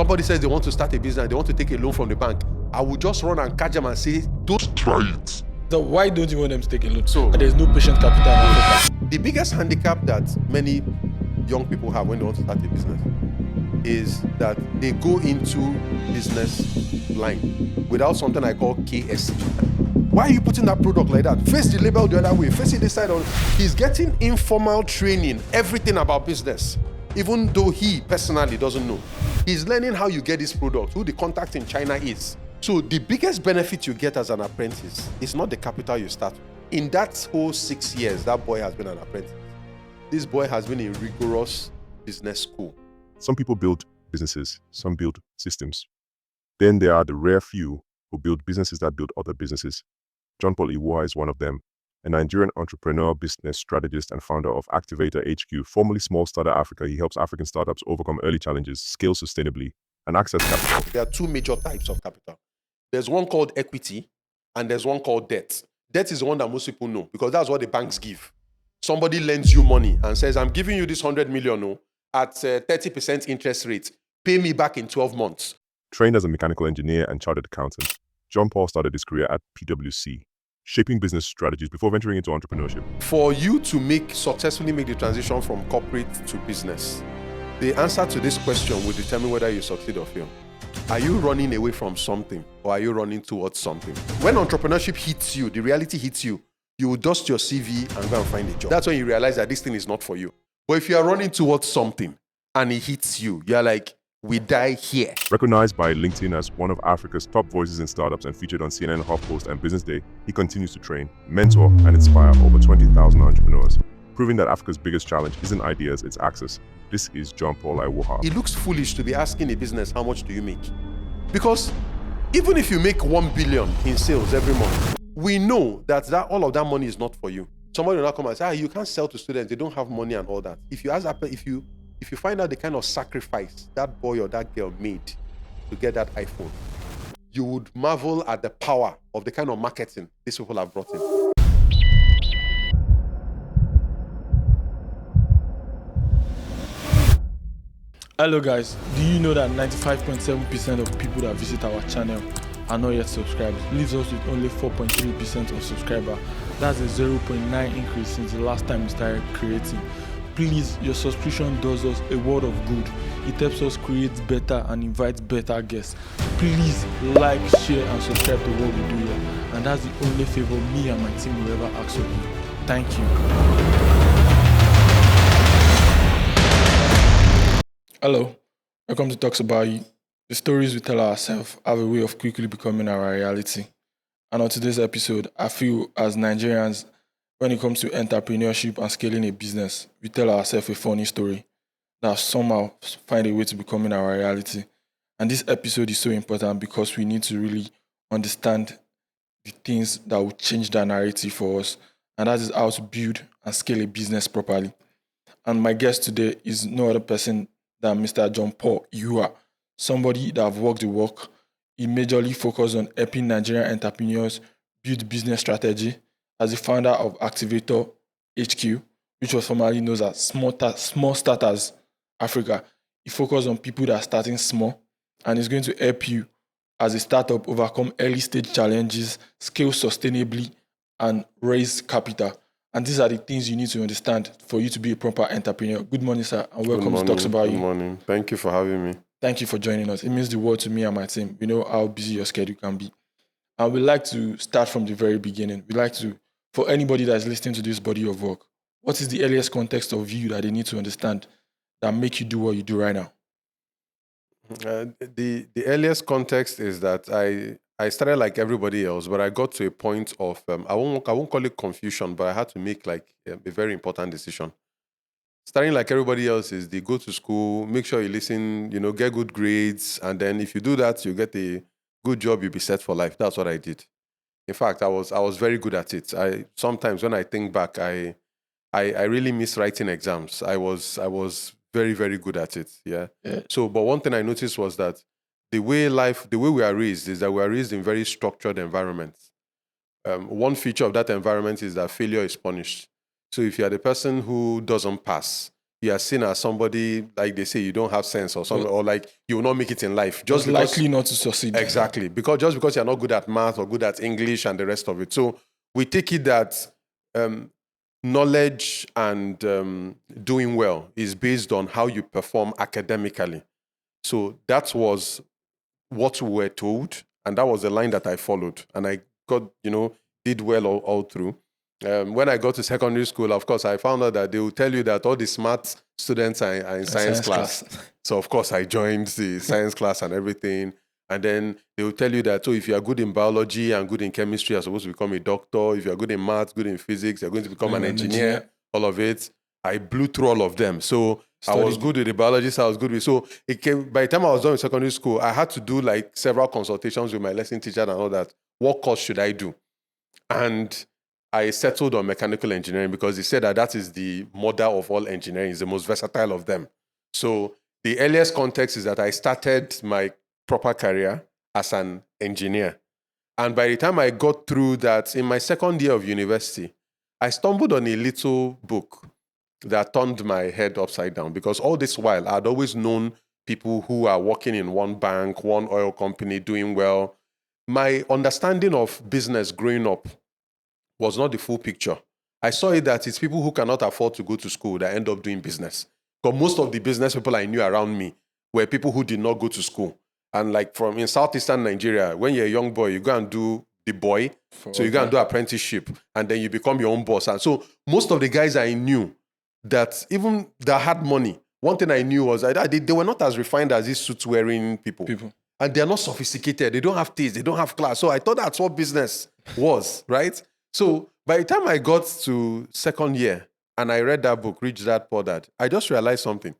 Somebody says they want to start a business, they want to take a loan from the bank. I will just run and catch them and say, don't try it. So why don't you want them to take a loan? So there's no patient capital in Africa. The biggest handicap that many young people have when they want to start a business is that they go into business blind without something I call KSC. Why are you putting that product like that? Face the label the other way, face it this side on. He's getting informal training, everything about business, even though he personally doesn't know. He's learning how you get this product, who the contact in China is. So the biggest benefit you get as an apprentice is not the capital you start with. In that whole 6 years, that boy has been an apprentice. This boy has been in rigorous business school. Some people build businesses, some build systems. Then there are the rare few who build businesses that build other businesses. John Paul Iwoha is one of them, a Nigerian entrepreneur, business strategist, and founder of Activator HQ, formerly Small Starter Africa. He helps African startups overcome early challenges, scale sustainably, and access capital. There are two major types of capital. There's one called equity, and there's one called debt. Debt is the one that most people know, because that's what the banks give. Somebody lends you money and says, I'm giving you this 100 million at 30% interest rate. Pay me back in 12 months. Trained as a mechanical engineer and chartered accountant, John Paul started his career at PwC, shaping business strategies before venturing into entrepreneurship. For you to successfully make the transition from corporate to business, the answer to this question will determine whether you succeed or fail. Are you running away from something, or are you running towards something? When entrepreneurship hits you, the reality hits you, you will dust your CV and go and find a job. That's when you realize that this thing is not for you. But if you are running towards something and it hits you, you're like, we die here. Recognized by LinkedIn as one of Africa's top voices in startups and featured on CNN, HuffPost, and Business Day, he continues to train, mentor, and inspire over 20,000 entrepreneurs, proving that Africa's biggest challenge isn't ideas, it's access. This is John Paul Iwoha. It looks foolish to be asking a business, how much do you make? Because even if you make 1 billion in sales every month, we know that all of that money is not for you. Somebody will not come and say, you can't sell to students, they don't have money and all that. If you find out the kind of sacrifice that boy or that girl made to get that iPhone, you would marvel at the power of the kind of marketing these people have brought in. Hello guys, do you know that 95.7% of people that visit our channel are not yet subscribed? Leaves us with only 4.3% of subscribers. That's a 0.9 increase since the last time we started creating. Please, your subscription does us a world of good. It helps us create better and invite better guests. Please like, share, and subscribe to what we do here. And that's the only favor me and my team will ever ask of you. Thank you. Hello, welcome to Talks About You. The stories we tell ourselves have a way of quickly becoming our reality. And on today's episode, I feel as Nigerians, when it comes to entrepreneurship and scaling a business, we tell ourselves a funny story that somehow find a way to becoming our reality. And this episode is so important because we need to really understand the things that will change that narrative for us. And that is how to build and scale a business properly. And my guest today is no other person than Mr. John Paul Iwoha, somebody that have walked the walk. He majorly focused on helping Nigerian entrepreneurs build business strategy as the founder of Activator HQ, which was formerly known as Small Starters Africa. He focused on people that are starting small and is going to help you as a startup overcome early stage challenges, scale sustainably, and raise capital. And these are the things you need to understand for you to be a proper entrepreneur. Good morning, sir, and welcome to Talks About You. Good morning. Thank you for having me. Thank you for joining us. It means the world to me and my team. We know how busy your schedule can be. And we'd like to start from the very beginning. We'd like to, for anybody that is listening to this body of work, what is the earliest context of you that they need to understand that make you do what you do right now? The earliest context is that I started like everybody else, but I got to a point of, I won't call it confusion, but I had to make like a very important decision. Starting like everybody else is they go to school, make sure you listen, get good grades. And then if you do that, you get a good job, you'll be set for life. That's what I did. In fact, I was very good at it. Sometimes when I think back, I really miss writing exams. I was very, very good at it. Yeah. So, but one thing I noticed was that the way we are raised is that we are raised in very structured environments. One feature of that environment is that failure is punished. So if you are the person who doesn't pass, you are seen as somebody, like they say, you don't have sense or something, or like you will not make it in life. Just It's because, likely not to succeed. exactly, just because you're not good at math or good at English and the rest of it. So we take it that knowledge and doing well is based on how you perform academically. So that was what we were told, and that was the line that I followed, and I got, did well all through. When I got to secondary school, of course, I found out that they will tell you that all the smart students are in science class. So, of course, I joined the science class and everything. And then they will tell you that, if you are good in biology and good in chemistry, you're supposed to become a doctor. If you're good in math, good in physics, you're going to become an engineer. All of it. I blew through all of them. So I was good with the biologists. I was good with. So it came, by the time I was done in secondary school, I had to do like several consultations with my lesson teacher and all that. What course should I do? And I settled on mechanical engineering because he said that is the mother of all engineering, is the most versatile of them. So the earliest context is that I started my proper career as an engineer. And by the time I got through that, in my second year of university, I stumbled on a little book that turned my head upside down, because all this while I'd always known people who are working in one bank, one oil company, doing well. My understanding of business growing up was not the full picture. I saw it that it's people who cannot afford to go to school that end up doing business. Because most of the business people I knew around me were people who did not go to school. And like from in southeastern Nigeria, when you're a young boy, you go and do the boy. So you go and do apprenticeship, and then you become your own boss. And so most of the guys I knew that even that had money, one thing I knew was that they were not as refined as these suit-wearing people. And they're not sophisticated. They don't have taste. They don't have class. So I thought that's what business was, right? So by the time I got to second year and I read that book, Rich Dad Poor Dad, I just realized something.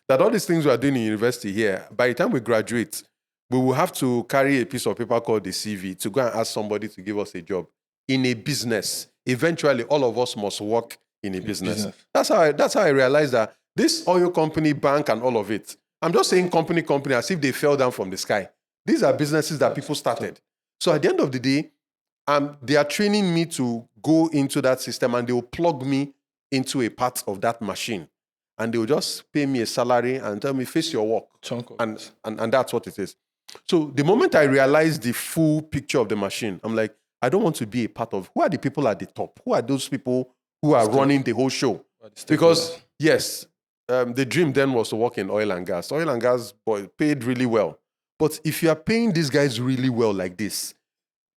That all these things we are doing in university here, by the time we graduate, we will have to carry a piece of paper called the CV to go and ask somebody to give us a job in a business. Eventually, all of us must work in a business. That's how I realized that this oil company, bank, and all of it, I'm just saying company as if they fell down from the sky. These are businesses that people started. So at the end of the day, they are training me to go into that system, and they will plug me into a part of that machine. And they will just pay me a salary and tell me, face your work. And that's what it is. So the moment I realized the full picture of the machine, I'm like, I don't want to be a part of, who are the people at the top? Who are those people who are running the whole show? Because, yes, the dream then was to work in oil and gas. Oil and gas paid really well. But if you are paying these guys really well like this,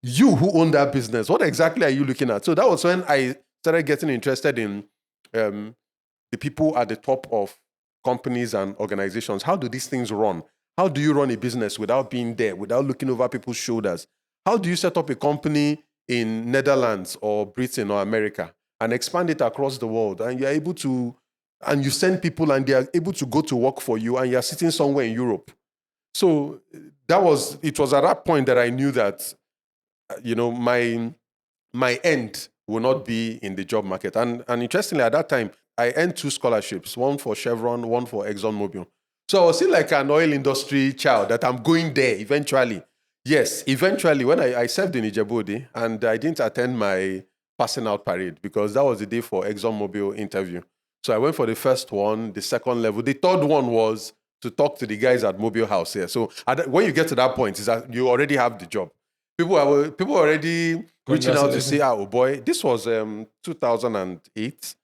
you who own that business, what exactly are you looking at? So that was when I started getting interested in the people at the top of companies and organizations. How do these things run? How do you run a business without being there, without looking over people's shoulders? How do you set up a company in Netherlands or Britain or America and expand it across the world? And you're able to, and you send people and they are able to go to work for you, and you're sitting somewhere in Europe. So it was at that point that I knew that, my end will not be in the job market. And interestingly, at that time, I earned 2 scholarships, one for Chevron, one for ExxonMobil. So I was still like an oil industry child, that I'm going there eventually. Yes, eventually, when I served in Ijebu, and I didn't attend my passing out parade because that was the day for ExxonMobil interview. So I went for the first one, the second level. The third one was to talk to the guys at Mobile House here. So when you get to that point, is that you already have the job. People are already reaching out to say, oh boy, this was 2008.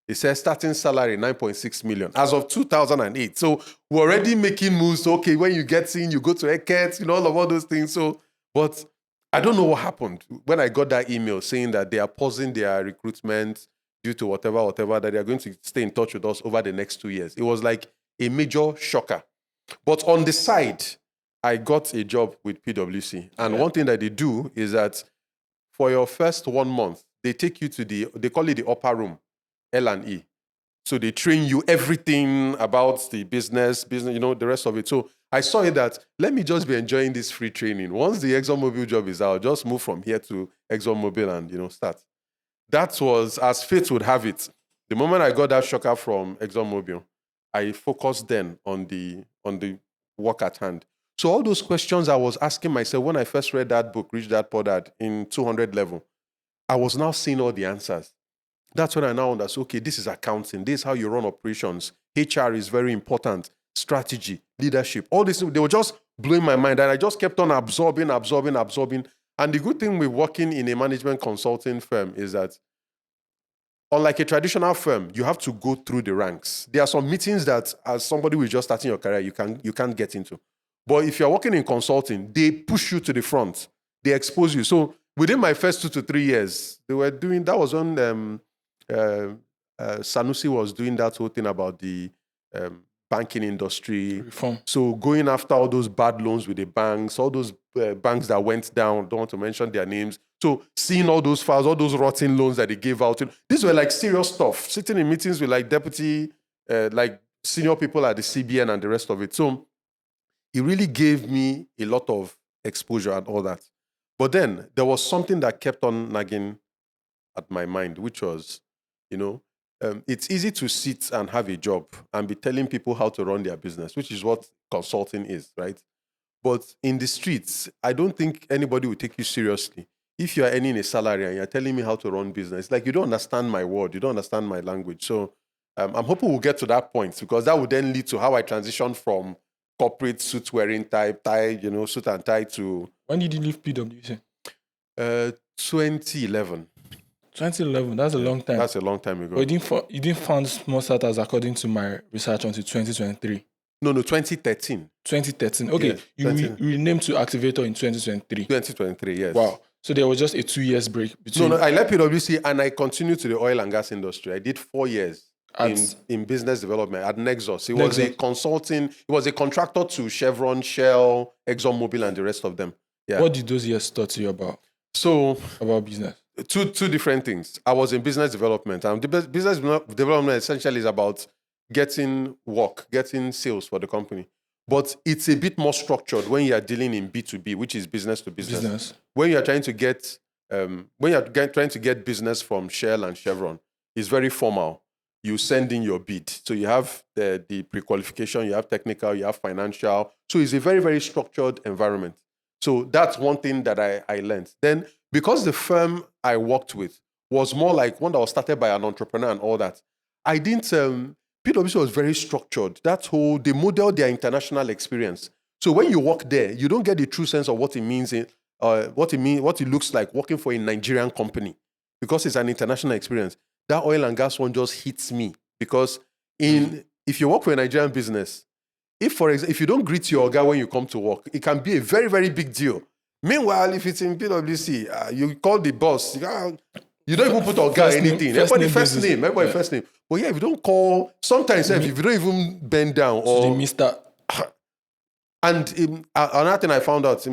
It says starting salary 9.6 million as of 2008. So we're already making moves. Okay, when you get in, you go to Eket, all those things. So, but I don't know what happened when I got that email saying that they are pausing their recruitment due to whatever, that they are going to stay in touch with us over the next 2 years. It was like a major shocker. But on the side, I got a job with PwC. And one thing that they do is that for your first 1 month, they take you to they call it the upper room, L&E. So they train you everything about the business, the rest of it. So I saw it that, let me just be enjoying this free training. Once the ExxonMobil job is out, just move from here to ExxonMobil and, start. That was, as fate would have it, the moment I got that shocker from ExxonMobil, I focused then on the work at hand. So all those questions I was asking myself when I first read that book, Rich Dad Poor Dad, in 200 level, I was now seeing all the answers. That's when I now understood, okay, this is accounting. This is how you run operations. HR is very important, strategy, leadership, all this, they were just blowing my mind. And I just kept on absorbing. And the good thing with working in a management consulting firm is that unlike a traditional firm, you have to go through the ranks. There are some meetings that, as somebody who is just starting your career, you can't get into. But if you're working in consulting, they push you to the front. They expose you. So within my first 2 to 3 years, they were doing, that was when Sanusi was doing that whole thing about the banking industry. Reform. So going after all those bad loans with the banks, all those banks that went down, don't want to mention their names. So seeing all those files, all those rotten loans that they gave out, these were like serious stuff. Sitting in meetings with like deputy, like senior people at the CBN and the rest of it. So it really gave me a lot of exposure and all that. But then there was something that kept on nagging at my mind, which was, it's easy to sit and have a job and be telling people how to run their business, which is what consulting is, right? But in the streets, I don't think anybody will take you seriously. If you are earning a salary and you're telling me how to run business, like you don't understand my word, you don't understand my language. So I'm hoping we'll get to that point, because that would then lead to how I transition from corporate suit wearing type, suit and tie to... When did you leave PwC? 2011. 2011, that's a long time. That's a long time ago. But you didn't found small startups, according to my research, until 2023. No, 2013. 2013. Okay, Yes, you renamed to Activator in 2023. 2023, yes. Wow. So there was just a 2 years break between... No, I left PwC and I continued to the oil and gas industry. I did 4 years in business development at Nexus. It was a consulting, it was a contractor to Chevron, Shell, ExxonMobil, and the rest of them. Yeah. What did those years taught you about? About business? Two different things. I was in business development. And business development essentially is about getting work, getting sales for the company. But it's a bit more structured when you are dealing in B2B, which is business to business. When you are trying to get trying to get business from Shell and Chevron, it's very formal. You send in your bid. So you have the pre-qualification, you have technical, you have financial. So it's a very, very structured environment. So that's one thing that I learned. Then, because the firm I worked with was more like one that was started by an entrepreneur and all that, I didn't... PwC was very structured. They modeled their international experience. So when you work there, you don't get the true sense of what it means, what it looks like working for a Nigerian company, because it's an international experience. That oil and gas one just hits me, because if you work for a Nigerian business, if you don't greet your guy when you come to work, it can be a very, very big deal. Meanwhile, if it's in PwC, you call the boss. You don't even put Oga anything. Everybody first name. But yeah, if you don't call, sometimes if you don't even bend down or... Mr. And another thing I found out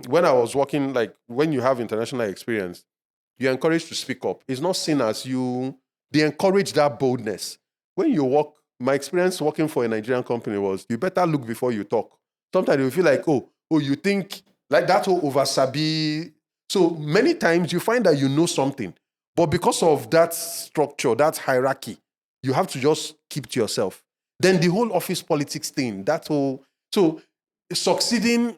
when I was working, like when you have international experience, you're encouraged to speak up. It's not seen as they encourage that boldness. When you work, my experience working for a Nigerian company was, you better look before you talk. Sometimes you feel like, oh, you think like that whole over-sabi. So many times you find that you know something, but because of that structure, that hierarchy, you have to just keep to yourself. Then the whole office politics thing, so succeeding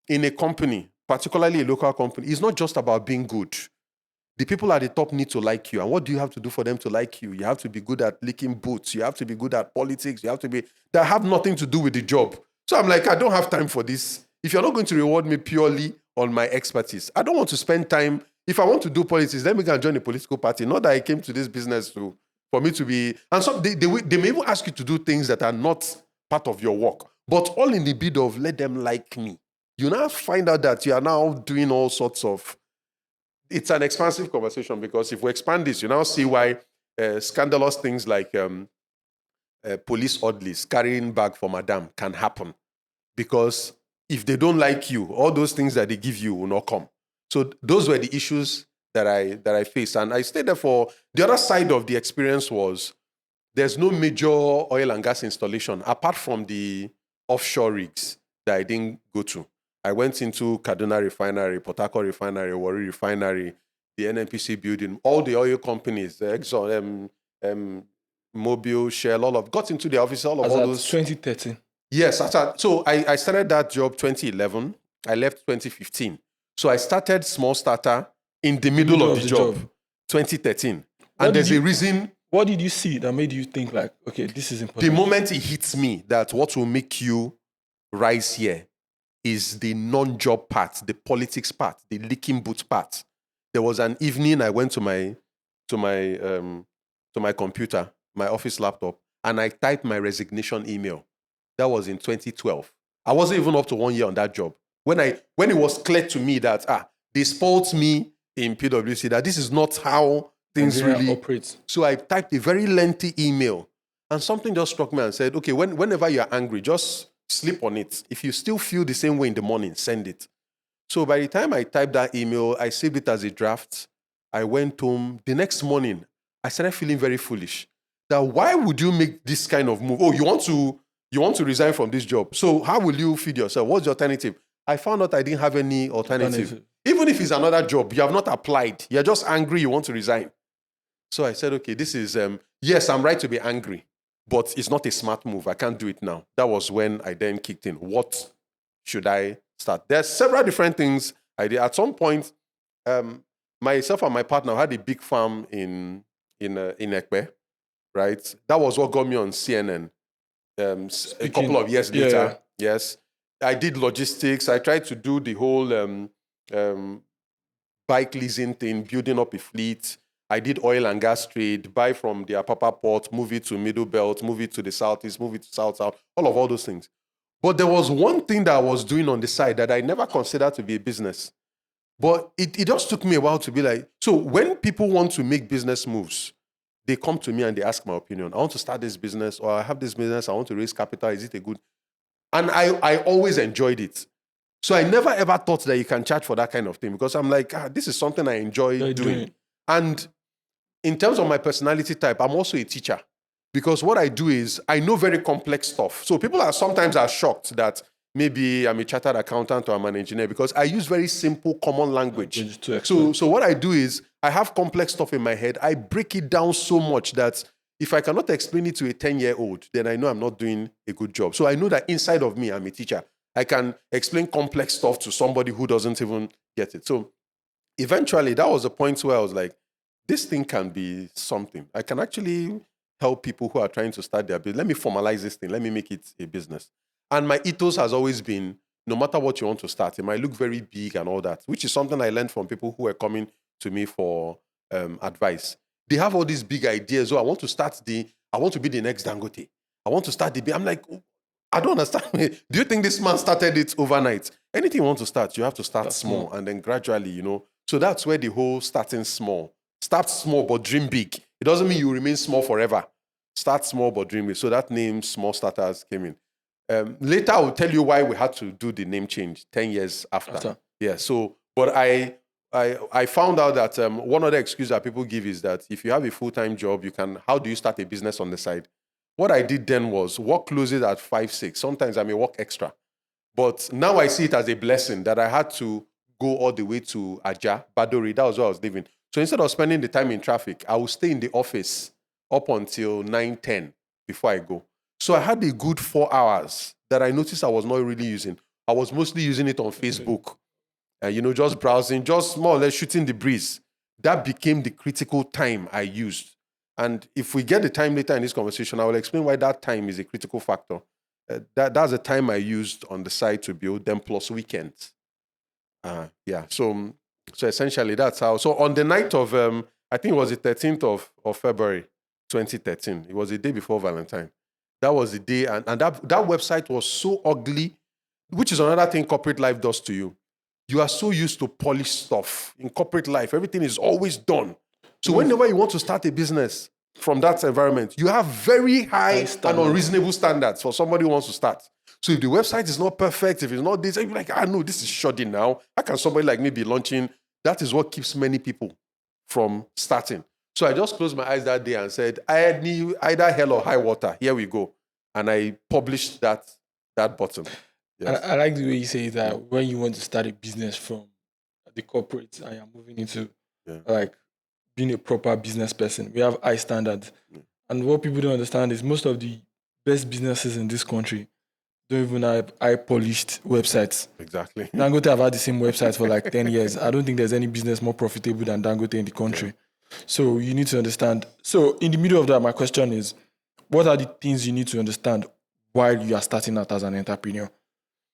in a company, particularly a local company, is not just about being good. The people at the top need to like you. And what do you have to do for them to like you? You have to be good at licking boots. You have to be good at politics. You have to be... That have nothing to do with the job. So I'm like, I don't have time for this. If you're not going to reward me purely on my expertise, I don't want to spend time... If I want to do politics, let me go and join a political party. Not that I came to this business for me to be... And so they may even ask you to do things that are not part of your work, but all in the bid of let them like me. You now find out that you are now doing all sorts of... It's an expansive conversation, because if we expand this, you now see why scandalous things like police orderlies carrying bag for madam can happen. Because if they don't like you, all those things that they give you will not come. So those were the issues that I faced. And I stayed there for... The other side of the experience was there's no major oil and gas installation apart from the offshore rigs that I didn't go to. I went into Kaduna Refinery, Port Harcourt Refinery, Warri Refinery, the NNPC building, all the oil companies, Exxon, Mobil, Shell, got into the office, all those. 2013. Yes. So I started that job 2011. I left 2015. So I started small starter in the middle of the job, 2013. And there's a reason What did you see that made you think like, okay, this is The important? moment it hits me that what will make you rise here is the non-job part, the politics part, the leaking boot part. There was an evening I went to my computer, my office laptop, and I typed my resignation email. That was in 2012. I wasn't even up to 1 year on that job. When it was clear to me that they spoiled me in PwC, that this is not how things Nigeria really operates. So I typed a very lengthy email, and something just struck me and said, okay, whenever you're angry, just sleep on it. If you still feel the same way in the morning, send it. So by the time I typed that email, I saved it as a draft. I went home. The next morning, I started feeling very foolish. That why would you make this kind of move? Oh, you want to resign from this job. So how will you feed yourself? What's the alternative? I found out I didn't have any alternative. Even if it's another job, you have not applied. You're just angry, you want to resign. So I said, okay, this is, yes, I'm right to be angry, but it's not a smart move. I can't do it now. That was when I then kicked in. What should I start? There's several different things I did. At some point, myself and my partner had a big farm in Ekpe, right? That was what got me on CNN. A couple of years later, yes. I did logistics. I tried to do the whole bike leasing thing, building up a fleet. I did oil and gas trade, buy from the Apapa port, move it to Middle Belt, move it to the Southeast, move it to South, all those things. But there was one thing that I was doing on the side that I never considered to be a business. But it just took me a while to be like, so when people want to make business moves, they come to me and they ask my opinion. I want to start this business, or I have this business, I want to raise capital. Is it a good? And I always enjoyed it. So I never ever thought that you can charge for that kind of thing, because I'm like, this is something I enjoy doing. And in terms of my personality type, I'm also a teacher, because what I do is I know very complex stuff. So people sometimes are shocked that maybe I'm a chartered accountant or I'm an engineer, because I use very simple common language. So what I do is I have complex stuff in my head. I break it down so much that if I cannot explain it to a 10-year-old, then I know I'm not doing a good job. So I know that inside of me, I'm a teacher. I can explain complex stuff to somebody who doesn't even get it. So eventually, that was the point where I was like, this thing can be something. I can actually help people who are trying to start their business. Let me formalize this thing. Let me make it a business. And my ethos has always been, no matter what you want to start, it might look very big and all that, which is something I learned from people who were coming to me for advice. They have all these big ideas. Oh, I want to be the next Dangote. I want to start I'm like, I don't understand. Do you think this man started it overnight? Anything you want to start, you have to start small and then gradually, So that's where the whole starting small. Start small, but dream big. It doesn't mean you remain small forever. Start small, but dream big. So that name, Small Starters, came in. Later, I will tell you why we had to do the name change 10 years after. Yeah, so, but I found out that one other excuse that people give is that if you have a full-time job, how do you start a business on the side? What I did then was work closes at 5, 6. Sometimes I may work extra. But now I see it as a blessing that I had to go all the way to Aja, Badori. That was where I was living. So instead of spending the time in traffic, I would stay in the office up until 9, 10 before I go. So I had a good 4 hours that I noticed I was not really using. I was mostly using it on Facebook. Just browsing, just more or less shooting the breeze. That became the critical time I used. And if we get the time later in this conversation, I will explain why that time is a critical factor. That's the time I used on the side to build them, plus weekends. So essentially that's how. So on the night of, I think it was the 13th of February, 2013. It was the day before Valentine. That was the day, and that website was so ugly, which is another thing corporate life does to you. You are so used to polished stuff. In corporate life, everything is always done. So whenever you want to start a business from that environment, you have very high and unreasonable standards for somebody who wants to start. So if the website is not perfect, if it's not this, you're like, no, this is shoddy now. How can somebody like me be launching? That is what keeps many people from starting. So I just closed my eyes that day and said, I need either hell or high water. Here we go. And I published that button. Yes. I like the way you say that when you want to start a business from the corporate and you're moving into like being a proper business person, we have high standards. And what people don't understand is most of the best businesses in this country don't even have high polished websites. Exactly. Dangote have had the same website for like 10 years. I don't think there's any business more profitable than Dangote in the country. So you need to understand. So in the middle of that, my question is, what are the things you need to understand while you are starting out as an entrepreneur?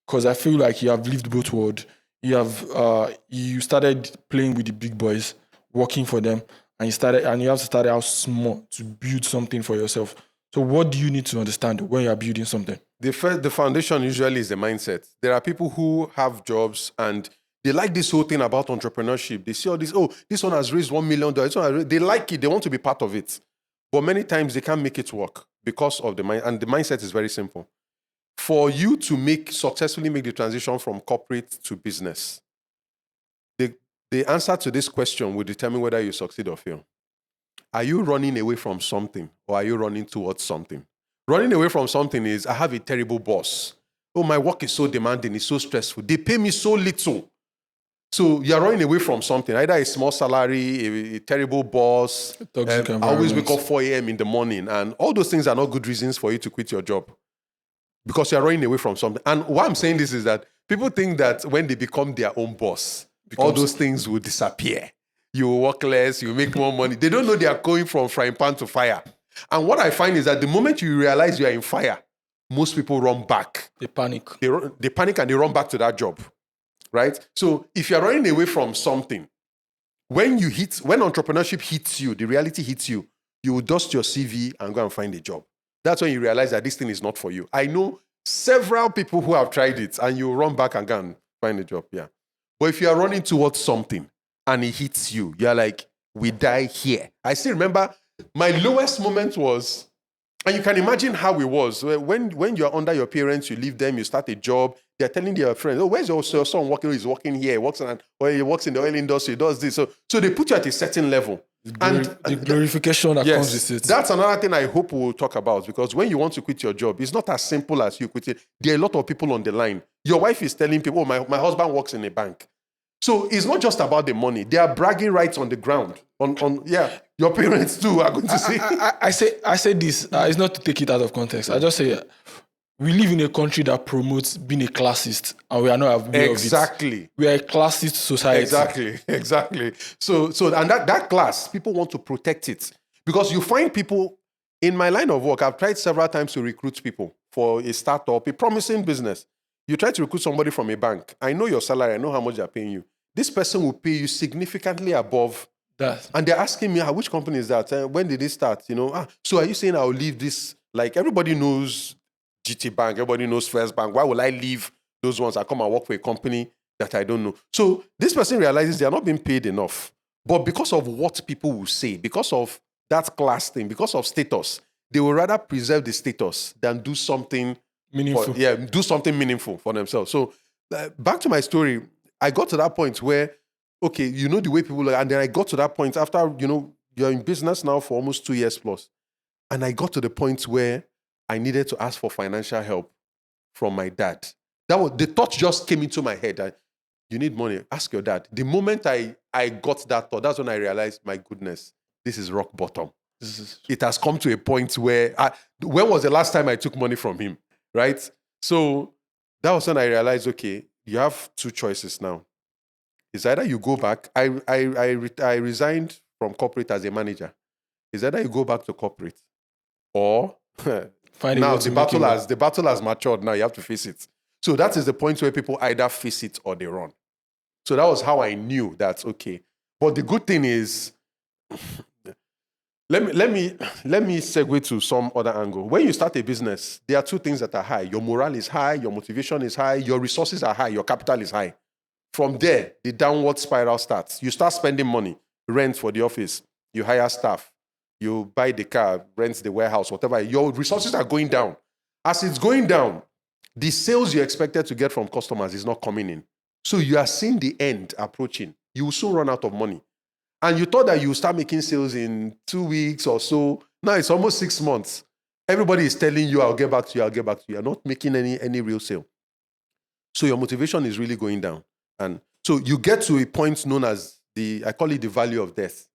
Because I feel like you have lived both worlds. You started playing with the big boys, working for them, and you have to start out small to build something for yourself. So what do you need to understand when you are building something? The foundation usually is the mindset. There are people who have jobs and they like this whole thing about entrepreneurship. They see all this, this one has raised $1 million. They like it. They want to be part of it. But many times they can't make it work because of the mind. And the mindset is very simple. For you to successfully make the transition from corporate to business, the answer to this question will determine whether you succeed or fail. Are you running away from something or are you running towards something? Running away from something is, I have a terrible boss. Oh, my work is so demanding, it's so stressful. They pay me so little. So you're running away from something, either a small salary, a terrible boss. I always wake up 4 a.m. in the morning, and all those things are not good reasons for you to quit your job because you're running away from something. And why I'm saying this is that people think that when they become their own boss, all those things will disappear. You will work less, you will make more money. They don't know they are going from frying pan to fire. And what I find is that the moment you realize you are in fire, most people run back. They panic. They panic and they run back to that job, right? So if you're running away from something, when entrepreneurship hits you, the reality hits you, you will dust your CV and go and find a job. That's when you realize that this thing is not for you. I know several people who have tried it and you run back and go and find a job, yeah. But if you are running towards something and it hits you, you're like, we die here. I still remember my lowest moment was, and you can imagine how it was, when you're under your parents, you leave them, you start a job, they're telling their friends, oh, where's your son working? He's working here, he works in the oil industry, he does this. So they put you at a certain level. The glorification that comes with it. That's another thing I hope we'll talk about, because when you want to quit your job, it's not as simple as you quit it. There are a lot of people on the line. Your wife is telling people, oh, my husband works in a bank. So it's not just about the money. They are bragging rights on the ground. Your parents too are going to see. I say this. It's not to take it out of context. I just say we live in a country that promotes being a classist, and we are not aware of it. We are a classist society. Exactly. So and that class, people want to protect it, because you find people in my line of work. I've tried several times to recruit people for a startup, a promising business. You try to recruit somebody from a bank. I know your salary. I know how much they're paying you. This person will pay you significantly above that. And they're asking me, which company is that? When did it start? So are you saying I'll leave this? Like, everybody knows GT Bank, everybody knows First Bank. Why will I leave those ones? I come and work for a company that I don't know. So this person realizes they are not being paid enough. But because of what people will say, because of that class thing, because of status, they will rather preserve the status than do something meaningful. Do something meaningful for themselves. So back to my story, I got to that point where, okay, the way people are, and then I got to that point after, you're in business now for almost 2 years plus. And I got to the point where I needed to ask for financial help from my dad. The thought just came into my head. You need money, ask your dad. The moment I got that thought, that's when I realized, my goodness, this is rock bottom. It has come to a point where, when was the last time I took money from him? Right? So that was when I realized, okay, you have two choices now. It's either you go back. I resigned from corporate as a manager. It's either you go back to corporate, or now the battle has matured. Now you have to face it. So that is the point where people either face it or they run. So that was how I knew that, okay. But the good thing is, let me segue to some other angle. When you start a business, there are two things that are high. Your morale is high, your motivation is high, your resources are high, your capital is high. From there, the downward spiral starts. You start spending money, rent for the office, you hire staff, you buy the car, rent the warehouse, whatever. Your resources are going down. As it's going down, the sales you expected to get from customers is not coming in. So you are seeing the end approaching. You will soon run out of money. And you thought that you would start making sales in 2 weeks or so. Now it's almost 6 months. Everybody is telling you, I'll get back to you, I'll get back to you. You're not making any real sale. So your motivation is really going down. And so you get to a point known as I call it the valley of death,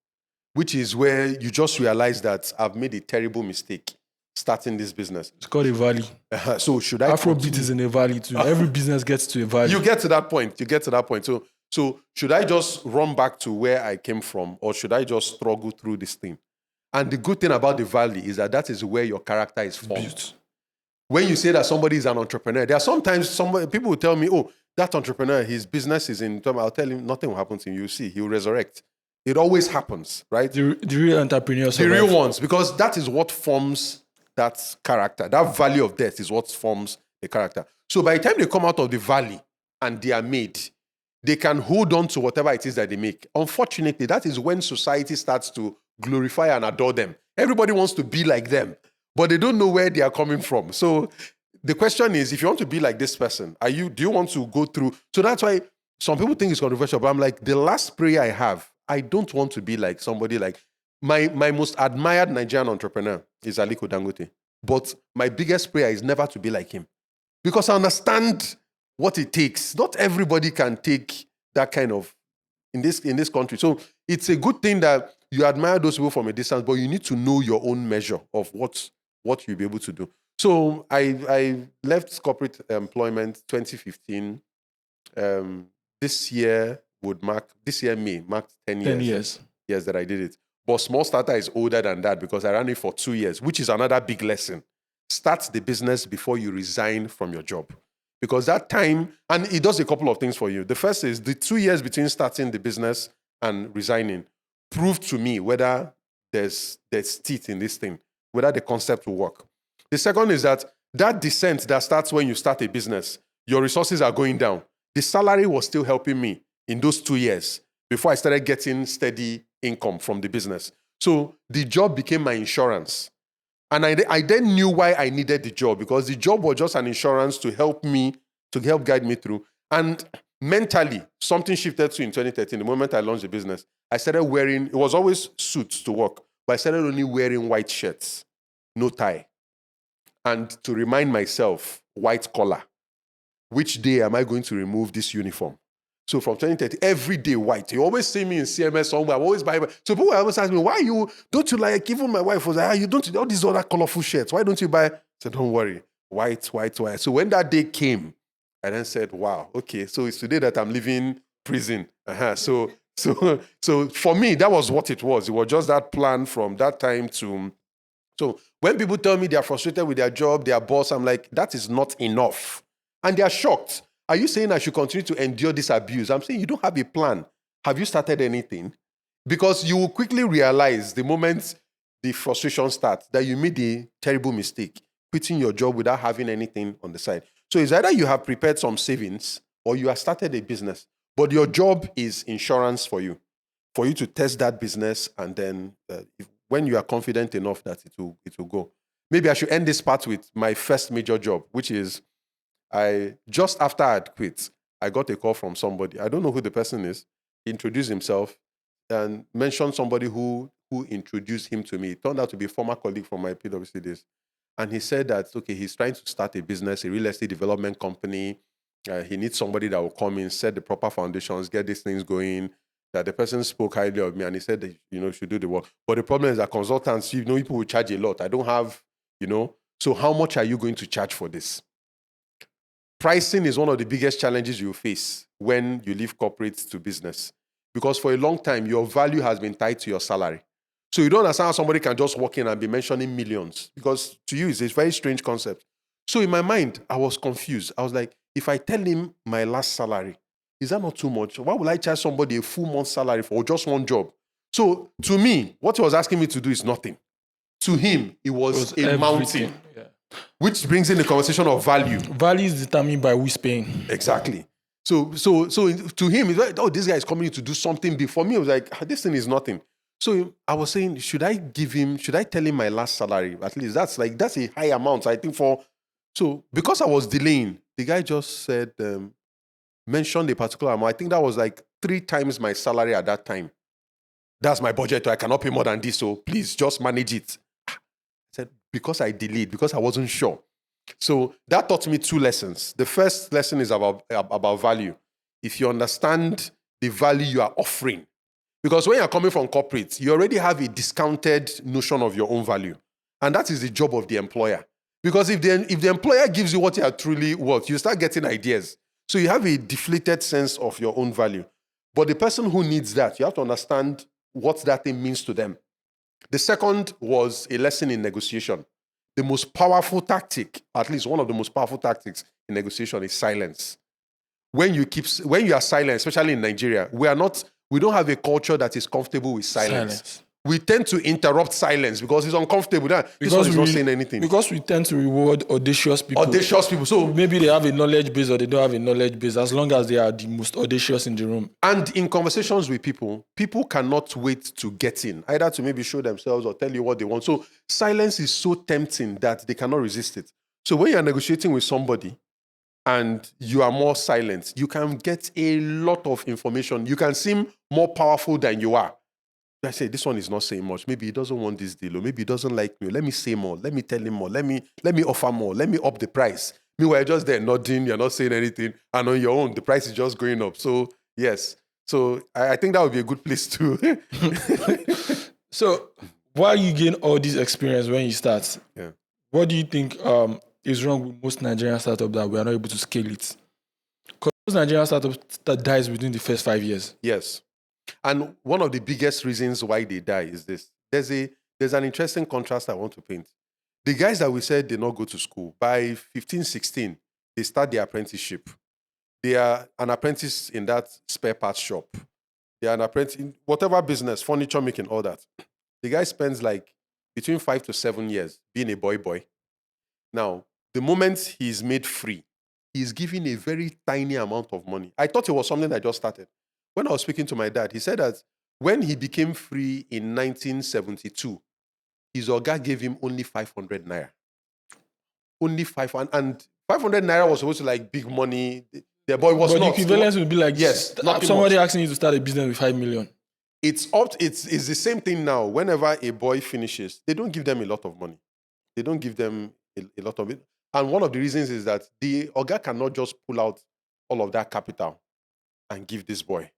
which is where you just realize that I've made a terrible mistake starting this business. It's called a valley. So should I? Afrobeat is in a valley too. Every business gets to a valley. You get to that point. So So should I just run back to where I came from, or should I just struggle through this thing? And the good thing about the valley is that is where your character is formed. Built. When you say that somebody is an entrepreneur, there are sometimes people will tell me, oh, that entrepreneur, his business is in, I'll tell him nothing will happen to him. You'll see, he'll resurrect. It always happens, right? The real entrepreneurs. The real ones, because that is what forms that character. That valley of death is what forms the character. So by the time they come out of the valley and they are made, they can hold on to whatever it is that they make. Unfortunately, that is when society starts to glorify and adore them. Everybody wants to be like them, but they don't know where they are coming from. So the question is, if you want to be like this person, do you want to go through? So that's why some people think it's controversial, but I'm like, the last prayer I have, I don't want to be like somebody like my most admired Nigerian entrepreneur is Aliko Dangote. But my biggest prayer is never to be like him. Because I understand what it takes. Not everybody can take that kind of in this country. So it's a good thing that you admire those people from a distance, but you need to know your own measure of what you'll be able to do. So I left corporate employment 2015. This year May marked 10 years. 10 years. Yes, that I did it. But Small Starter is older than that because I ran it for 2 years, which is another big lesson. Start the business before you resign from your job. Because that time, and it does a couple of things for you. The first is the 2 years between starting the business and resigning proved to me whether there's teeth in this thing, whether the concept will work. The second is that descent that starts when you start a business, your resources are going down. The salary was still helping me in those 2 years before I started getting steady income from the business. So the job became my insurance. And I then knew why I needed the job, because the job was just an insurance to help guide me through. And mentally, something shifted to in 2013. The moment I launched the business, I started wearing, it was always suits to work, but I started only wearing white shirts, no tie. And to remind myself, white collar. Which day am I going to remove this uniform? So from 2013, every day white. You always see me in CMS somewhere. I always buy. So people always ask me, why don't you like, even my wife was like, you don't, all these other colorful shirts. Why don't you buy? I said, don't worry. White, white, white. So when that day came, I then said, wow, okay. So it's today that I'm leaving prison. So for me, that was what it was. It was just that plan from that time to. So when people tell me they are frustrated with their job, their boss, I'm like, that is not enough. And they are shocked. Are you saying I should continue to endure this abuse? I'm saying you don't have a plan. Have you started anything? Because you will quickly realize the moment the frustration starts that you made a terrible mistake, quitting your job without having anything on the side. So it's either you have prepared some savings or you have started a business, but your job is insurance for you to test that business, and then when you are confident enough that it will go. Maybe I should end this part with my first major job, which is just after I had quit, I got a call from somebody. I don't know who the person is. He introduced himself and mentioned somebody who introduced him to me. It turned out to be a former colleague from my PwC days. And he said that, okay, he's trying to start a business, a real estate development company. He needs somebody that will come in, set the proper foundations, get these things going. That the person spoke highly of me and he said that, should do the work. But the problem is that consultants, people will charge a lot. I don't have, so how much are you going to charge for this? Pricing is one of the biggest challenges you face when you leave corporate to business. Because for a long time, your value has been tied to your salary. So you don't understand how somebody can just walk in and be mentioning millions. Because to you, it's a very strange concept. So in my mind, I was confused. I was like, if I tell him my last salary, is that not too much? Why would I charge somebody a full month's salary for just one job? So to me, what he was asking me to do is nothing. To him, it was a mountain. Yeah. Which brings in the conversation of value. Value is determined by who's paying. Exactly. So to him, it's like, oh, this guy is coming to do something big. For me, it was like, this thing is nothing. So I was saying, should I tell him my last salary? At least that's a high amount, I think, so because I was delaying, the guy just said, mentioned a particular amount. I think that was like 3 times my salary at that time. That's my budget. I cannot pay more than this. So please just manage it. I said, because I delayed, because I wasn't sure. So that taught me 2 lessons. The first lesson is about value. If you understand the value you are offering, because when you're coming from corporate, you already have a discounted notion of your own value. And that is the job of the employer. Because if the employer gives you what you are truly worth, you start getting ideas. So you have a deflated sense of your own value. But the person who needs that, you have to understand what that thing means to them. The second was a lesson in negotiation. The most powerful tactic, at least one of the most powerful tactics in negotiation, is silence. When you are silent, especially in Nigeria, we don't have a culture that is comfortable with silence. We tend to interrupt silence because it's uncomfortable. This one is not saying anything. Because we tend to reward audacious people. So maybe they have a knowledge base or they don't have a knowledge base, as long as they are the most audacious in the room. And in conversations with people cannot wait to get in, either to maybe show themselves or tell you what they want. So silence is so tempting that they cannot resist it. So when you're negotiating with somebody and you are more silent, you can get a lot of information. You can seem more powerful than you are. I say, this one is not saying much. Maybe he doesn't want this deal, or maybe he doesn't like me. Let me say more. Let me tell him more. Let me offer more. Let me up the price. Meanwhile, you're just there nodding. You're not saying anything. And on your own, the price is just going up. So, yes. So, I think that would be a good place to. So, while you gain all this experience when you start, what do you think is wrong with most Nigerian startups that we are not able to scale it? Because most Nigerian startups that dies within the first 5 years. Yes. And one of the biggest reasons why they die is this. There's an interesting contrast I want to paint. The guys that we said did not go to school, by 15, 16, they start their apprenticeship. They are an apprentice in that spare parts shop. They are an apprentice in whatever business, furniture making, all that. The guy spends like between 5 to 7 years being a boy. Now, the moment he's made free, he's given a very tiny amount of money. I thought it was something that just started. When I was speaking to my dad, he said that when he became free in 1972, his oga gave him only 500 naira. Only 500. And 500 naira was supposed to like big money. The boy was not. But the equivalence would be like, yes, somebody asking you to start a business with 5 million. It's the same thing now. Whenever a boy finishes, they don't give them a lot of money. They don't give them a lot of it. And one of the reasons is that the oga cannot just pull out all of that capital and give this boy.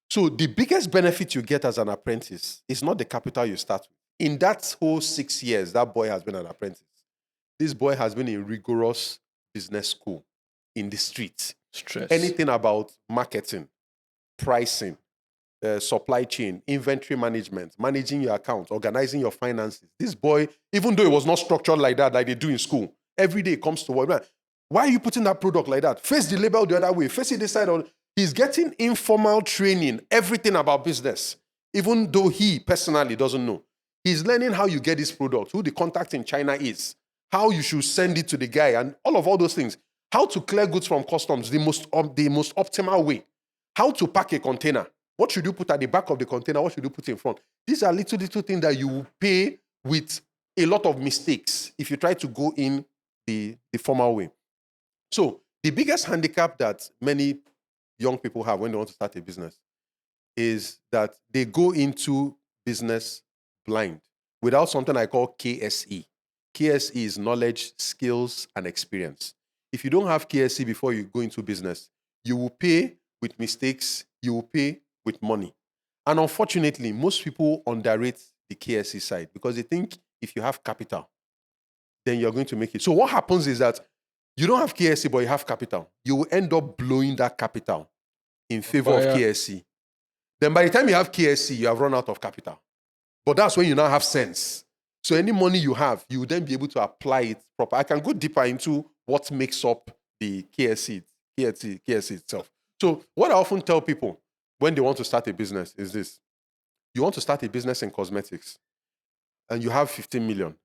So the biggest benefit you get as an apprentice is not the capital you start with. In that whole 6 years, that boy has been an apprentice. This boy has been in rigorous business school in the street. Stress. Anything about marketing, pricing, supply chain, inventory management, managing your account, organizing your finances. This boy, even though it was not structured like that, like they do in school, every day comes to work. Why are you putting that product like that? Face the label the other way. Face it this side on. He's getting informal training, everything about business, even though he personally doesn't know. He's learning how you get this product, who the contact in China is, how you should send it to the guy, and all those things. How to clear goods from customs, the most optimal way. How to pack a container. What should you put at the back of the container? What should you put in front? These are little things that you will pay with a lot of mistakes if you try to go in the formal way. So the biggest handicap that many young people have when they want to start a business is that they go into business blind without something I call KSE. KSE is knowledge, skills, and experience. If you don't have KSE before you go into business, you will pay with mistakes, you will pay with money. And unfortunately, most people underrate the KSE side because they think if you have capital, then you're going to make it. So what happens is that you don't have KSE, but you have capital. You will end up blowing that capital in favor of KSE. Then by the time you have KSE, you have run out of capital. But that's when you now have sense. So any money you have, you will then be able to apply it properly. I can go deeper into what makes up the KSE itself. So what I often tell people when they want to start a business is this. You want to start a business in cosmetics and you have 15 million.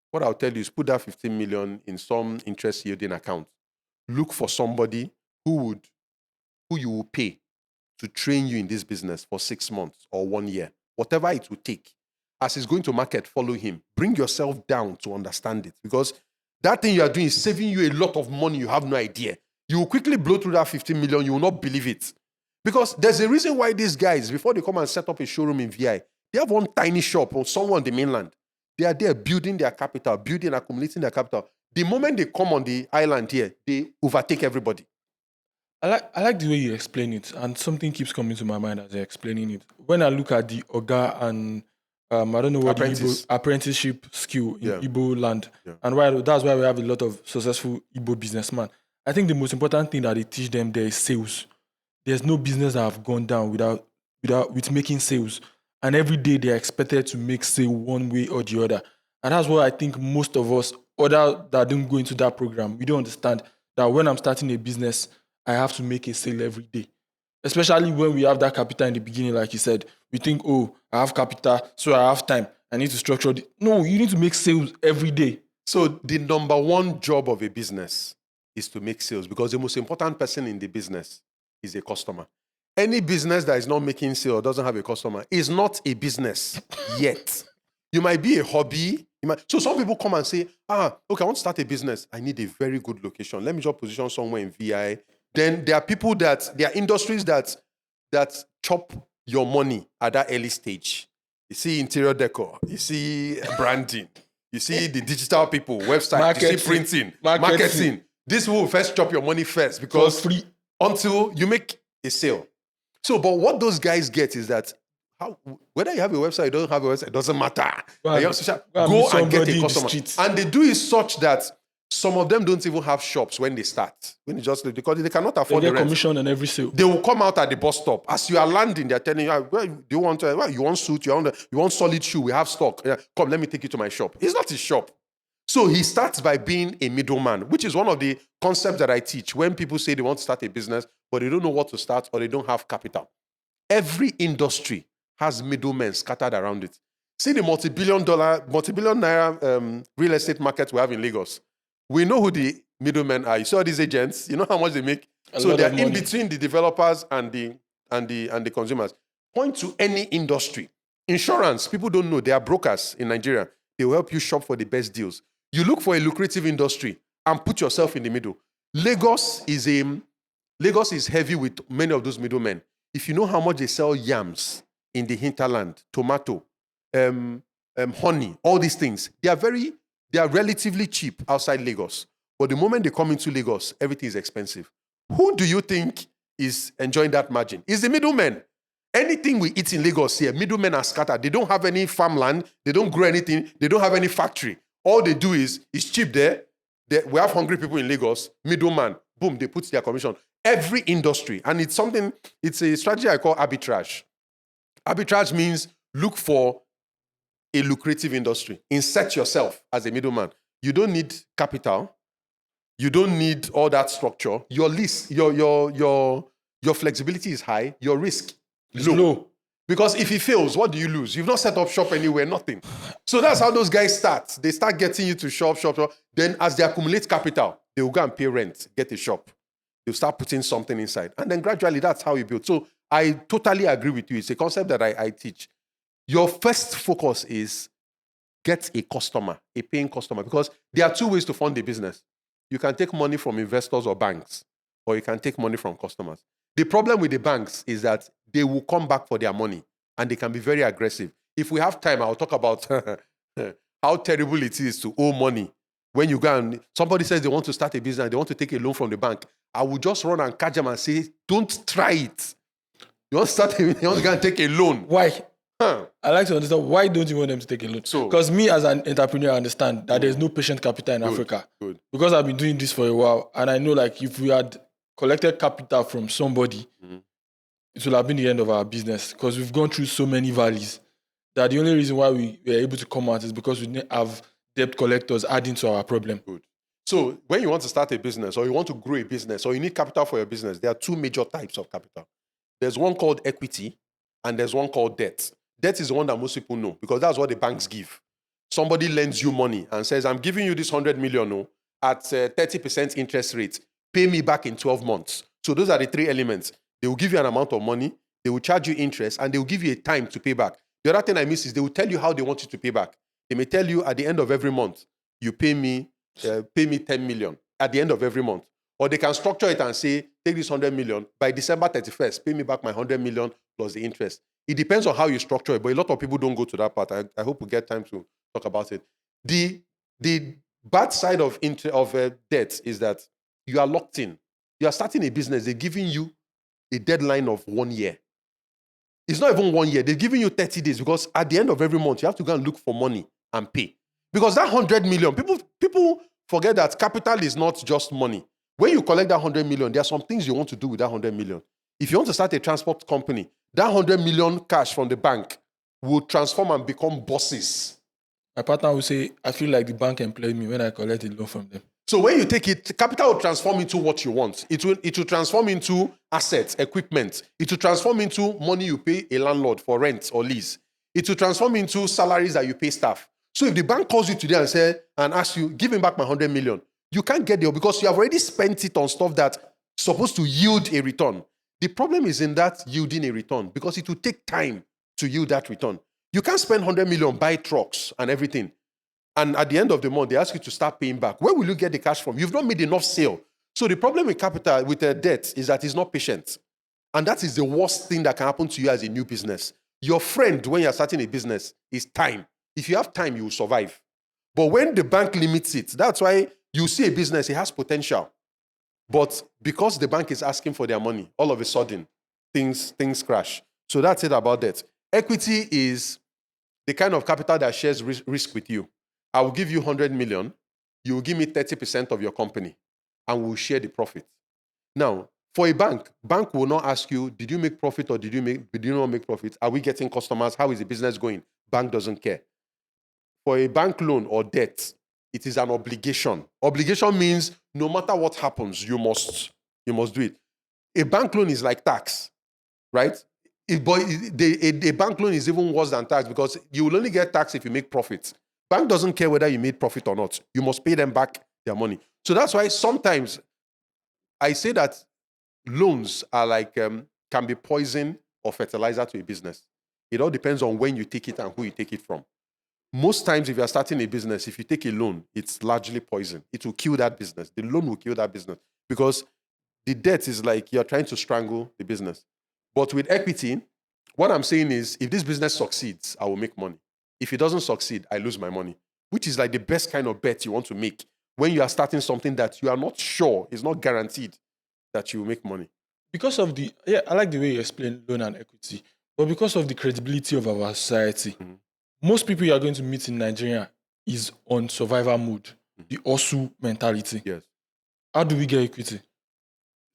What I'll tell you is put that 15 million in some interest yielding account. Look for somebody who you will pay to train you in this business for 6 months or 1 year, whatever it will take. As he's going to market, follow him. Bring yourself down to understand it because that thing you are doing is saving you a lot of money. You have no idea. You will quickly blow through that 15 million. You will not believe it. Because there's a reason why these guys, before they come and set up a showroom in VI, they have one tiny shop or somewhere on the mainland. They are there building their capital, accumulating their capital. The moment they come on the island here, they overtake everybody. I like the way you explain it, and something keeps coming to my mind as you're explaining it. When I look at the Oga and I don't know what the apprenticeship skill in Igbo land, and that's why we have a lot of successful Igbo businessmen. I think the most important thing that they teach them there is sales. there's no business that have gone down with making sales. And every day they're expected to make sale one way or the other. And that's what I think most of us, other that don't go into that program, we don't understand that when I'm starting a business, I have to make a sale every day. Especially when we have that capital in the beginning, like you said, we think, oh, I have capital, so I have time. I need to structure it. No, you need to make sales every day. So the number one job of a business is to make sales, because the most important person in the business is a customer. Any business that is not making sales or doesn't have a customer is not a business yet. You might be a hobby. So some people come and say, okay, I want to start a business. I need a very good location. Let me just position somewhere in VI. Then there are people there are industries that chop your money at that early stage. You see interior decor, you see branding, you see the digital people, website, you see printing, marketing. This will first chop your money first, because free until you make a sale. So, but what those guys get is that whether you have a website or don't have a website, it doesn't matter. Go and get a customer. And they do it such that some of them don't even have shops when they start. Because they cannot afford the rent. Commission on every sale. They will come out at the bus stop. As you are landing, they're telling you, do you want suit, you want solid shoe, we have stock. Yeah, come, let me take you to my shop. It's not his shop. So he starts by being a middleman, which is one of the concepts that I teach when people say they want to start a business, but they don't know what to start or they don't have capital. Every industry has middlemen scattered around it. See the multi-billion naira real estate market we have in Lagos. We know who the middlemen are. You saw these agents. You know how much they make. So they're in between the developers and the consumers. Point to any industry. Insurance. People don't know. They are brokers in Nigeria. They will help you shop for the best deals. You look for a lucrative industry and put yourself in the middle. Lagos is heavy with many of those middlemen. If you know how much they sell yams in the hinterland, tomato, honey, all these things, they are relatively cheap outside Lagos. But the moment they come into Lagos, everything is expensive. Who do you think is enjoying that margin? It's the middlemen. Anything we eat in Lagos here, middlemen are scattered. They don't have any farmland. They don't grow anything. They don't have any factory. All they do is, it's cheap there. We have hungry people in Lagos. Middleman, boom, they put their commission. Every industry. And it's a strategy I call arbitrage. Arbitrage means look for a lucrative industry. Insert yourself as a middleman. You don't need capital. You don't need all that structure. Your flexibility is high. Your risk is low. Because if it fails, what do you lose? You've not set up shop anywhere, nothing. So that's how those guys start. They start getting you to shop. Then as they accumulate capital, they will go and pay rent, get a shop. They'll start putting something inside. And then gradually, that's how you build. So I totally agree with you. It's a concept that I teach. Your first focus is get a customer, a paying customer, because there are two ways to fund a business. You can take money from investors or banks, or you can take money from customers. The problem with the banks is that they will come back for their money, and they can be very aggressive. If we have time, I'll talk about how terrible it is to owe money. When you go and somebody says they want to start a business and they want to take a loan from the bank, I will just run and catch them and say, don't try it. You want to go and take a loan. Why? I like to understand, why don't you want them to take a loan? Because me as an entrepreneur, I understand that there's no patient capital in Africa. Good. Because I've been doing this for a while, and I know like if we had collected capital from somebody, it would have been the end of our business, because we've gone through so many valleys that the only reason why we were able to come out is because we didn't have debt collectors adding to our problem. Good. So when you want to start a business or you want to grow a business or you need capital for your business, there are two major types of capital. There's one called equity and there's one called debt. Debt is the one that most people know because that's what the banks give. Somebody lends you money and says, I'm giving you this 100 million at 30% interest rate. Pay me back in 12 months. So those are the three elements. They will give you an amount of money, they will charge you interest, and they will give you a time to pay back. The other thing I miss is they will tell you how they want you to pay back. They may tell you at the end of every month, you pay me 10 million at the end of every month. Or they can structure it and say, take this 100 million, by December 31st, pay me back my 100 million plus the interest. It depends on how you structure it, but a lot of people don't go to that part. I hope we get time to talk about it. The bad side of debt is that you are locked in. You are starting a business, they're giving you a deadline of 1 year. It's not even 1 year, they're giving you 30 days because at the end of every month, you have to go and look for money and pay. Because that 100 million, people forget that capital is not just money. When you collect that 100 million, there are some things you want to do with that 100 million. If you want to start a transport company, that 100 million cash from the bank will transform and become bosses. My partner will say, I feel like the bank employed me when I collect a loan from them. So when you take it, capital will transform into what you want. It will transform into assets, equipment. It will transform into money you pay a landlord for rent or lease. It will transform into salaries that you pay staff. So if the bank calls you today and asks you, give him back my 100 million, you can't get there because you have already spent it on stuff that's supposed to yield a return. The problem is in that yielding a return because it will take time to yield that return. You can't spend 100 million, buy trucks and everything. And at the end of the month, they ask you to start paying back. Where will you get the cash from? You've not made enough sale. So the problem with capital, with debt, is that it's not patient. And that is the worst thing that can happen to you as a new business. Your friend, when you're starting a business, is time. If you have time, you will survive. But when the bank limits it, that's why you see a business, it has potential. But because the bank is asking for their money, all of a sudden, things crash. So that's it about that. Equity is the kind of capital that shares risk with you. I will give you 100 million. You will give me 30% of your company, and we'll share the profit. Now, for a bank will not ask you, did you make profit or did you not make profit? Are we getting customers? How is the business going? Bank doesn't care. For a bank loan or debt, it is an obligation. Obligation means no matter what happens, you must do it. A bank loan is like tax, right? A bank loan is even worse than tax because you will only get tax if you make profit. Bank doesn't care whether you made profit or not. You must pay them back their money. So that's why sometimes I say that loans are like, can be poison or fertilizer to a business. It all depends on when you take it and who you take it from. Most times, if you're starting a business, if you take a loan, it's largely poison. It will kill that business. The loan will kill that business because the debt is like you're trying to strangle the business. But with equity, what I'm saying is, if this business succeeds, I will make money. If it doesn't succeed, I lose my money, which is like the best kind of bet you want to make when you are starting something that you are not sure, is not guaranteed that you will make money. Because of I like the way you explain loan and equity, but because of the credibility of our society, most people you are going to meet in Nigeria is on survival mode, the OSU mentality. Yes. How do we get equity?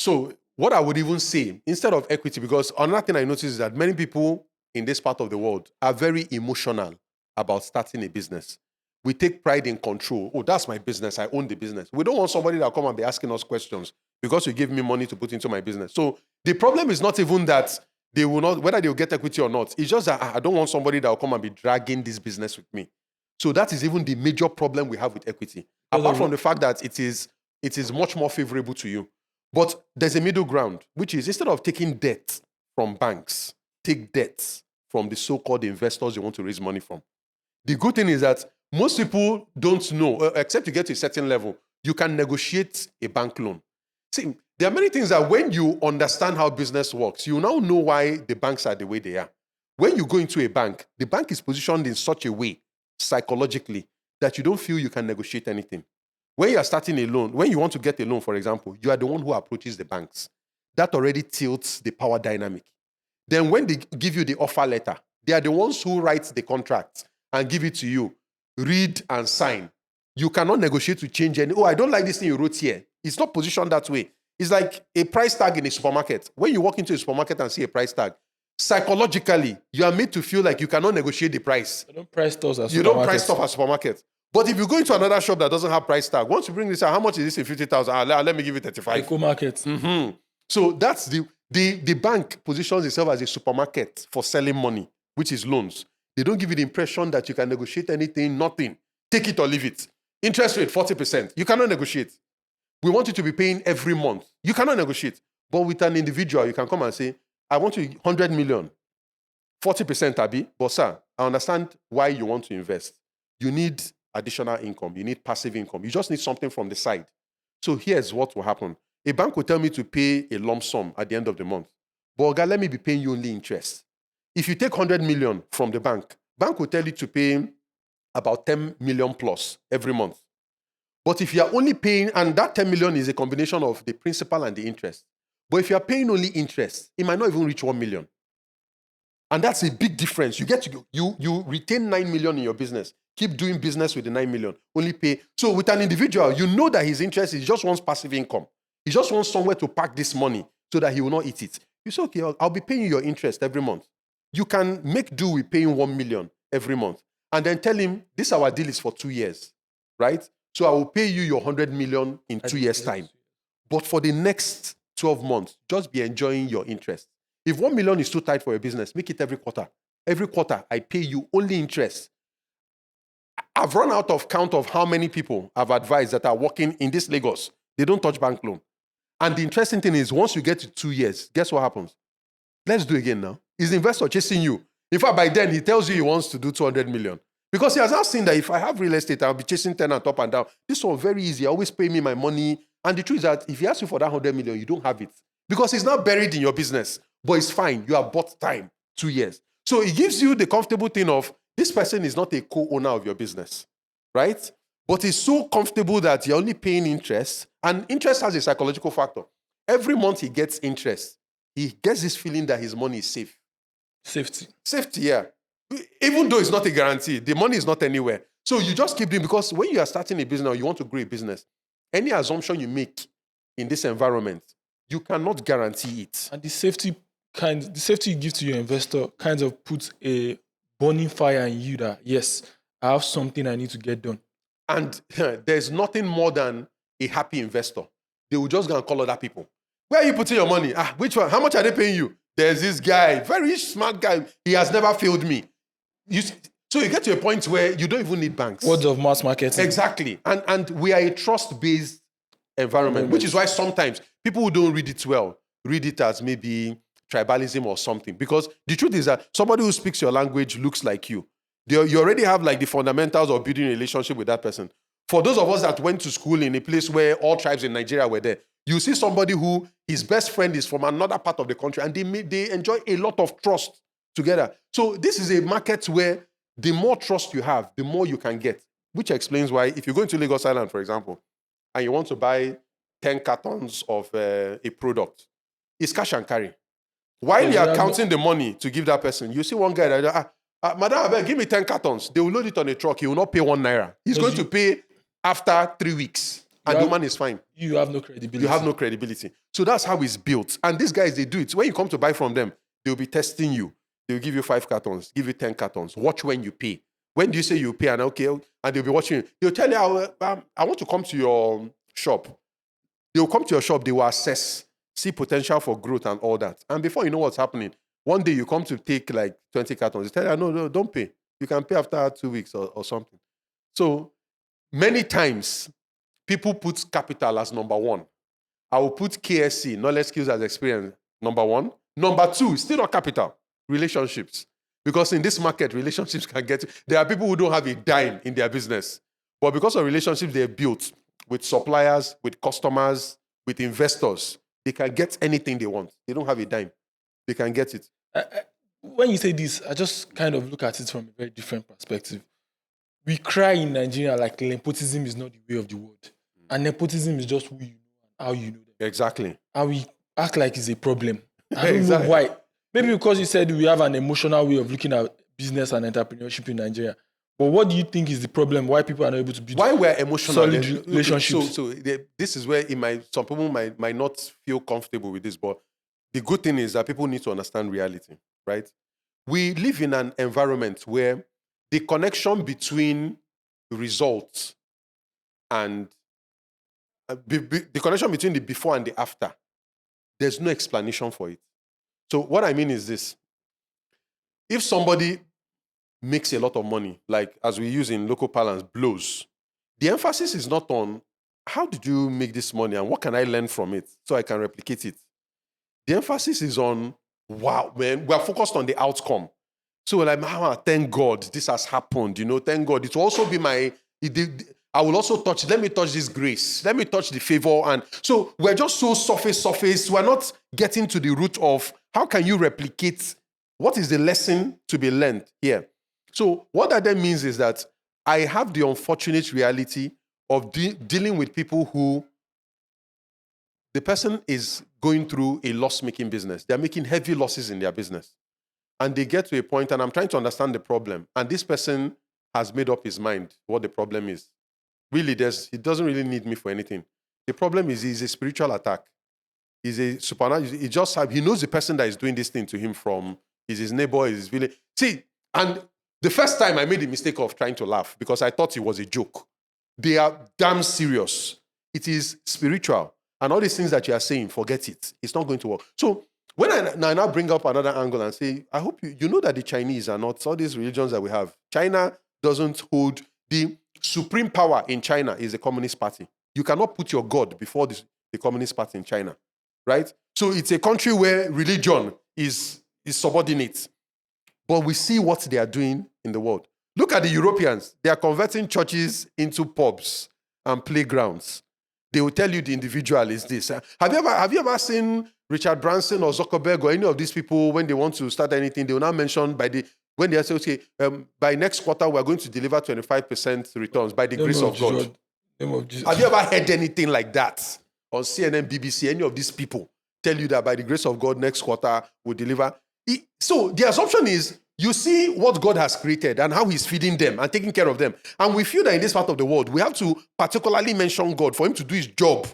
So what I would even say, instead of equity, because another thing I noticed is that many people in this part of the world are very emotional about starting a business. We take pride in control. Oh, that's my business. I own the business. We don't want somebody that will come and be asking us questions because you give me money to put into my business. So the problem is not even that they will not, whether they will get equity or not. It's just that I don't want somebody that will come and be dragging this business with me. So that is even the major problem we have with equity. Apart from the fact that it is much more favorable to you. But there's a middle ground, which is instead of taking debt from banks, take debts from the so-called investors you want to raise money from. The good thing is that most people don't know, except you get to a certain level, you can negotiate a bank loan. See, there are many things that when you understand how business works, you now know why the banks are the way they are. When you go into a bank, the bank is positioned in such a way, psychologically, that you don't feel you can negotiate anything. When you are starting a loan, when you want to get a loan, for example, you are the one who approaches the banks. That already tilts the power dynamic. Then when they give you the offer letter, they are the ones who write the contract and give it to you. Read and sign. You cannot negotiate to change any. Oh, I don't like this thing you wrote here. It's not positioned that way. It's like a price tag in a supermarket. When you walk into a supermarket and see a price tag, psychologically, you are made to feel like you cannot negotiate the price. You don't price stores as You don't price stuff at supermarket. But if you go into another shop that doesn't have price tag, once you bring this out, how much is this in 50,000? Let me give you 35. Eco market. So that's the bank positions itself as a supermarket for selling money, which is loans. They don't give you the impression that you can negotiate anything, nothing. Take it or leave it. Interest rate, 40%. You cannot negotiate. We want you to be paying every month. You cannot negotiate. But with an individual, you can come and say, I want you 100 million, 40% Abi. But sir, I understand why you want to invest. You need additional income. You need passive income. You just need something from the side. So here's what will happen. A bank will tell me to pay a lump sum at the end of the month. But God, let me be paying you only interest. If you take 100 million from the bank will tell you to pay about 10 million plus every month. But if you are only paying, and that 10 million is a combination of the principal and the interest. But if you are paying only interest, it might not even reach 1 million. And that's a big difference. You retain 9 million in your business. Keep doing business with the 9 million. Only pay. So with an individual, you know that his interest is just wants passive income. He just wants somewhere to park this money so that he will not eat it. You say, okay, I'll be paying you your interest every month. You can make do with paying 1 million every month. And then tell him, this our deal is for 2 years, right? So I will pay you your 100 million in 2 years' time. But for the next 12 months, just be enjoying your interest. If 1 million is too tight for your business, make it every quarter. Every quarter, I pay you only interest. I've run out of count of how many people I've advised that are working in this Lagos. They don't touch bank loan. And the interesting thing is, once you get to 2 years, guess what happens? Let's do it again now. Is the investor chasing you? In fact, by then, he tells you he wants to do 200 million. Because he has now seen that if I have real estate, I'll be chasing tenant up and down. This one, very easy. Always pay me my money. And the truth is that if he asks you for that 100 million, you don't have it. Because it's not buried in your business. But it's fine. You have bought time, 2 years. So it gives you the comfortable thing of, this person is not a co-owner of your business, right? But it's so comfortable that you're only paying interest. And interest has a psychological factor. Every month he gets interest, he gets this feeling that his money is safe. Safety, yeah. Even though it's not a guarantee, the money is not anywhere. So you just keep doing, because when you are starting a business or you want to grow a business, any assumption you make in this environment, you cannot guarantee it. And the safety you give to your investor kind of puts a burning fire in you that, yes, I have something I need to get done. And there's nothing more than a happy investor. They will just go and call other people. Where are you putting your money? Which one? How much are they paying you? There's this guy, very smart guy. He has never failed me. So you get to a point where you don't even need banks. Words of mass marketing. Exactly. And we are a trust-based environment, which is why sometimes people who don't read it well, read it as maybe tribalism or something. Because the truth is that somebody who speaks your language looks like you. You already have like the fundamentals of building a relationship with that person. For those of us that went to school in a place where all tribes in Nigeria were there, you see somebody who his best friend is from another part of the country, and they enjoy a lot of trust together. So this is a market where the more trust you have, the more you can get, which explains why if you go into Lagos Island, for example, and you want to buy 10 cartons of a product, it's cash and carry. While you are counting the money to give that person, you see one guy that, Madam, give me 10 cartons. They will load it on a truck. He will not pay 1 naira. He's going to pay after 3 weeks. And the man is fine. You have no credibility. You have no credibility. So that's how it's built. And these guys, they do it. When you come to buy from them, they'll be testing you. They'll give you 5 cartons, give you 10 cartons. Watch when you pay. When do you say you pay? And okay, and they'll be watching you. They'll tell you, I want to come to your shop. They'll come to your shop. They will assess, see potential for growth and all that. And before you know what's happening, one day you come to take like 20 cartons. They tell you, no, don't pay. You can pay after 2 weeks or something. So many times, people put capital as number one. I will put KSC, knowledge, skills, as experience, number one. Number two, still not capital, relationships. Because in this market, relationships can get... There are people who don't have a dime in their business. But because of relationships they're built with suppliers, with customers, with investors, they can get anything they want. They don't have a dime. They can get it. When you say this, I just kind of look at it from a very different perspective. We cry in Nigeria like nepotism is not the way of the world. And nepotism is just who you know and how you know them. Exactly. And we act like it's a problem. I don't know why. Maybe because you said we have an emotional way of looking at business and entrepreneurship in Nigeria. But what do you think is the problem? Why people are not able to build we're emotional solid relationships? This is where some people might not feel comfortable with this, but the good thing is that people need to understand reality, right? We live in an environment where the connection between results and the connection between the before and the after, there's no explanation for it. So what I mean is this. If somebody makes a lot of money, like as we use in local parlance, blows, the emphasis is not on how did you make this money and what can I learn from it so I can replicate it. The emphasis is on, wow, man, we are focused on the outcome. So we're like, thank God this has happened. Thank God. It will also be I will also let me touch this grace. Let me touch the favor. And so we're just so surface. We're not getting to the root of how can you replicate, what is the lesson to be learned here? So what that then means is that I have the unfortunate reality of dealing with people who the person is going through a loss-making business. They're making heavy losses in their business. And they get to a point, and I'm trying to understand the problem. And this person has made up his mind what the problem is. Really, he doesn't really need me for anything. The problem is he's a spiritual attack. He's a supernatural. He knows the person that is doing this thing to him from is his neighbor, is his village. See, and the first time I made the mistake of trying to laugh because I thought it was a joke. They are damn serious. It is spiritual. And all these things that you are saying, forget it. It's not going to work. So when I now bring up another angle and say, I hope you know that the Chinese are not, all these religions that we have, China doesn't hold, the supreme power in China is the Communist Party. You cannot put your God before the Communist Party in China, right? So it's a country where religion is subordinate. But we see what they are doing in the world. Look at the Europeans. They are converting churches into pubs and playgrounds. They will tell you the individual is this. Have you ever seen Richard Branson or Zuckerberg or any of these people when they want to start anything? They will now mention when they say, okay, by next quarter we are going to deliver 25% returns by the grace of God. Have you ever heard anything like that on CNN, BBC? Any of these people tell you that by the grace of God next quarter we'll deliver? So the assumption is you see what God has created and how he's feeding them and taking care of them. And we feel that in this part of the world, we have to particularly mention God for him to do his job.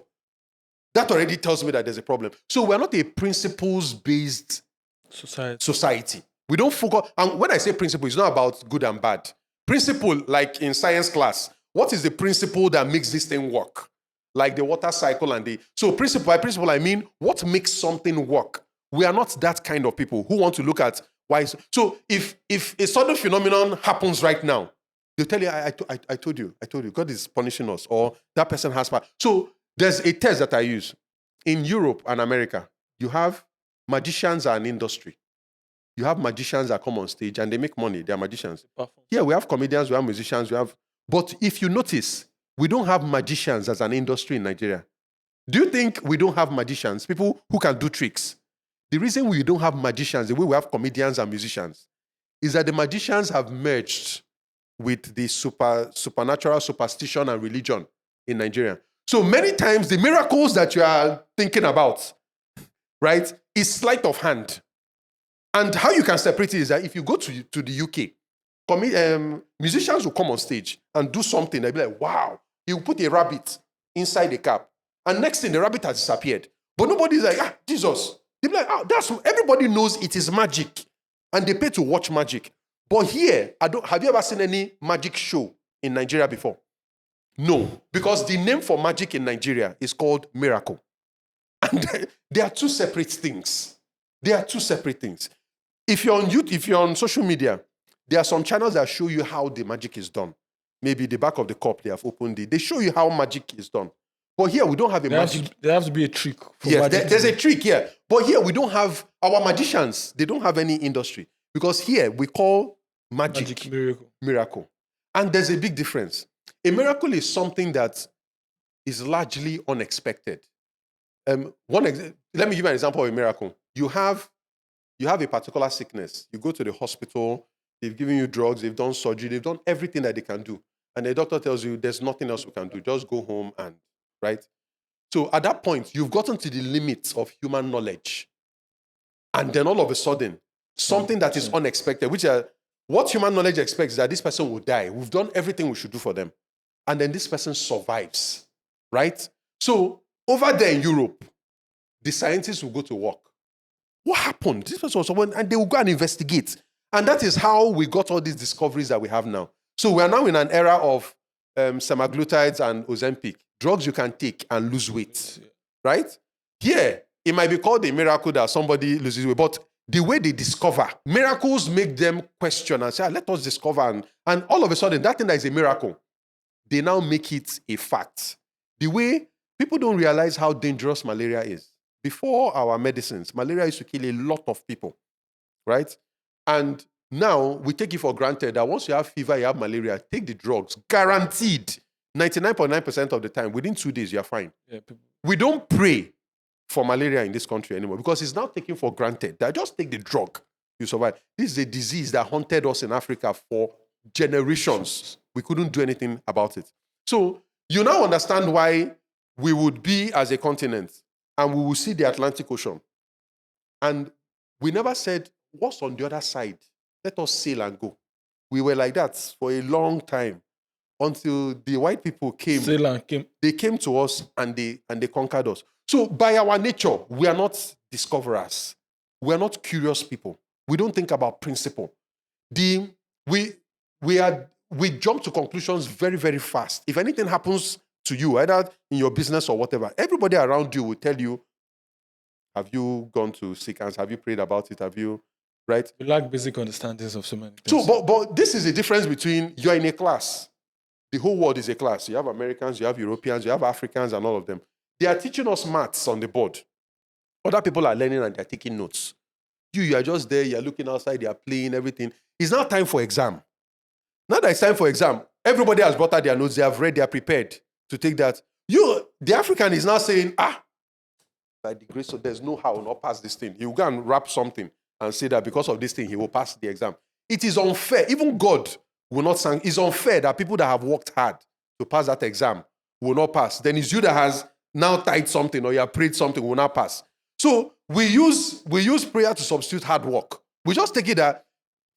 That already tells me that there's a problem. So we're not a principles-based society. We don't focus. And when I say principle, it's not about good and bad. Principle, like in science class, what is the principle that makes this thing work? Like the water cycle So principle, by principle, I mean what makes something work. We are not that kind of people who want to look at why. So if a sudden phenomenon happens right now, they'll tell you, I told you, God is punishing us, or that person has power. So there's a test that I use. In Europe and America, you have magicians are an industry. You have magicians that come on stage and they make money. They are magicians. Here we have comedians, we have musicians, but if you notice, we don't have magicians as an industry in Nigeria. Do you think we don't have magicians, people who can do tricks? The reason we don't have magicians, the way we have comedians and musicians, is that the magicians have merged with the supernatural superstition and religion in Nigeria. So many times the miracles that you are thinking about, right, is sleight of hand. And how you can separate it is that if you go to the UK, musicians will come on stage and do something. They'll be like, wow, you put a rabbit inside the cap. And next thing, the rabbit has disappeared. But nobody's like, Jesus. They'll be like, everybody knows it is magic. And they pay to watch magic. But here, have you ever seen any magic show in Nigeria before? No. Because the name for magic in Nigeria is called miracle. And they are two separate things. If you're on YouTube, if you're on social media, there are some channels that show you how the magic is done. Maybe the back of the cup, they have opened it. They show you how magic is done. But here, we don't have magic. There has to be a trick. Yes, there's a trick here. But here, we don't have, our magicians, they don't have any industry. Because here, we call magic miracle. And there's a big difference. A miracle is something that is largely unexpected. Let me give you an example of a miracle. You have a particular sickness. You go to the hospital, they've given you drugs, they've done surgery, they've done everything that they can do. And the doctor tells you there's nothing else we can do. Just go home and, right? So at that point, you've gotten to the limits of human knowledge. And then all of a sudden, something that is unexpected, what human knowledge expects is that this person will die. We've done everything we should do for them. And then this person survives, right? So over there in Europe, the scientists will go to work. What happened? This person was someone, and they will go and investigate. And that is how we got all these discoveries that we have now. So we are now in an era of semaglutides and Ozempic, drugs you can take and lose weight, right? Here, it might be called a miracle that somebody loses weight, but the way they discover, miracles make them question and say, let us discover. And all of a sudden, that thing that is a miracle, they now make it a fact. The way people don't realize how dangerous malaria is. Before our medicines, malaria used to kill a lot of people, right? And now we take it for granted that once you have fever, you have malaria, take the drugs. Guaranteed. 99.9% of the time, within 2 days, you're fine. Yeah, we don't pray for malaria in this country anymore because it's now taken for granted that just take the drug, you survive. This is a disease that haunted us in Africa for generations. We couldn't do anything about it. So you now understand why we would be as a continent and we will see the Atlantic Ocean. And we never said, what's on the other side? Let us sail and go. We were like that for a long time until the white people came. They came to us and they conquered us. So by our nature, we are not discoverers. We are not curious people. We don't think about principle. We jump to conclusions very, very fast. If anything happens to you, either in your business or whatever, everybody around you will tell you, have you gone to seek answers? Have you prayed about it? Have you, right? We lack basic understandings of so many So, things. but this is the difference between you're in a class. The whole world is a class. You have Americans, you have Europeans, you have Africans, and all of them. They are teaching us maths on the board. Other people are learning and they're taking notes. You are just there, you're looking outside, you're playing, everything. It's now time for exam. Now that it's time for exam, everybody has brought out their notes, they have read, they are prepared to take that. The African is now saying, by the grace of there's no how will not pass this thing. He will go and wrap something and say that because of this thing, he will pass the exam. It is unfair. Even God will not sanction. It's unfair that people that have worked hard to pass that exam will not pass. Then it's you that has now tied something or you have prayed something will not pass. So we use prayer to substitute hard work. We just take it that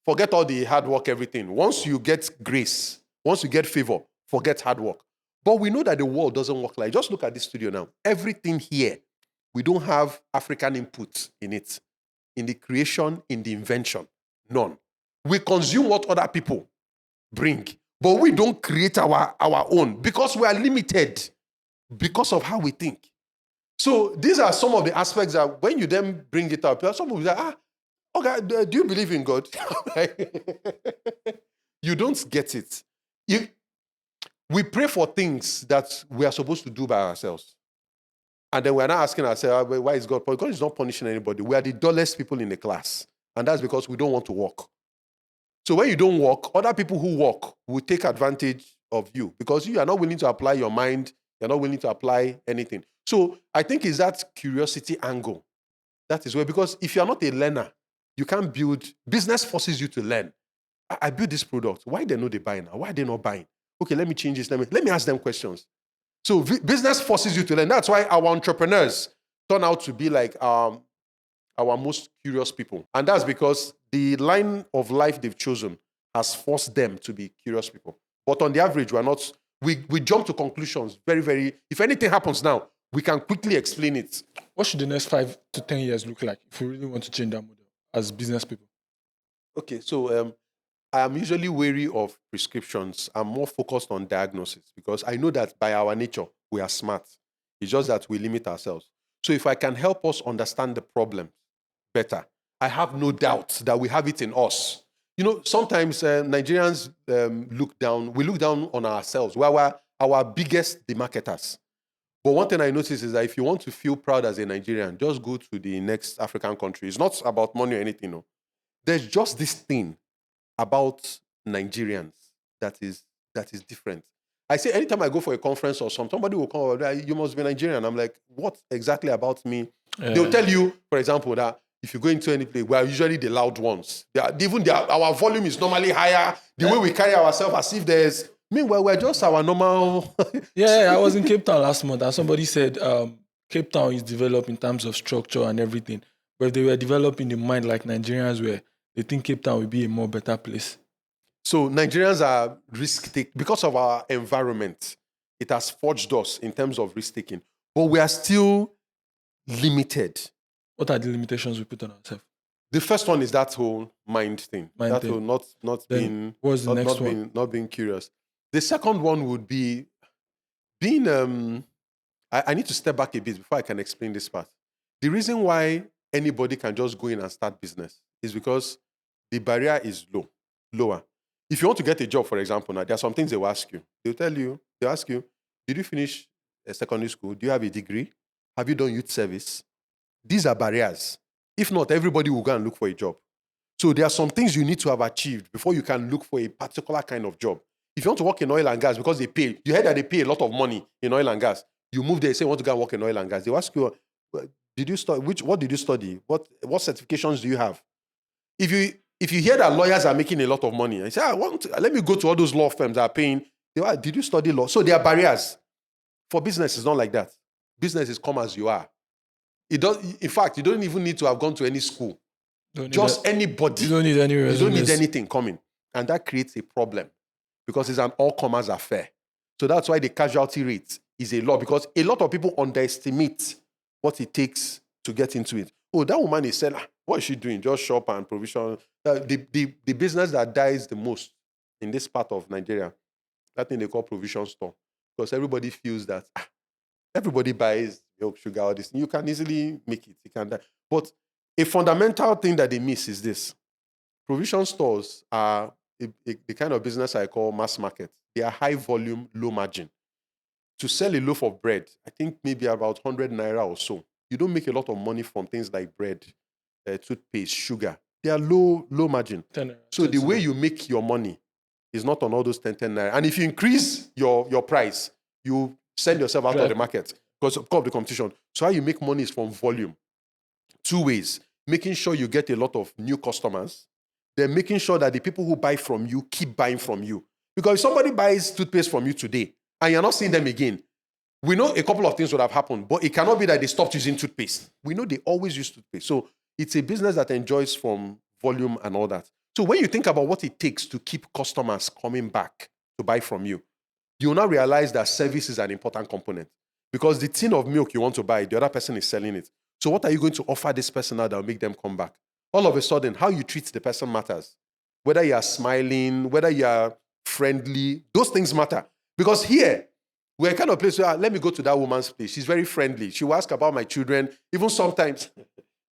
forget all the hard work, everything. Once you get grace, once you get favor, forget hard work. But we know that the world doesn't work like. Just look at this studio now. Everything here, we don't have African input in it. In the creation, in the invention, none. We consume what other people bring, but we don't create our own because we are limited because of how we think. So these are some of the aspects that when you then bring it up, some people say, okay, do you believe in God? You don't get it. We pray for things that we are supposed to do by ourselves. And then we're not asking ourselves, why is God? God is not punishing anybody. We are the dullest people in the class. And that's because we don't want to work. So when you don't work, other people who work will take advantage of you because you are not willing to apply your mind. You're not willing to apply anything. So I think it's that curiosity angle. That is where, because if you're not a learner, you can't build. Business forces you to learn. I built this product. Why they know they buy now? Why are they not buying? Okay, let me change this. Let me ask them questions. So business forces you to learn. That's why our entrepreneurs turn out to be like our most curious people. And that's because the line of life they've chosen has forced them to be curious people. But on the average, we're not. We jump to conclusions very, very. If anything happens now, we can quickly explain it. What should the next 5 to 10 years look like if we really want to change that model as business people? Okay, so I am usually wary of prescriptions. I'm more focused on diagnosis because I know that by our nature, we are smart. It's just that we limit ourselves. So if I can help us understand the problem better, I have no doubt that we have it in us. You know, sometimes Nigerians look down on ourselves. We are our biggest demarketers. But one thing I notice is that if you want to feel proud as a Nigerian, just go to the next African country. It's not about money or anything. No. There's just this thing about Nigerians that is different. I say anytime I go for a conference or somebody will come over, you must be Nigerian. I'm like, what exactly about me? They'll tell you, for example, that if you go into any place, we are usually the loud ones. Our volume is normally higher. The way we carry ourselves as if there's... Meanwhile, we're just our normal... I was in Cape Town last month and somebody said Cape Town is developed in terms of structure and everything. But if they were developing the mind like Nigerians were, they think Cape Town will be a more better place. So Nigerians are risk-taking. Because of our environment, it has forged us in terms of risk-taking. But we are still limited. What are the limitations we put on ourselves? The first one is that whole mind thing. Whole not being curious. The second one would be being... I need to step back a bit before I can explain this part. The reason why anybody can just go in and start business is because the barrier is lower. If you want to get a job, for example, now there are some things they will ask you. They'll ask you, did you finish a secondary school? Do you have a degree? Have you done youth service? These are barriers. If not, everybody will go and look for a job. So there are some things you need to have achieved before you can look for a particular kind of job. If you want to work in oil and gas because they pay, you heard that they pay a lot of money in oil and gas. You move there, say you want to go and work in oil and gas. They will ask you, did you study? What did you study? What certifications do you have? If you hear that lawyers are making a lot of money, and you say, let me go to all those law firms that are paying. Did you study law? So there are barriers. For business, it's not like that. Business is come as you are. In fact, you don't even need to have gone to any school. Just anybody. You don't need any resumes. You don't need anything coming. And that creates a problem because it's an all-comers affair. So that's why the casualty rate is a lot, because a lot of people underestimate what it takes to get into it. Oh, that woman is selling. What is she doing? Just shop and provision. The business that dies the most in this part of Nigeria, that thing they call provision store, because everybody feels that everybody buys milk, sugar, all this. You can easily make it. You can die. But a fundamental thing that they miss is this: provision stores are the kind of business I call mass market. They are high volume, low margin. To sell a loaf of bread, I think maybe about 100 naira or so. You don't make a lot of money from things like bread, toothpaste, sugar. They are low margin. 10 naira, So the 10 way you make your money is not on all those 10 naira. And if you increase your price, you send yourself out of the market because of the competition. So how you make money is from volume. Two ways: making sure you get a lot of new customers, then making sure that the people who buy from you keep buying from you. Because if somebody buys toothpaste from you today and you're not seeing them again, we know a couple of things would have happened, but it cannot be that they stopped using toothpaste. We know they always use toothpaste. So it's a business that enjoys from volume and all that. So when you think about what it takes to keep customers coming back to buy from you, you will now realize that service is an important component. Because the tin of milk you want to buy, the other person is selling it. So what are you going to offer this person now that will make them come back? All of a sudden, how you treat the person matters. Whether you are smiling, whether you are friendly, those things matter. Because here, we're a kind of place where, let me go to that woman's place. She's very friendly. She will ask about my children. Even sometimes,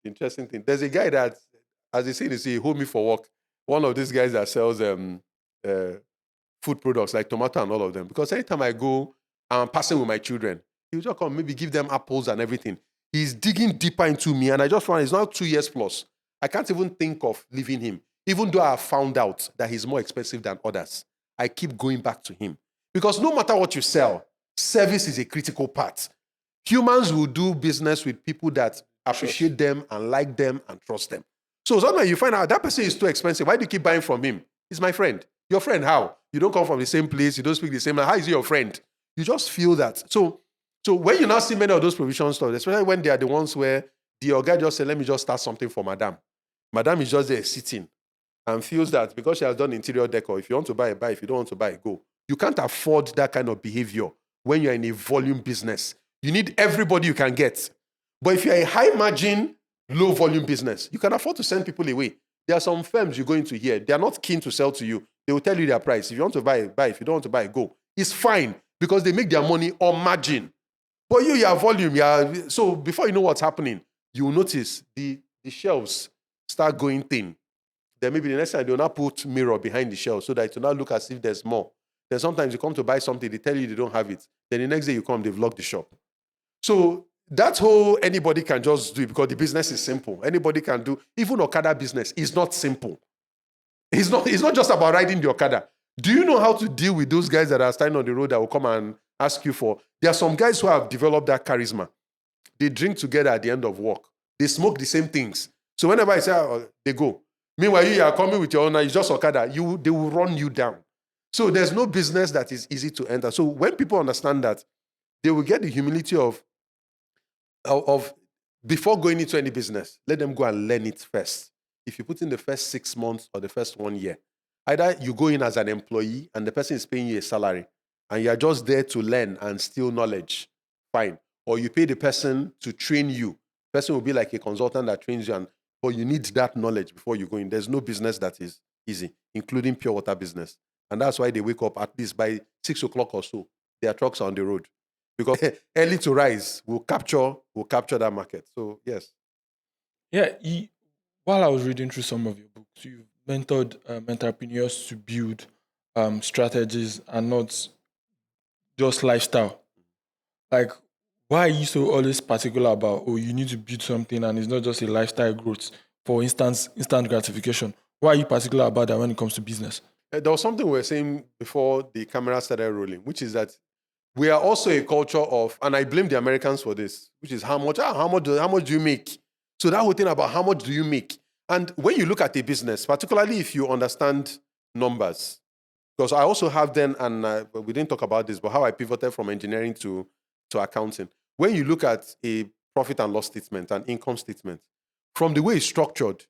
interesting thing. There's a guy that, as they say, hold me for work. One of these guys that sells food products like tomato and all of them. Because anytime I go, I'm passing with my children. He'll just come, maybe give them apples and everything. He's digging deeper into me, and I just found it's now 2 years plus. I can't even think of leaving him. Even though I found out that he's more expensive than others, I keep going back to him. Because no matter what you sell, service is a critical part. Humans will do business with people that appreciate them and like them and trust them. So sometimes you find out that person is too expensive. Why do you keep buying from him? He's my friend. Your friend, how? You don't come from the same place. You don't speak the same language. How is he your friend? You just feel that. So when you now see many of those provision stores, especially when they are the ones where the guy just said, let me just start something for madam. Madam is just there sitting and feels that because she has done interior decor, if you want to buy, buy. If you don't want to buy, go. You can't afford that kind of behavior when you're in a volume business. You need everybody you can get. But if you're a high margin, low volume business, you can afford to send people away. There are some firms you're going to hear, they are not keen to sell to you. They will tell you their price. If you want to buy, buy. If you don't want to buy, go. It's fine because they make their money on margin. But your volume, so before you know what's happening, you will notice the shelves start going thin. Then maybe the next time they will not put mirror behind the shelf so that it will not look as if there's more. Then sometimes you come to buy something, they tell you they don't have it. Then the next day you come, they've locked the shop. So that's how anybody can just do it because the business is simple. Anybody can do, even Okada business is not simple. It's not just about riding the Okada. Do you know how to deal with those guys that are standing on the road that will come and ask you for? There are some guys who have developed that charisma. They drink together at the end of work. They smoke the same things. So whenever I say, they go. Meanwhile, you are coming with your owner, it's just Okada. They will run you down. So there's no business that is easy to enter. So when people understand that, they will get the humility of before going into any business, let them go and learn it first. If you put in the first 6 months or the first 1 year, either you go in as an employee and the person is paying you a salary and you're just there to learn and steal knowledge, fine. Or you pay the person to train you. The person will be like a consultant that trains you, but you need that knowledge before you go in. There's no business that is easy, including pure water business. And that's why they wake up at least by 6 o'clock or so. Their trucks are on the road. Because early to rise will capture that market. So, yes. Yeah, while I was reading through some of your books, you've mentored entrepreneurs to build strategies and not just lifestyle. Like, why are you so always particular about, you need to build something and it's not just a lifestyle growth, for instance, instant gratification? Why are you particular about that when it comes to business? There was something we were saying before the camera started rolling, which is that we are also a culture of, and I blame the Americans for this, which is how much do you make? So that whole thing about how much do you make? And when you look at a business, particularly if you understand numbers, because I also have then, and we didn't talk about this, but how I pivoted from engineering to accounting. When you look at a profit and loss statement and income statement, from the way it's structured,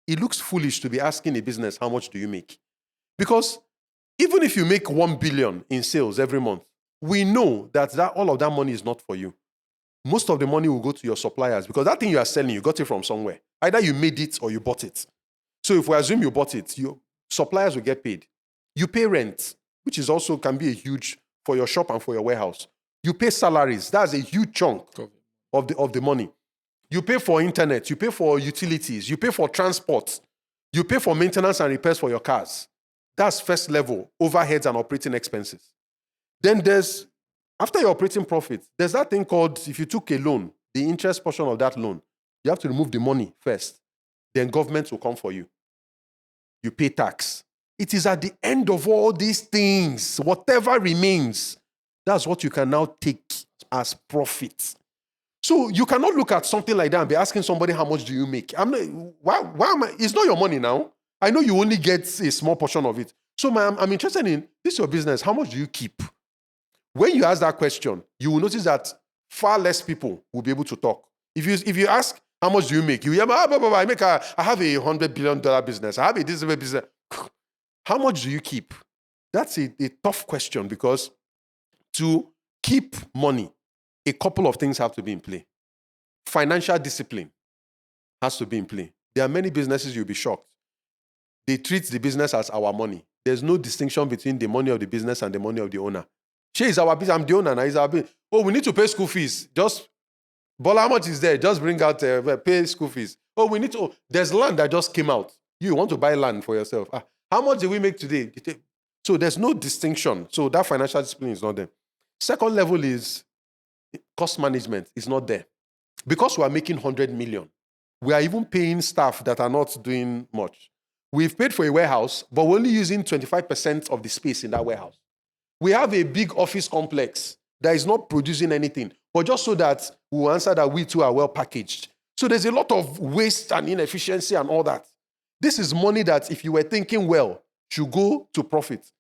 it looks foolish to be asking a business, how much do you make? Because even if you make 1 billion in sales every month, we know that all of that money is not for you. most of the money will go to your suppliers because that thing you are selling, you got it from somewhere. Either you made it or you bought it. So if we assume you bought it, your suppliers will get paid. You pay rent, which is also can be a huge for your shop and for your warehouse. You pay salaries. That's a huge chunk of the money. You pay for internet. You pay for utilities. You pay for transport. You pay for maintenance and repairs for your cars. That's first level, overheads and operating expenses. Then there's, after your operating profit, there's that thing called, if you took a loan, the interest portion of that loan, you have to remove the money first. Then government will come for you. You pay tax. It is at the end of all these things, whatever remains, that's what you can now take as profit. So you cannot look at something like that and be asking somebody, how much do you make? I'm like, why am I? It's not your money now. I know you only get a small portion of it. So I'm interested in, this is your business. How much do you keep? When you ask that question, you will notice that far less people will be able to talk. If you ask, how much do you make? You hear, I have a $100 billion business. I have a this business. How much do you keep? That's a tough question because to keep money, a couple of things have to be in play. Financial discipline has to be in play. There are many businesses you'll be shocked. They treat the business as our money. There's no distinction between the money of the business and the money of the owner. She is our business. I'm the owner. Now he's our business. Oh, we need to pay school fees. Just, Bola, how much is there? Just bring out, pay school fees. Oh, we need to, there's land that just came out. You want to buy land for yourself. How much did we make today? So there's no distinction. So that financial discipline is not there. Second level is cost management is not there. Because we are making 100 million, we are even paying staff that are not doing much. We've paid for a warehouse, but we're only using 25% of the space in that warehouse. We have a big office complex that is not producing anything, but just so that we will answer that we too are well packaged. So there's a lot of waste and inefficiency and all that. This is money that if you were thinking well, should go to profit.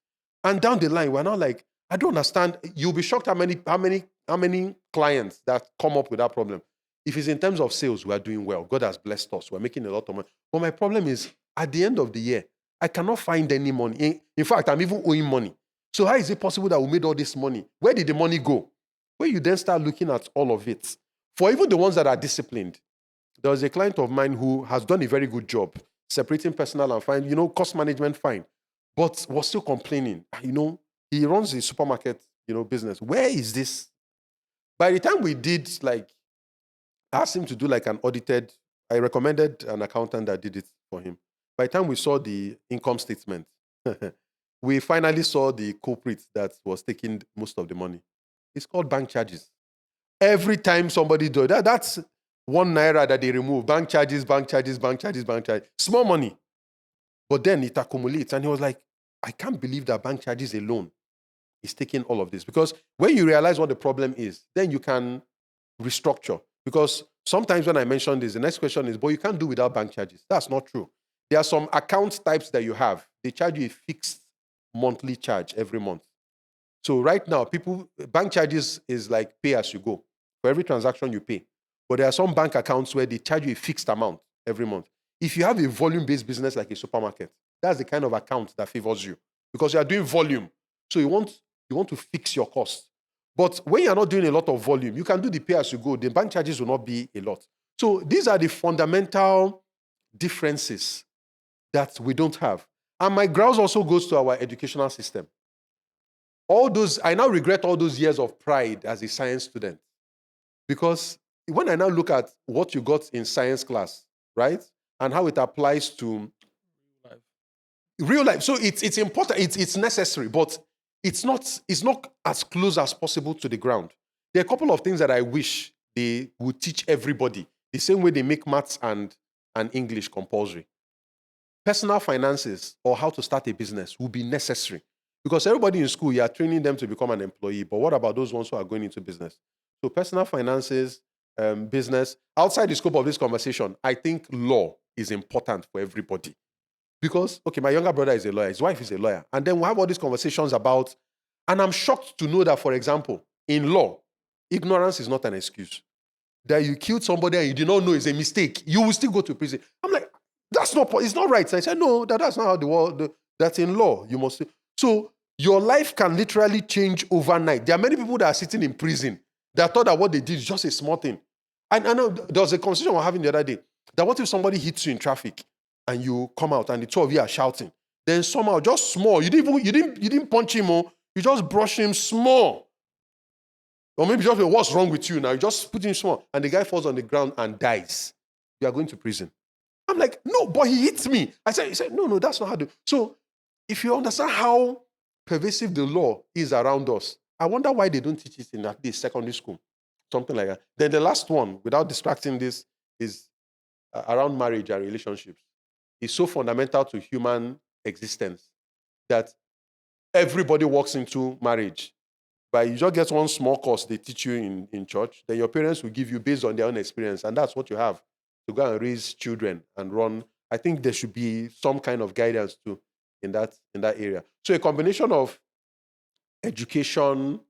And down the line, we're now like, I don't understand. You'll be shocked how many clients that come up with that problem. If it's in terms of sales, we are doing well. God has blessed us. We're making a lot of money. But my problem is, at the end of the year, I cannot find any money. In fact, I'm even owing money. So how is it possible that we made all this money? Where did the money go? When you then start looking at all of it, for even the ones that are disciplined, there was a client of mine who has done a very good job separating personal and fine, cost management fine, but was still complaining. He runs a supermarket, business. Where is this? By the time we did, I asked him to do an audited, I recommended an accountant that did it for him. By the time we saw the income statement, we finally saw the culprit that was taking most of the money. It's called bank charges. Every time somebody does that, that's 1 naira that they remove. Bank charges, bank charges, bank charges, bank charges. Small money. But then it accumulates. And he was like, I can't believe that bank charges alone is taking all of this. Because when you realize what the problem is, then you can restructure. Because sometimes when I mention this, the next question is, but you can't do without bank charges. That's not true. There are some account types that you have. They charge you a fixed monthly charge every month. So right now, bank charges is like pay as you go. For every transaction you pay. But there are some bank accounts where they charge you a fixed amount every month. If you have a volume-based business like a supermarket, that's the kind of account that favors you. Because you are doing volume. So you want to fix your cost. But when you're not doing a lot of volume, you can do the pay as you go. The bank charges will not be a lot. So these are the fundamental differences that we don't have. And my grouse also goes to our educational system. I now regret all those years of pride as a science student. Because when I now look at what you got in science class, right? And how it applies to real life. So it's important, it's necessary, but it's not as close as possible to the ground. There are a couple of things that I wish they would teach everybody, the same way they make maths and English compulsory. Personal finances or how to start a business will be necessary. Because everybody in school, you are training them to become an employee. But what about those ones who are going into business? So personal finances, business. Outside the scope of this conversation, I think law is important for everybody. Because, my younger brother is a lawyer. His wife is a lawyer. And then we have all these conversations about, and I'm shocked to know that, for example, in law, ignorance is not an excuse. That you killed somebody and you did not know is a mistake. You will still go to prison. I'm like, it's not right. So I said, no, that's not how the world, that's in law. You must. So your life can literally change overnight. There are many people that are sitting in prison They thought that what they did is just a small thing. And I know there was a conversation we were having the other day, that what if somebody hits you in traffic and you come out and the two of you are shouting? Then somehow, just small, you didn't punch him, you just brush him small. Or maybe just, what's wrong with you now? You just put him small, and the guy falls on the ground and dies. You are going to prison. I'm like, no, but he hits me. He said, no, that's not how to. So if you understand how pervasive the law is around us, I wonder why they don't teach it in at least secondary school. Something like that. Then the last one, without distracting this, is around marriage and relationships. It's so fundamental to human existence that everybody walks into marriage. But you just get one small course they teach you in church, then your parents will give you based on their own experience, and that's what you have to go and raise children and run. I think there should be some kind of guidance too in that area. So a combination of education,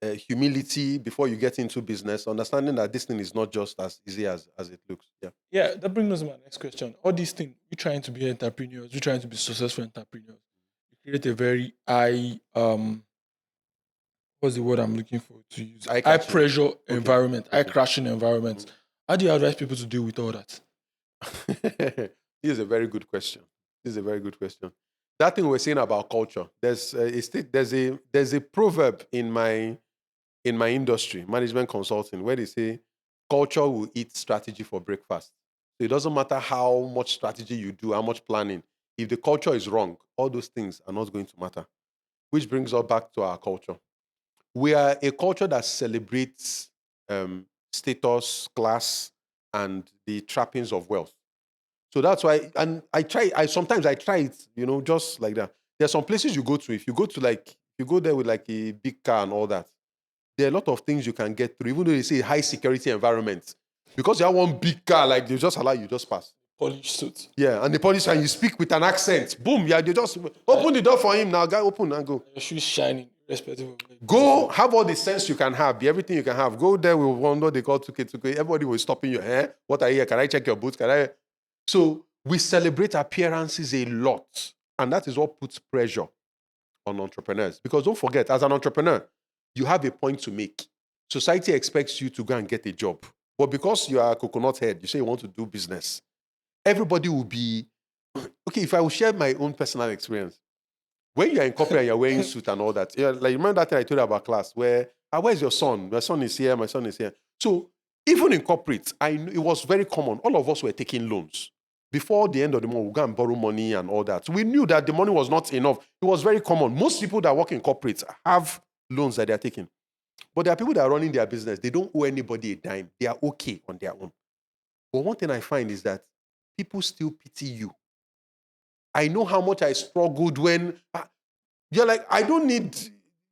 humility before you get into business, understanding that this thing is not just as easy as it looks. Yeah, that brings us to my next question. All these things, we're trying to be entrepreneurs, we're trying to be successful entrepreneurs. You create a very high, what's the word I'm looking for to use? High pressure environment, high crashing environment. Mm-hmm. How do you advise people to deal with all that? This is a very good question. That thing we're saying about culture, there's a proverb in my industry, management consulting, where they say culture will eat strategy for breakfast. So it doesn't matter how much strategy you do, how much planning. If the culture is wrong, all those things are not going to matter. Which brings us back to our culture. We are a culture that celebrates status, class, and the trappings of wealth. So that's why, and sometimes I try it, just like that. There's some places you go to, if you go there with like a big car and all that, there are a lot of things you can get through, even though they say high security environment. Because you have one big car, like they just allow you just pass. Polish suit. Yeah, and the police, and you speak with an accent. Boom, yeah, they just open the door for him now. Guy, open and go. Your shoes shining, irrespective of. Go, have all the sense you can have, be everything you can have. Go there with one door they call 2K. Everybody will stop in your What are you here? Can I check your boots? So we celebrate appearances a lot. And that is what puts pressure on entrepreneurs. Because don't forget, as an entrepreneur, you have a point to make. Society expects you to go and get a job. But because you are a coconut head, you say you want to do business. Everybody will be, okay, if I will share my own personal experience. When you're in corporate and you're wearing suit and all that, like remember that thing I told you about class where, where's your son? My son is here, my son is here. So even in corporate, it was very common. All of us were taking loans. Before the end of the month, we go and borrow money and all that. So we knew that the money was not enough. It was very common. Most people that work in corporate have loans that they're taking. But there are people that are running their business. They don't owe anybody a dime. They are okay on their own. But one thing I find is that people still pity you. I know how much I struggled when you're like,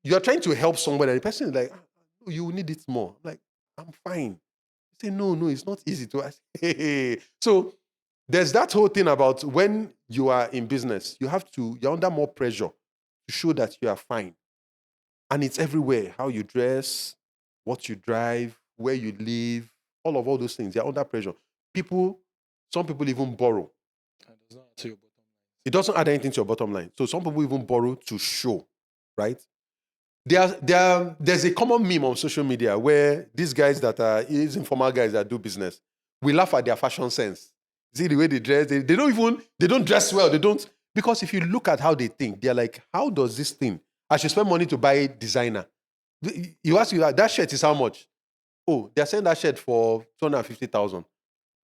you're trying to help somebody, and the person is like, you need it more. I'm like, I'm fine. You say, no, it's not easy to ask. Hey. So there's that whole thing about when you are in business, you're under more pressure to show that you are fine. And it's everywhere. How you dress, what you drive, where you live, all those things. You're under pressure. Some people even borrow. It doesn't add anything to your bottom line. So some people even borrow to show, right? There's a common meme on social media where these guys these informal guys that do business, we laugh at their fashion sense. See the way they dress. They don't dress well. They don't, because if you look at how they think, they're like, how does this thing? I should spend money to buy designer. You ask that shirt is how much? Oh, they're selling that shirt for 250,000.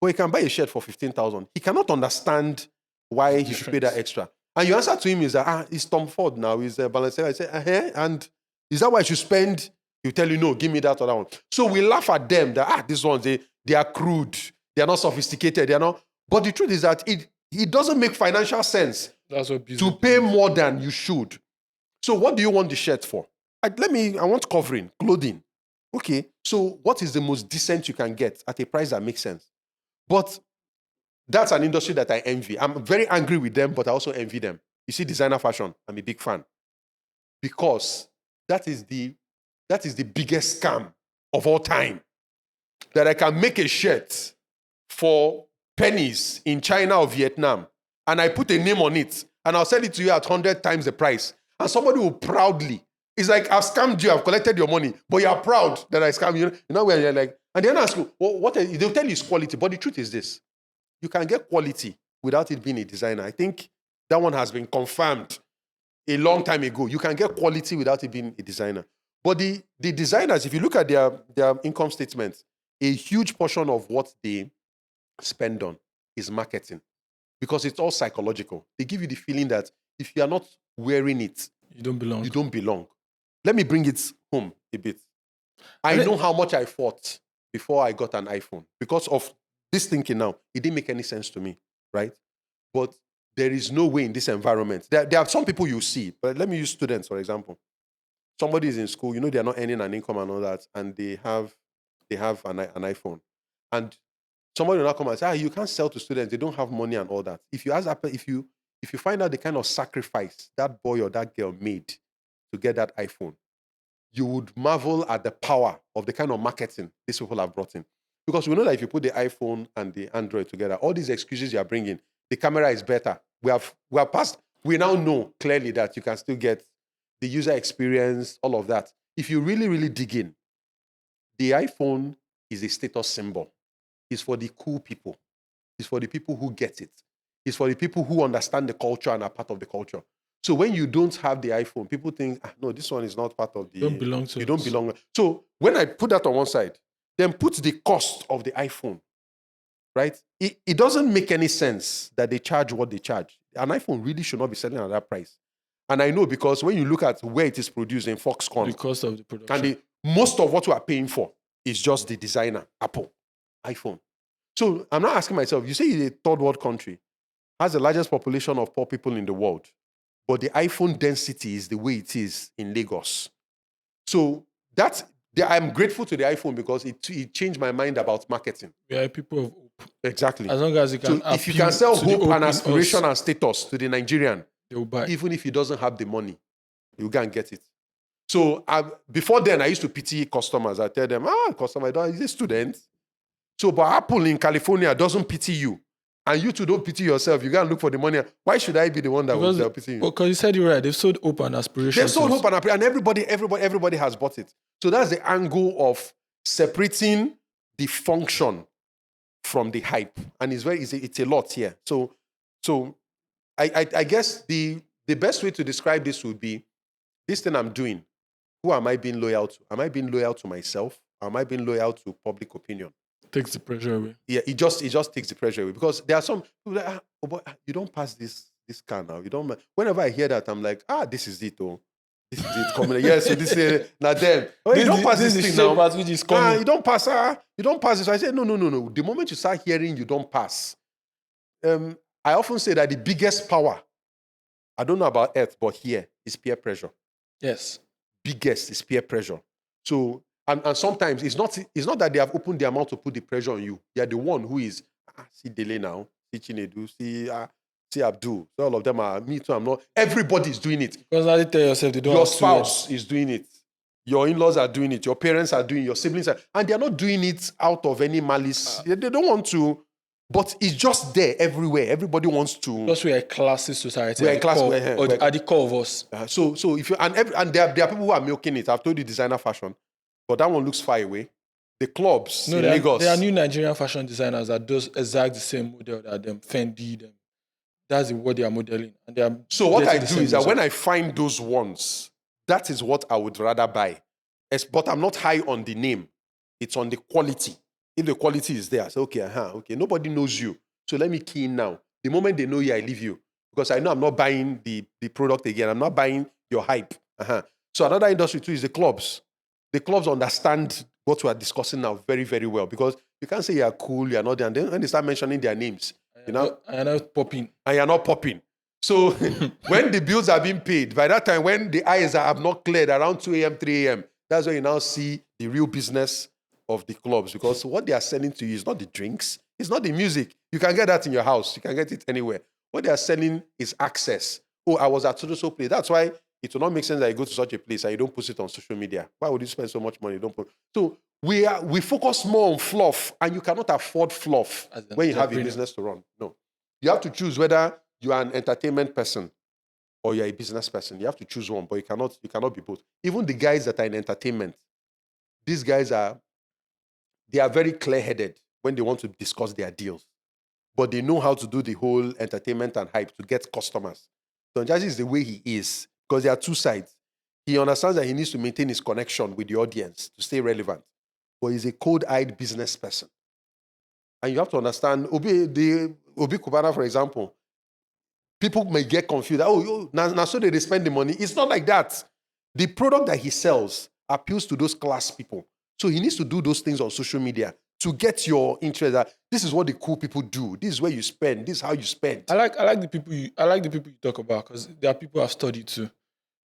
But he can buy a shirt for 15,000. He cannot understand why he should pay that extra. And your answer to him is that, it's Tom Ford now, he's Balenciaga. I say, and is that why I should spend? He'll tell you, no, give me that other one. So we laugh at them that, these ones, they are crude. They are not sophisticated. They are not. But the truth is that it doesn't make financial sense to pay more than you should. So what do you want the shirt for? I want covering, clothing. Okay, so what is the most decent you can get at a price that makes sense? But that's an industry that I envy. I'm very angry with them, but I also envy them. You see, designer fashion, I'm a big fan. Because that is the biggest scam of all time. That I can make a shirt for pennies in China or Vietnam, and I put a name on it, and I'll sell it to you at 100 times the price. And somebody will proudly It's like I've scammed you, I've collected your money, but you're proud that I scammed you. You know where you're like, and then ask you, they'll tell you it's quality, but the truth is this: you can get quality without it being a designer. I think that one has been confirmed a long time ago. You can get quality without it being a designer. But the designers, if you look at their income statements, a huge portion of what they spend on is marketing because it's all psychological. They give you the feeling that if you are not wearing it, You don't belong. you don't belong. Let me bring it home a bit. I know how much I fought before I got an iPhone because of this thinking now. It didn't make any sense to me, right? But there is no way in this environment. There are some people you see, but let me use students, for example. Somebody is in school, they are not earning an income and all that, and they have an iPhone. And somebody will not come and say, you can't sell to students, they don't have money and all that. If you ask that, if you find out the kind of sacrifice that boy or that girl made to get that iPhone, you would marvel at the power of the kind of marketing these people have brought in. Because we know that if you put the iPhone and the Android together, all these excuses you are bringing, the camera is better. We now know clearly that you can still get the user experience, all of that. If you really, really dig in, the iPhone is a status symbol. It's for the cool people. It's for the people who get it. It's for the people who understand the culture and are part of the culture. So when you don't have the iPhone, people think, no, this one is not part of the... You don't belong to You don't belong. So when I put that on one side, then put the cost of the iPhone, right? It doesn't make any sense that they charge what they charge. An iPhone really should not be selling at that price. And I know because when you look at where it is produced in Foxconn, The cost of the production. and most of what we are paying for is just the designer, Apple, iPhone. So I'm not asking myself, you say it's a third world country, has the largest population of poor people in the world, but the iPhone density is the way it is in Lagos. So I'm grateful to the iPhone because it changed my mind about marketing. We are people of hope. Exactly. As long as you can So if you can sell hope and aspiration us, and status to the Nigerian, they will buy. even if he doesn't have the money, you can get it. So before then, I used to pity customers. I tell them, customer, he's a student. So, but Apple in California doesn't pity you. And you too don't pity yourself. You got to look for the money. Why should I be the one that will pity you? Because you said you're right. They've sold hope and aspiration. They've sold hope and aspiration. And everybody has bought it. So that's the angle of separating the function from the hype. And it's a lot here. So I guess the best way to describe this would be, this thing I'm doing, who am I being loyal to? Am I being loyal to myself? Am I being loyal to public opinion? Takes the pressure away. Yeah, it just takes the pressure away. Because there are some people that, you don't pass this car now. You don't. Whenever I hear that, I'm like, this is it, oh. This is it coming. Yes, so this is now them. You don't pass this thing now. Which is coming. You don't pass. You don't pass this. I say, no. The moment you start hearing you don't pass, I often say that the biggest power, I don't know about earth, but here is peer pressure. Yes. Biggest is peer pressure. So, and sometimes it's not that they have opened their mouth to put the pressure on you. They are the one who is, see Dele now, see Chinedu, see Abdul. So all of them are, me too, I'm not. Everybody is doing it. Because now you tell yourself they don't. Your spouse is doing it. Your in-laws are doing it. Your parents are doing it. Your siblings are, and they are not doing it out of any malice. They don't want to, but it's just there everywhere. Everybody wants to. Because we are a classist society. We are a class at the core of us. So if you and there are people who are milking it. I've told you designer fashion, but that one looks far away. The clubs in Lagos. There are new Nigerian fashion designers that does exact the same model that them Fendi them. That's what they are modeling, and they are. So what I do is that when I find those ones, that is what I would rather buy. But I'm not high on the name. It's on the quality. If the quality is there, I say, okay. Nobody knows you. So let me key in now. The moment they know you, I leave you. Because I know I'm not buying the product again. I'm not buying your hype. So another industry too is the clubs. The clubs understand what we are discussing now very, very well. Because you can't say you're cool, you're not there. And then when they start mentioning their names, and you're not popping. And you're not popping. So when the bills are being paid, by that time, when the eyes have not cleared around 2 a.m., 3 a.m., that's when you now see the real business of the clubs. Because what they are selling to you is not the drinks. It's not the music. You can get that in your house. You can get it anywhere. What they are selling is access. Oh, I was at so place. That's why it will not make sense that you go to such a place and you don't post it on social media. Why would you spend so much money? Don't put. So we focus more on fluff, and you cannot afford fluff when you have a business to run. No. You have to choose whether you are an entertainment person or you're a business person. You have to choose one, but you cannot be both. Even the guys that are in entertainment, these guys are very clear-headed when they want to discuss their deals. But they know how to do the whole entertainment and hype to get customers. So Njaji is the way he is, because there are two sides. He understands that he needs to maintain his connection with the audience to stay relevant. But he's a cold-eyed business person. And you have to understand, Obi Kubana, for example, people may get confused. Now so they spend the money. It's not like that. The product that he sells appeals to those class people. So he needs to do those things on social media to get your interest. That this is what the cool people do. This is where you spend. This is how you spend. I like the people you talk about, because there are people I've studied too.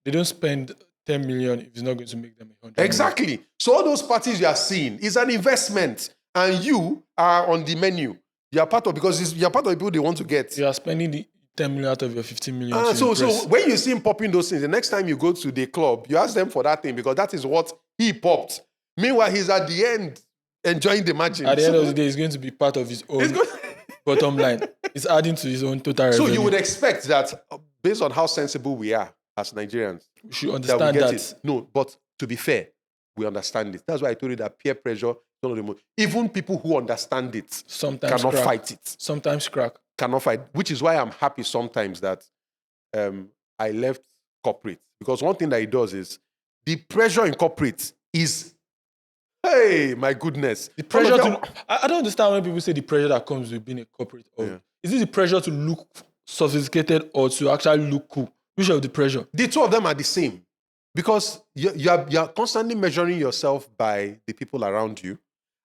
They don't spend 10 million if it's not going to make them 100 Exactly. million. So all those parties you are seeing is an investment, and you are on the menu. You are part of, because you are part of the people they want to get. You are spending the 10 million out of your 15 million. So when you see him popping those things, the next time you go to the club, you ask them for that thing, because that is what he popped. Meanwhile, he's at the end enjoying the margin. At the end of the day, it's going to be part of his own bottom line. It's adding to his own total revenue. So you would expect that, based on how sensible we are as Nigerians, we should understand that. No, but to be fair, we understand it. That's why I told you that peer pressure is one of the most. Even people who understand it sometimes cannot fight it. Sometimes crack. Cannot fight. Which is why I'm happy sometimes that I left corporate. Because one thing that it does is the pressure in corporate is, hey, my goodness. The pressure I don't understand when people say the pressure that comes with being a corporate. Is it the pressure to look sophisticated or to actually look cool? Which of the pressure? The two of them are the same. Because you're constantly measuring yourself by the people around you.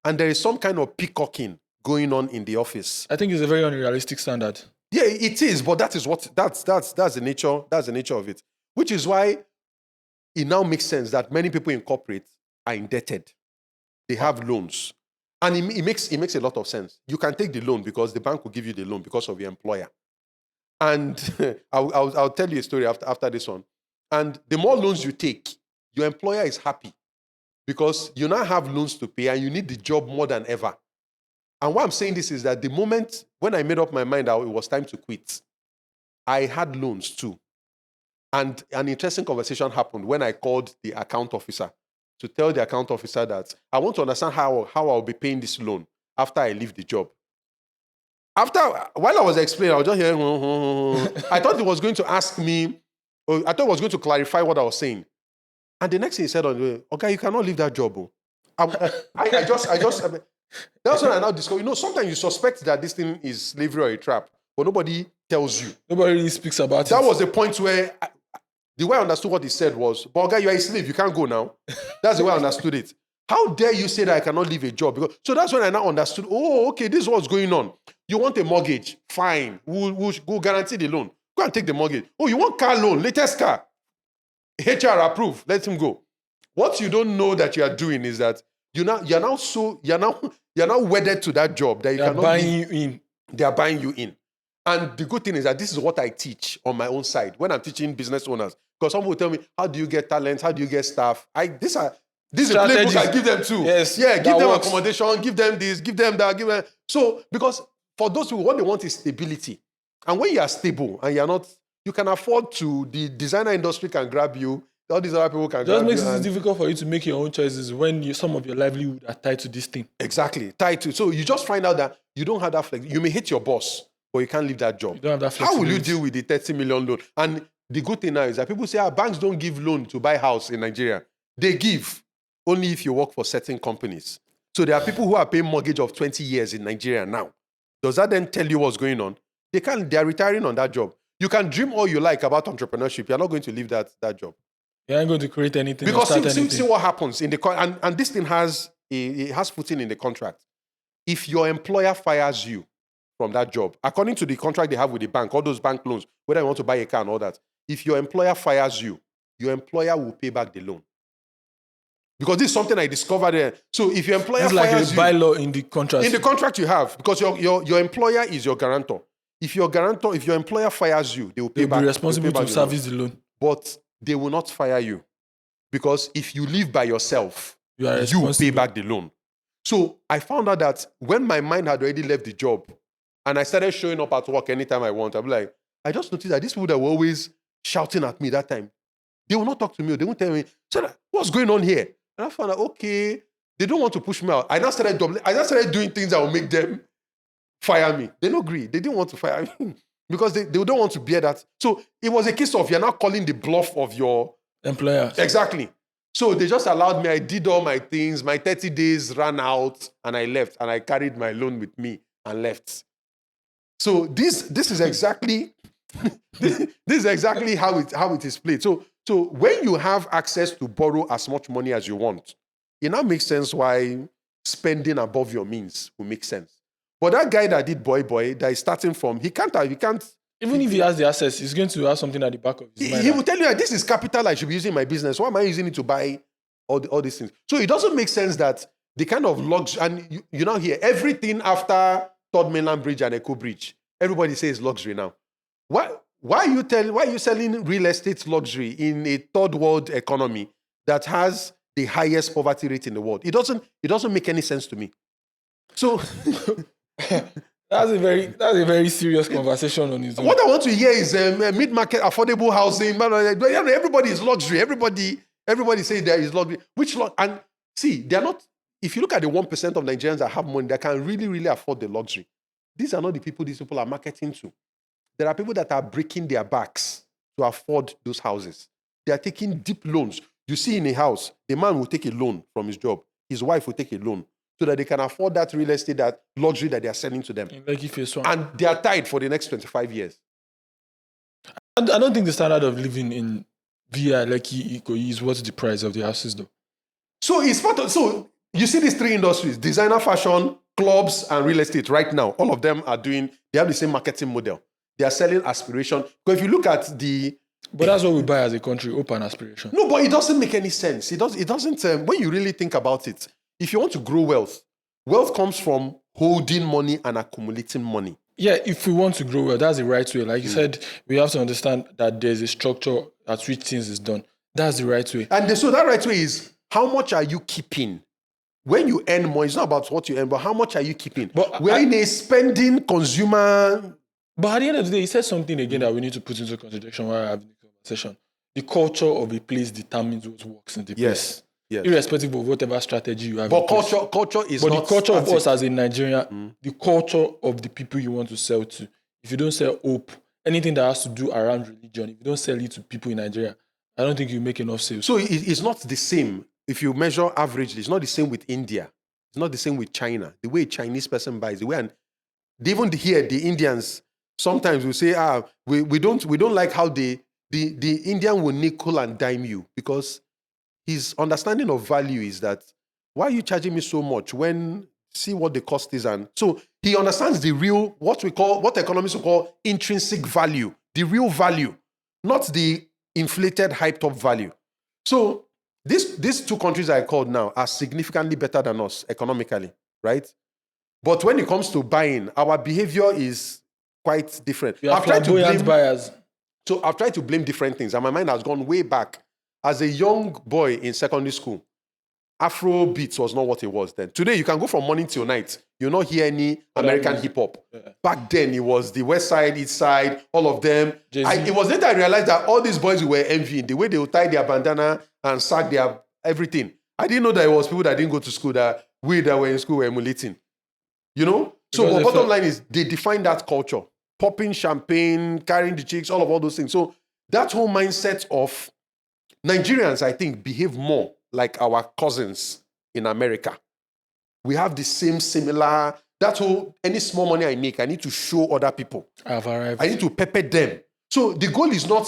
And there is some kind of peacocking going on in the office. I think it's a very unrealistic standard. Yeah, it is, but that's the nature of it. Which is why it now makes sense that many people in corporate are indebted. They have loans. And it makes a lot of sense. You can take the loan because the bank will give you the loan because of your employer. And I'll tell you a story after this one. And the more loans you take, your employer is happy because you now have loans to pay and you need the job more than ever. And why I'm saying this is that the moment when I made up my mind that it was time to quit, I had loans too. And an interesting conversation happened when I called the account officer to tell the account officer that I want to understand how I'll be paying this loan after I leave the job. While I was explaining, I was just hearing, I thought he was going to ask me, I thought he was going to clarify what I was saying. And the next thing he said, okay, you cannot leave that job. That's when I now discover, sometimes you suspect that this thing is slavery or a trap, but nobody tells you. Nobody really speaks about it. That was the point where, the way I understood what he said was, but okay, you're a slave, you can't go now. That's the way I understood it. How dare you say that I cannot leave a job? So that's when I now understood, okay, this is what's going on. You want a mortgage? Fine. We'll guarantee the loan. Go and take the mortgage. Oh, you want car loan? Latest car. HR approved. Let him go. What you don't know that you are doing is that you're now wedded to that job that you cannot buying you in. They are buying you in. And the good thing is that this is what I teach on my own side when I'm teaching business owners. Because some will tell me, how do you get talent? How do you get staff? This is a playbook I give them too. Yes, yeah, give them works. accommodation, give them this, give them that, give them. So, because for those people, what they want is stability. And when you are stable and you're not, you can afford to, the designer industry can grab you, all these other people can grab you. It just makes it difficult for you to make your own choices when some of your livelihood are tied to this thing. Exactly, tied to. So you just find out that you don't have that flex. You may hate your boss, but you can't leave that job. You don't have that How will you deal with the 30 million loan? And the good thing now is that people say, banks don't give loan to buy house in Nigeria. They give only if you work for certain companies. So there are people who are paying mortgage of 20 years in Nigeria now. Does that then tell you what's going on? They are retiring on that job. You can dream all you like about entrepreneurship. You're not going to leave that job. You aren't going to create anything. Because see what happens in the and this thing has footing in the contract. If your employer fires you from that job, according to the contract they have with the bank, all those bank loans, whether you want to buy a car and all that, if your employer fires you, your employer will pay back the loan. Because this is something I discovered there. So if your employer it's fires like a bylaw in the contract. In the contract you have, because your employer is your guarantor. If your employer fires you, they will pay back. They'll be responsible to service the loan. But they will not fire you. Because if you live by yourself, you pay back the loan. So I found out that when my mind had already left the job and I started showing up at work anytime I want, I'm like, I just noticed that these people that were always shouting at me that time. They will not talk to me. They won't tell me, "Sir, what's going on here?" And I found out, okay, they don't want to push me out. I now started doing things that will make them fire me. They don't agree. They didn't want to fire me because they don't want to bear that. So it was a case of you're now calling the bluff of your employers. Exactly. So they just allowed me. I did all my things. My 30 days ran out and I left. And I carried my loan with me and left. So this is exactly this is exactly how it is played. So when you have access to borrow as much money as you want, it now makes sense why spending above your means will make sense. But that guy that did boy that is starting from, he can't. Even if he has the access, he's going to have something at the back of his mind. He will tell you that this is capital I should be using in my business. Why am I using it to buy all these things? So it doesn't make sense that the kind of luxury, and you now hear everything after Third Mainland Bridge and Echo Bridge, everybody says luxury now. Why are you selling real estate luxury in a third world economy that has the highest poverty rate in the world? It doesn't make any sense to me. So That's a very serious conversation on his own. What I want to hear is mid-market affordable housing. Everybody is luxury. Everybody says there is luxury. And see, they're not. If you look at the 1% of Nigerians that have money that can really, really afford the luxury, these are not the people these people are marketing to. There are people that are breaking their backs to afford those houses. They are taking deep loans. You see in a house, the man will take a loan from his job. His wife will take a loan so that they can afford that real estate, that luxury that they are selling to them. And they are tied for the next 25 years. I don't think the standard of living in VI is what's the price of the houses though. So you see these three industries: designer fashion, clubs, and real estate. Right now, all of them they have the same marketing model. They are selling aspiration. Because if you look at but that's what we buy as a country, hope and aspiration. No, but it doesn't make any sense. It doesn't. When you really think about it, if you want to grow wealth comes from holding money and accumulating money. Yeah, if we want to grow well, that's the right way. Like you said, we have to understand that there's a structure at which things is done. That's the right way. And so that right way is, how much are you keeping? When you earn more, it's not about what you earn, but how much are you keeping? But we're in a spending consumer. But at the end of the day, he said something again that we need to put into consideration while having the conversation. The culture of a place determines what works in the place. Yes. Irrespective of whatever strategy you have. But culture is not. But the culture of us as a Nigerian, the culture of the people you want to sell to. If you don't sell hope, anything that has to do around religion, if you don't sell it to people in Nigeria, I don't think you make enough sales. So it's not the same. If you measure averagely, it's not the same with India. It's not the same with China. The way a Chinese person buys, the way, and even here, the Indians sometimes will say, we don't like how the Indian will nickel and dime you, because his understanding of value is that, why are you charging me so much when see what the cost is? And so he understands the real, what economists will call intrinsic value, the real value, not the inflated, hyped up value. So these two countries I called now are significantly better than us economically, right? But when it comes to buying, our behavior is quite different. I've tried to blame buyers. So I've tried to blame different things, and my mind has gone way back. As a young boy in secondary school, Afro beats was not what it was then. Today, you can go from morning till night. You'll not hear any American hip-hop. Yeah. Back then, it was the West Side, East Side, all of them. It was later I realized that all these boys were envying the way they would tie their bandana and sack their everything. I didn't know that it was people that didn't go to school that we that were in school were emulating. You know? So the bottom line is they define that culture. Popping champagne, carrying the chicks, all those things. So that whole mindset of Nigerians, I think, behave more like our cousins in America. We have the similar, that whole, any small money I make, I need to show other people. I've arrived. I need to pepper them. So the goal is not,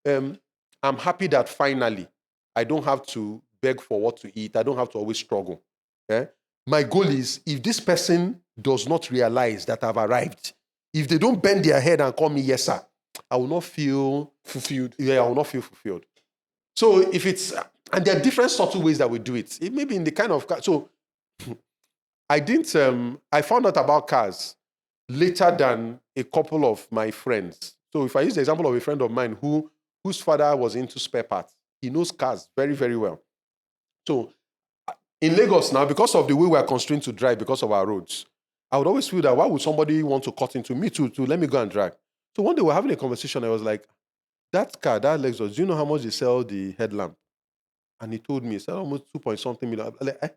I'm happy that finally I don't have to beg for what to eat. I don't have to always struggle. Yeah? My goal is, if this person does not realize that I've arrived, if they don't bend their head and call me yes, sir, I will not feel fulfilled. Yeah, I will not feel fulfilled. So if it's, and there are different subtle ways that we do it. It may be in the kind of car. So I found out about cars later than a couple of my friends. So if I use the example of a friend of mine whose father was into spare parts, he knows cars very, very well. So in Lagos now, because of the way we are constrained to drive because of our roads, I would always feel that, why would somebody want to cut into me to let me go and drive? So one day we're having a conversation. I was like, that car, that Lexus, do you know how much they sell the headlamp? And he told me, he said almost 2 point something million. I'm like, eh?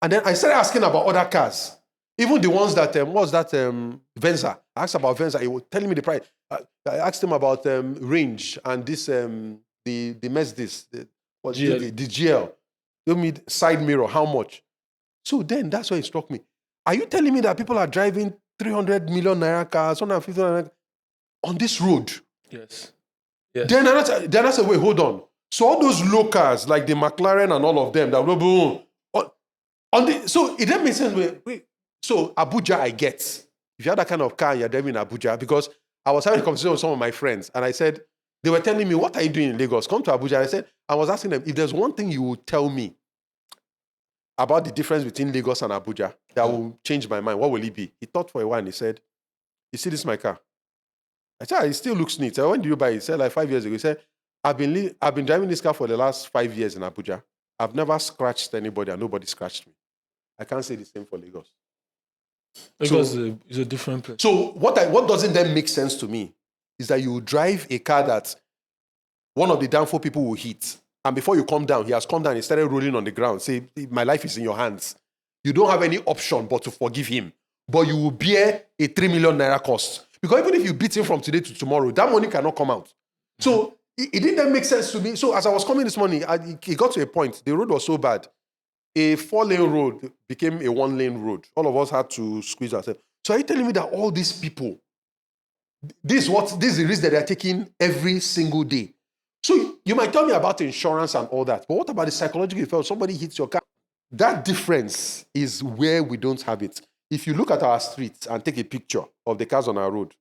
And then I started asking about other cars. Even the ones that, what's that, Venza. I asked about Venza. He was telling me the price. I asked him about range and this, the Mercedes, GL. the GL. Told me side mirror, how much? So then that's why it struck me. Are you telling me that people are driving 300 million naira cars, 150 naira on this road? Yes. Yes. Then I said, wait, hold on. So all those low cars, like the McLaren and all of them, that so it then makes sense. Wait, so Abuja, I get. If you have that kind of car, you're driving in Abuja, because I was having a conversation with some of my friends, and I said, they were telling me, what are you doing in Lagos? Come to Abuja. I said, I was asking them, if there's one thing you would tell me about the difference between Lagos and Abuja that will change my mind, what will it be? He thought for a while and he said, you see, this is my car. I said, it still looks neat. I said, when did you buy it? He said, like 5 years ago. He said, I've been driving this car for the last 5 years in Abuja. I've never scratched anybody and nobody scratched me. I can't say the same for Lagos. Lagos is a different place. So what doesn't then make sense to me is that you drive a car that one of the downfall people will hit. And before you come down, he has come down and he started rolling on the ground. Say, my life is in your hands. You don't have any option but to forgive him. But you will bear a 3 million naira cost. Because even if you beat him from today to tomorrow, that money cannot come out. So it didn't make sense to me. So as I was coming this morning, it got to a point. The road was so bad. A 4-lane road became a 1-lane road. All of us had to squeeze ourselves. So are you telling me that all these people, this is the risk that they are taking every single day? So you might tell me about insurance and all that, but what about the psychological effect? Somebody hits your car. That difference is where we don't have it. If you look at our streets and take a picture of the cars on our road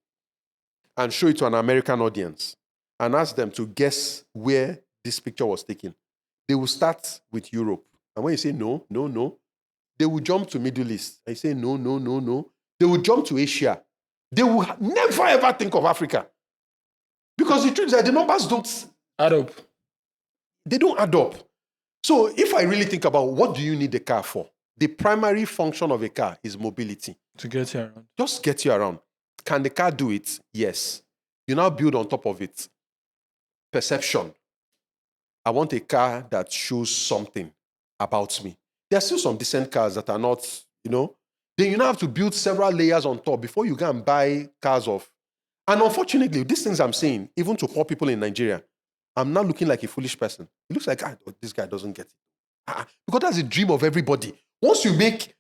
and show it to an American audience and ask them to guess where this picture was taken, they will start with Europe. And when you say no, no, no, they will jump to Middle East. I say no, no, no, no. They will jump to Asia. They will never ever think of Africa. Because the truth is that the numbers don't add up. They don't add up. So if I really think about what do you need a car for, the primary function of a car is mobility. To get you around. Just get you around. Can the car do it? Yes. You now build on top of it. Perception. I want a car that shows something about me. There are still some decent cars that are not, Then you now have to build several layers on top before you can buy cars of. And unfortunately, these things I'm saying, even to poor people in Nigeria, I'm not looking like a foolish person. It looks like, this guy doesn't get it. Because that's the dream of everybody. Once you make,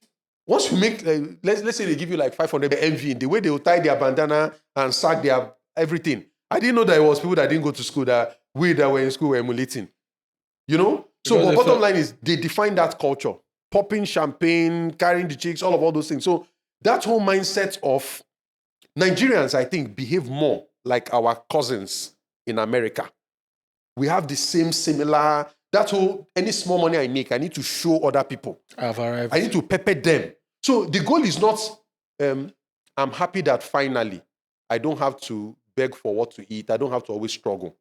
let's say they give you like 500 MV, in the way they will tie their bandana and sack their everything. I didn't know that it was people that didn't go to school that were in school were emulating. So the bottom line is they define that culture. Popping champagne, carrying the chicks, all those things. So that whole mindset of Nigerians, I think, behave more like our cousins in America. We have the similar, that whole, any small money I make, I need to show other people. I've arrived. I need to pepper them. So the goal is not, I'm happy that finally I don't have to beg for what to eat. I don't have to always struggle.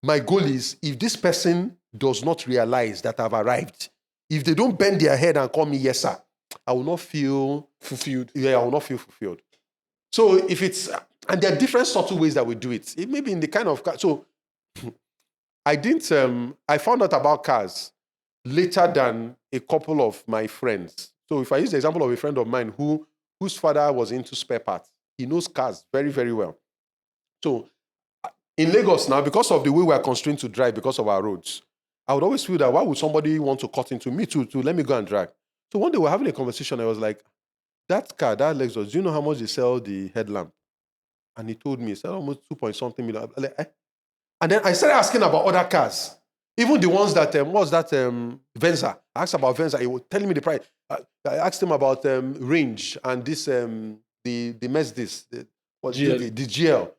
My goal is, if this person does not realize that I've arrived, if they don't bend their head and call me yes, sir, I will not feel fulfilled. Yeah, I will not feel fulfilled. So if it's, and there are different subtle ways that we do it. It may be in the kind of car. So I found out about cars later than a couple of my friends. So if I use the example of a friend of mine whose father was into spare parts, he knows cars very, very well. So in Lagos now, because of the way we are constrained to drive because of our roads, I would always feel that why would somebody want to cut into me to let me go and drive? So one day we were having a conversation. I was like, that car, that Lexus, do you know how much they sell the headlamp? And he told me, he said almost 2 point something million. I'm like, eh? And then I started asking about other cars. Even the ones that, Venza. I asked about Venza. He was telling me the price. I asked him about range and this, the Mercedes, the GL.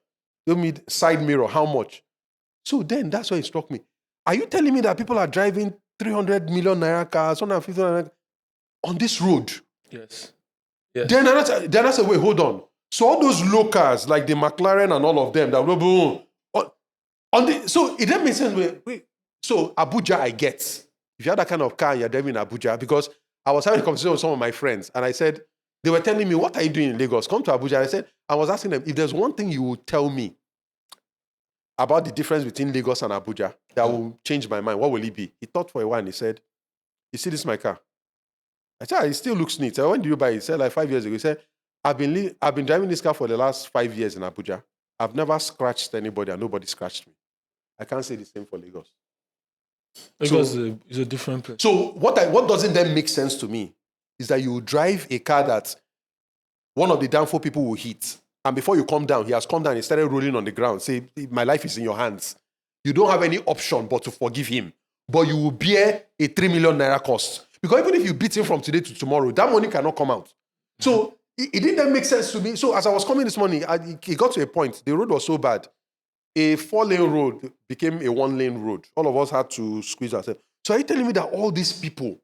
Told me side mirror, how much? So then that's why it struck me. Are you telling me that people are driving 300 million naira cars, 150 naira on this road? Yes. Then I said, wait, hold on. So all those low cars, like the McLaren and all of them, so it then makes sense. Wait. So Abuja, I get. If you have that kind of car, you're driving in Abuja, because I was having a conversation with some of my friends, and I said, they were telling me, what are you doing in Lagos? Come to Abuja. I said, I was asking them, if there's one thing you would tell me about the difference between Lagos and Abuja that will change my mind. What will it be? He thought for a while and he said, you see this my car? I said, it still looks neat. I said, when did you buy it? He said, like 5 years ago. He said, I've been driving this car for the last 5 years in Abuja. I've never scratched anybody and nobody scratched me. I can't say the same for Lagos. Lagos is a different place. So what doesn't then make sense to me is that you drive a car that one of the downfall people will hit. And before you come down, he has come down, he started rolling on the ground. Say, my life is in your hands. You don't have any option but to forgive him. But you will bear a 3 million naira cost. Because even if you beat him from today to tomorrow, that money cannot come out. So it didn't then make sense to me. So as I was coming this morning, it got to a point. The road was so bad. A 4-lane road became a 1-lane road. All of us had to squeeze ourselves. So are you telling me that all these people,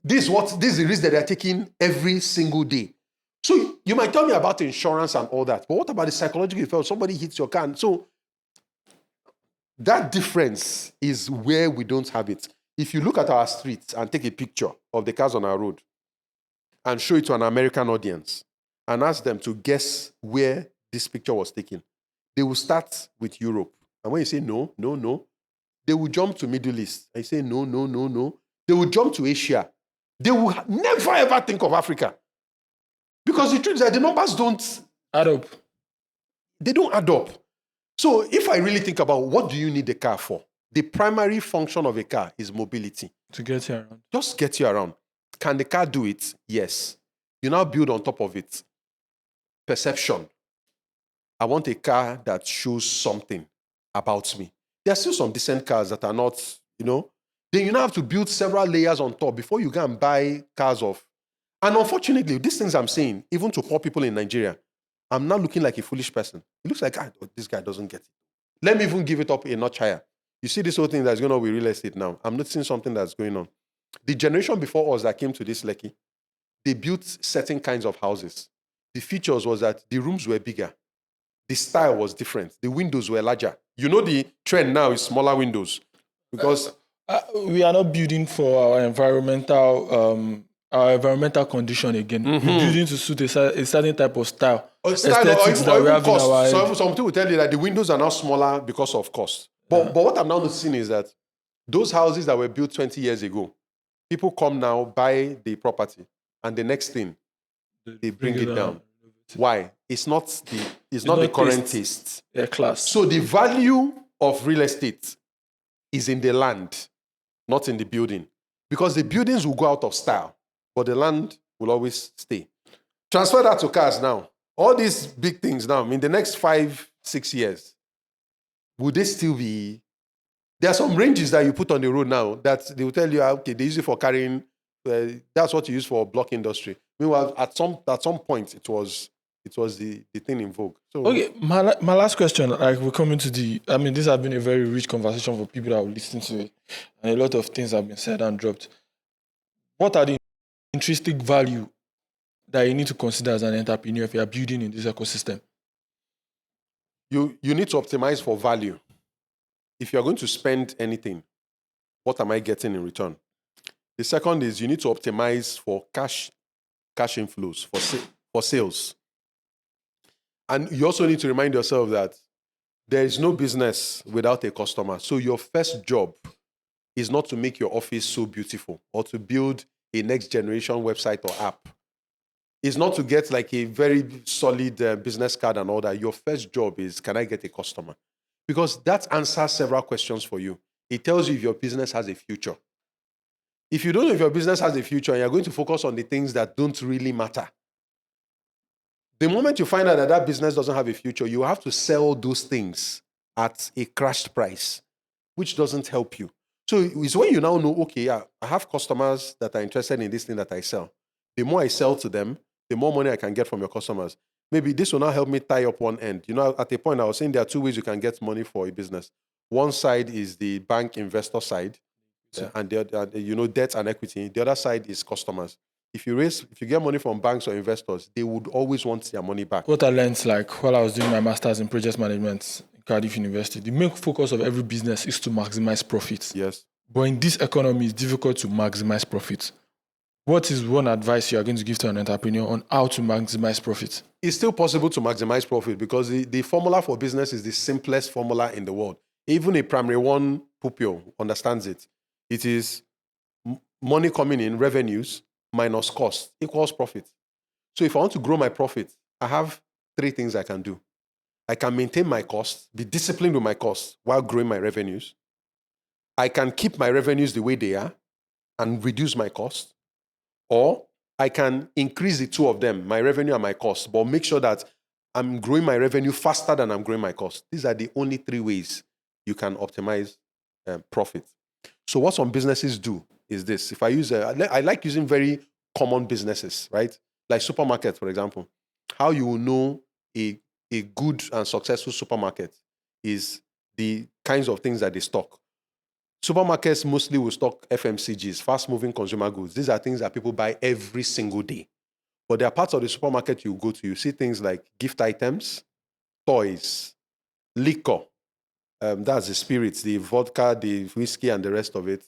this is the risk that they're taking every single day? So you might tell me about insurance and all that, but what about the psychological effect? Somebody hits your car. And so that difference is where we don't have it. If you look at our streets and take a picture of the cars on our road and show it to an American audience and ask them to guess where this picture was taken, they will start with Europe. And when you say no, no, no, they will jump to Middle East. I say no, no, no, no. They will jump to Asia. They will never ever think of Africa. Because the truth is that the numbers don't add up. They don't add up. So if I really think about what do you need a car for, the primary function of a car is mobility. To get you around. Just get you around. Can the car do it? Yes. You now build on top of it. Perception. I want a car that shows something about me. There are still some decent cars that are not, Then you now have to build several layers on top before you go and buy cars of. And unfortunately, these things I'm saying, even to poor people in Nigeria, I'm not looking like a foolish person. It looks like, this guy doesn't get it. Let me even give it up a notch higher. You see this whole thing that's going on with real estate now. I'm noticing something that's going on. The generation before us that came to this Lekki, they built certain kinds of houses. The features was that the rooms were bigger. The style was different. The windows were larger. The trend now is smaller windows. Because we are not building for our environmental condition again. We're building to suit a certain type of style. Aesthetics that we have in our head. Some people will tell you that the windows are now smaller because of cost. But what I'm now noticing is that those houses that were built 20 years ago, people come now, buy the property, and the next thing, they bring it down. Why? It's not the current taste. Yeah, class. So the value of real estate is in the land, not in the building. Because the buildings will go out of style, but the land will always stay. Transfer that to cars now. All these big things now, in the next 5-6 years, would they still be? There are some ranges that you put on the road now that they will tell you, okay, they use it for carrying, that's what you use for block industry. Meanwhile, at some point, it was the thing in vogue. So, okay, my last question, we're coming to this has been a very rich conversation for people that will listen to it. And a lot of things have been said and dropped. What are the intrinsic value that you need to consider as an entrepreneur if you are building in this ecosystem? You need to optimize for value. If you are going to spend anything, what am I getting in return? The second is you need to optimize for cash inflows, for sales. And you also need to remind yourself that there is no business without a customer. So your first job is not to make your office so beautiful or to build a next generation website or app. It's not to get like a very solid business card and all that. Your first job is, can I get a customer? Because that answers several questions for you. It tells you if your business has a future. If you don't know if your business has a future and you're going to focus on the things that don't really matter, the moment you find out that that business doesn't have a future, you have to sell those things at a crashed price, which doesn't help you. So it's when you now know, okay, yeah, I have customers that are interested in this thing that I sell. The more I sell to them, the more money I can get from your customers. Maybe this will now help me tie up one end. At a point I was saying there are two ways you can get money for a business. One side is the bank investor side, and the other, debt and equity. The other side is customers. If you get money from banks or investors, they would always want their money back. What I learned, while I was doing my master's in project management in Cardiff University, the main focus of every business is to maximize profits. Yes. But in this economy, it's difficult to maximize profits. What is one advice you are going to give to an entrepreneur on how to maximize profit? It's still possible to maximize profit because the formula for business is the simplest formula in the world. Even a primary one pupil understands it. It is money coming in, revenues minus cost equals profit. So if I want to grow my profit, I have 3 things I can do. I can maintain my costs, be disciplined with my costs while growing my revenues. I can keep my revenues the way they are and reduce my costs. Or I can increase the 2 of them, my revenue and my cost, but make sure that I'm growing my revenue faster than I'm growing my cost. These are the only 3 ways you can optimize profit. So what some businesses do is this. If I use, I like using very common businesses, right? Like supermarkets, for example. How you will know a good and successful supermarket is the kinds of things that they stock. Supermarkets mostly will stock FMCGs, fast-moving consumer goods. These are things that people buy every single day. But there are parts of the supermarket you go to, you see things like gift items, toys, liquor. That's the spirits, the vodka, the whiskey, and the rest of it.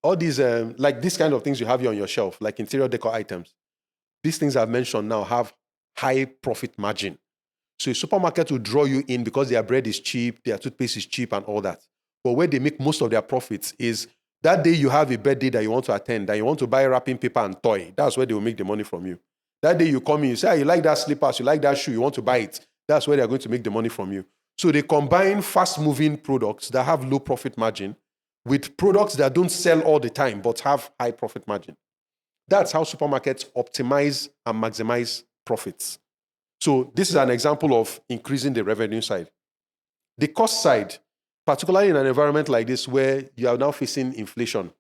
All these, like these kind of things you have here on your shelf, like interior decor items. These things I've mentioned now have high profit margin. So a supermarket will draw you in because their bread is cheap, their toothpaste is cheap, and all that. But where they make most of their profits is that day you have a birthday that you want to attend, that you want to buy wrapping paper and toy. That's where they will make the money from you. That day you come in, you say, you like that slippers, you like that shoe, you want to buy it. That's where they're going to make the money from you. So they combine fast-moving products that have low profit margin with products that don't sell all the time but have high profit margin. That's how supermarkets optimize and maximize profits. So this is an example of increasing the revenue side. The cost side, particularly in an environment like this where you are now facing inflation,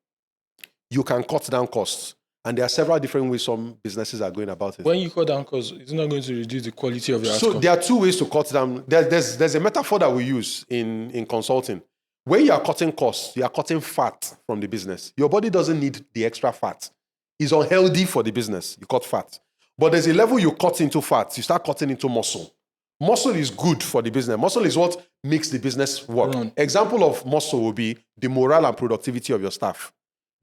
you can cut down costs. And there are several different ways some businesses are going about it. When you cut down costs, it's not going to reduce the quality of your So outcome. there are 2 ways to cut down. There's a metaphor that we use in consulting. When you are cutting costs, you are cutting fat from the business. Your body doesn't need the extra fat. It's unhealthy for the business. You cut fat. But there's a level you cut into fat. You start cutting into muscle. Muscle is good for the business. Muscle is what makes the business work. Example of muscle will be the morale and productivity of your staff,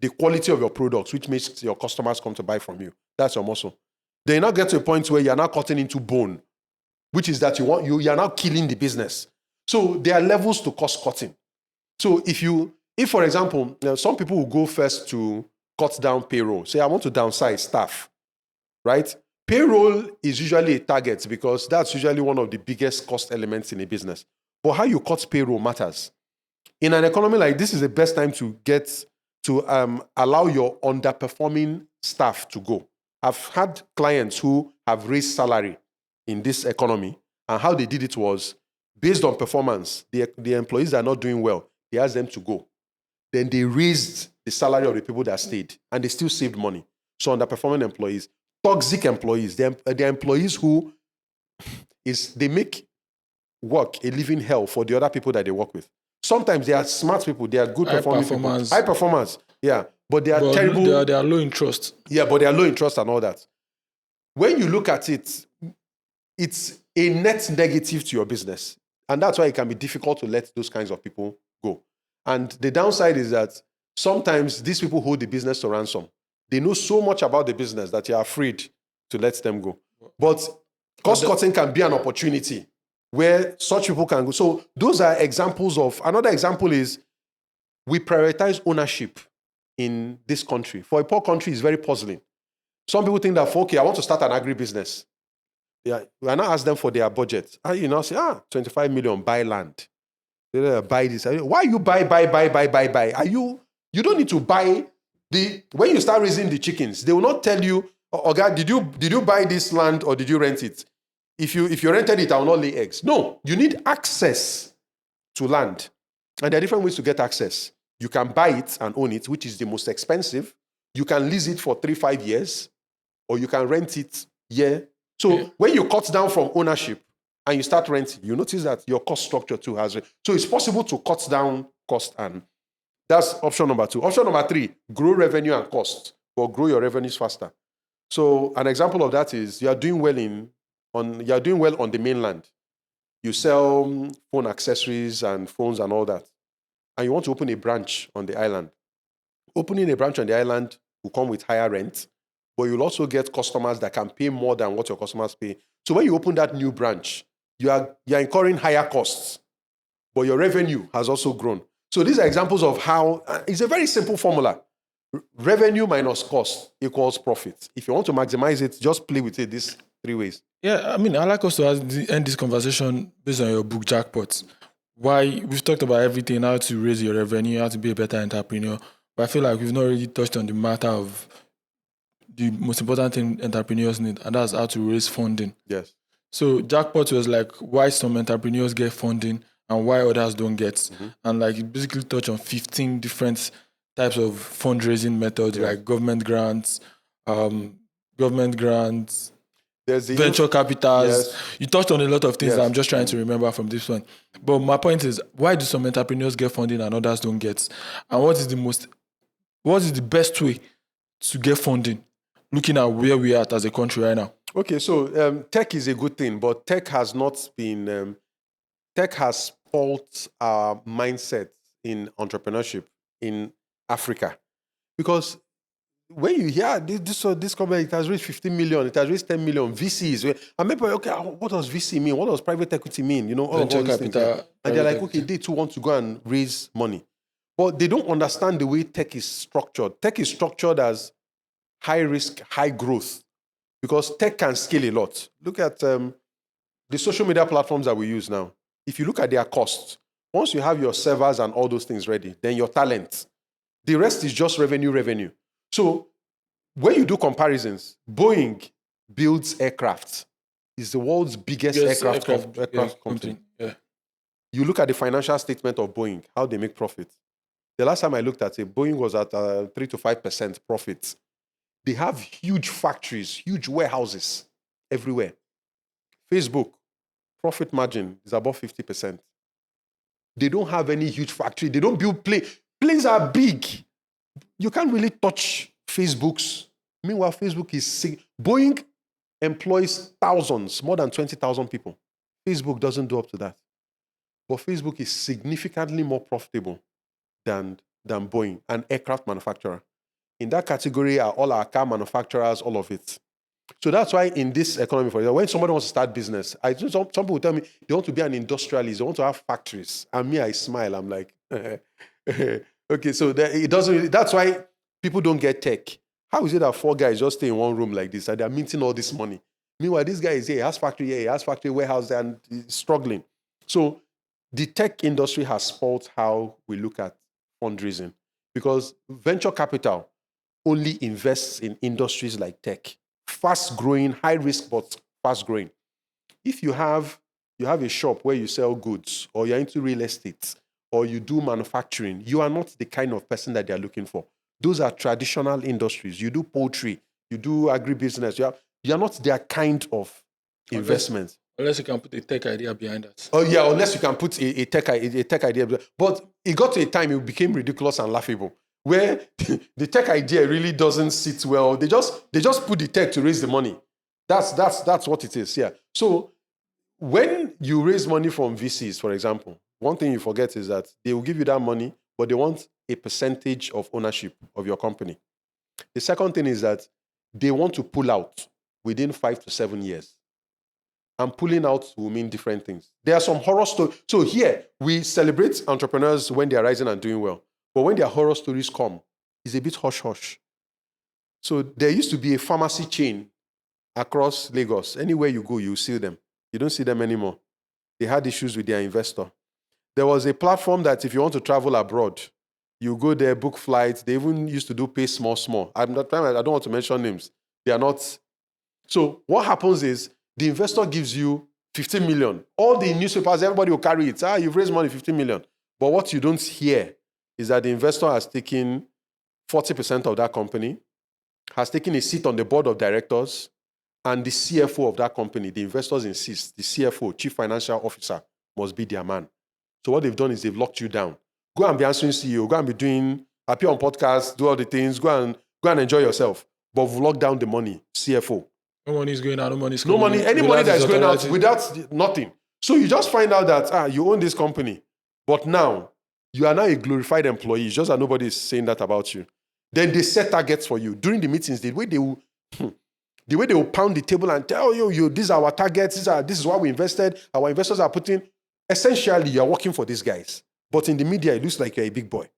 the quality of your products, which makes your customers come to buy from you. That's your muscle. Then you now get to a point where you're now cutting into bone, which is that you're now killing the business. So there are levels to cost cutting. So if for example, some people will go first to cut down payroll. Say, I want to downsize staff, right? Payroll is usually a target because that's usually one of the biggest cost elements in a business. But how you cut payroll matters. In an economy like this is the best time to allow your underperforming staff to go. I've had clients who have raised salary in this economy, and how they did it was based on performance. The employees that are not doing well, they asked them to go. Then they raised the salary of the people that stayed, and they still saved money. So underperforming employees, toxic employees, they're employees who they make work a living hell for the other people that they work with. Sometimes they are smart people, they are good performing people. High performance, yeah. But they are terrible. They are low in trust. Yeah, but they are low in trust and all that. When you look at it, it's a net negative to your business. And that's why it can be difficult to let those kinds of people go. And the downside is that sometimes these people hold the business to ransom. They know so much about the business that you're afraid to let them go. But cost cutting can be an opportunity where such people can go. So those are examples of, another example is we prioritize ownership in this country. For a poor country, it's very puzzling. Some people think that, okay, I want to start an agribusiness. Yeah, I now ask them for their budget. And you know, say, 25 million, buy land. Buy this. Why you buy? Are you don't need to buy when you start raising the chickens, they will not tell you, oh God, did you buy this land or did you rent it? If you rented it, I will not lay eggs. No, you need access to land. And there are different ways to get access. You can buy it and own it, which is the most expensive. You can lease it for 3-5 years, or you can rent it So when you cut down from ownership and you start renting, you notice that your cost structure too has it. So it's possible to cut down cost, and that's option number 2. Option number 3, grow revenue and cost, or grow your revenues faster. So an example of that is you are doing well on the mainland. You sell phone accessories and phones and all that, and you want to open a branch on the island. Opening a branch on the island will come with higher rent, but you'll also get customers that can pay more than what your customers pay. So when you open that new branch, you're incurring higher costs, but your revenue has also grown. So these are examples of how it's a very simple formula. Revenue minus cost equals profit. If you want to maximize it, just play with it these 3 ways. Yeah, I mean, I like us to end this conversation based on your book, Jackpots. Why we've talked about everything, how to raise your revenue, how to be a better entrepreneur. But I feel like we've not really touched on the matter of the most important thing entrepreneurs need, and that's how to raise funding. Yes. So Jackpot was like why some entrepreneurs get funding and why others don't get. And like it basically touched on 15 different types of fundraising methods, like government grants, there's the venture capitals. Yes. You touched on a lot of things Yes. that I'm just trying to remember from this one. But my point is, why do some entrepreneurs get funding and others don't get? And what is the best way to get funding, looking at where we are at as a country right now? Okay, so tech is a good thing, but tech has spoilt our mindset in entrepreneurship in Africa. Because when you hear this company, it has raised 15 million, it has raised 10 million, VCs. I remember, okay, what does VC mean? What does private equity mean? You know, all Venture these things. capital, And they're like, private okay, they too want to go and raise money. But they don't understand the way tech is structured. Tech is structured as high risk, high growth. Because tech can scale a lot. Look at the social media platforms that we use now. If you look at their costs, once you have your servers and all those things ready, then your talent. The rest is just revenue. So when you do comparisons, Boeing builds aircraft. It's the world's biggest aircraft company. Yeah. You look at the financial statement of Boeing, how they make profit. The last time I looked at it, Boeing was at 3 to 5% profit. They have huge factories, huge warehouses everywhere. Facebook, profit margin is above 50%. They don't have any huge factory. They don't build planes. Planes are big. You can't really touch Facebook's. Meanwhile, Facebook is... Boeing employs thousands, more than 20,000 people. Facebook doesn't do up to that. But Facebook is significantly more profitable than Boeing, an aircraft manufacturer. In that category are all our car manufacturers, all of it. So that's why in this economy, for example, when somebody wants to start business, some people tell me they want to be an industrialist, they want to have factories. And me, I smile. I'm like, okay, so it doesn't really, that's why people don't get tech. How is it that 4 guys just stay in one room like this and they're minting all this money? Meanwhile, this guy is here, he has factory here, he has factory warehouse there, and he's struggling. So the tech industry has spoiled how we look at fundraising because venture capital only invests in industries like tech. Fast-growing, high-risk, but fast-growing. If you have a shop where you sell goods, or you're into real estate, or you do manufacturing, you are not the kind of person that they're looking for. Those are traditional industries. You do poultry, you do agribusiness. You're not their kind of investment. Unless you can put a tech idea behind that. Oh yeah, unless you can put a tech idea. But it got to a time it became ridiculous and laughable, where the tech idea really doesn't sit well. They just put the tech to raise the money. That's what it is. Yeah. So when you raise money from VCs, for example, one thing you forget is that they will give you that money, but they want a percentage of ownership of your company. The second thing is that they want to pull out within 5 to 7 years. And pulling out will mean different things. There are some horror stories. So here, we celebrate entrepreneurs when they are rising and doing well. But when their horror stories come, it's a bit hush-hush. So there used to be a pharmacy chain across Lagos. Anywhere you go, you see them. You don't see them anymore. They had issues with their investor. There was a platform that if you want to travel abroad, you go there, book flights. They even used to do pay small. I don't want to mention names. They are not. So what happens is, the investor gives you 15 million. All the newspapers, everybody will carry it. You've raised money, 15 million. But what you don't hear is that the investor has taken 40% of that company, has taken a seat on the board of directors, and the CFO of that company, the investors insist, the CFO, Chief Financial Officer, must be their man. So what they've done is they've locked you down. Go and be answering CEO, go and be doing, appear on podcasts, do all the things, go and enjoy yourself. But we've locked down the money, CFO. No money is going out, no money is coming in. No money, any money that is going out without nothing. So you just find out that you own this company, but now you are now a glorified employee. It's just that nobody is saying that about you. Then they set targets for you. During the meetings, the way they will pound the table and tell you, these are our targets, this is what we invested, our investors are putting. Essentially, you're working for these guys. But in the media, it looks like you're a big boy.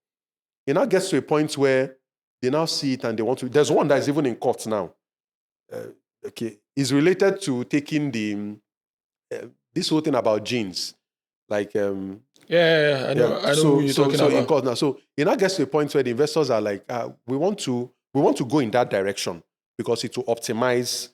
It now gets to a point where they now see it and they want to. There's one that is even in court now. It's related to taking the this whole thing about genes. Like, I know who you're talking about. In court now. So it now gets to a point where the investors are like, we want to go in that direction because it will optimize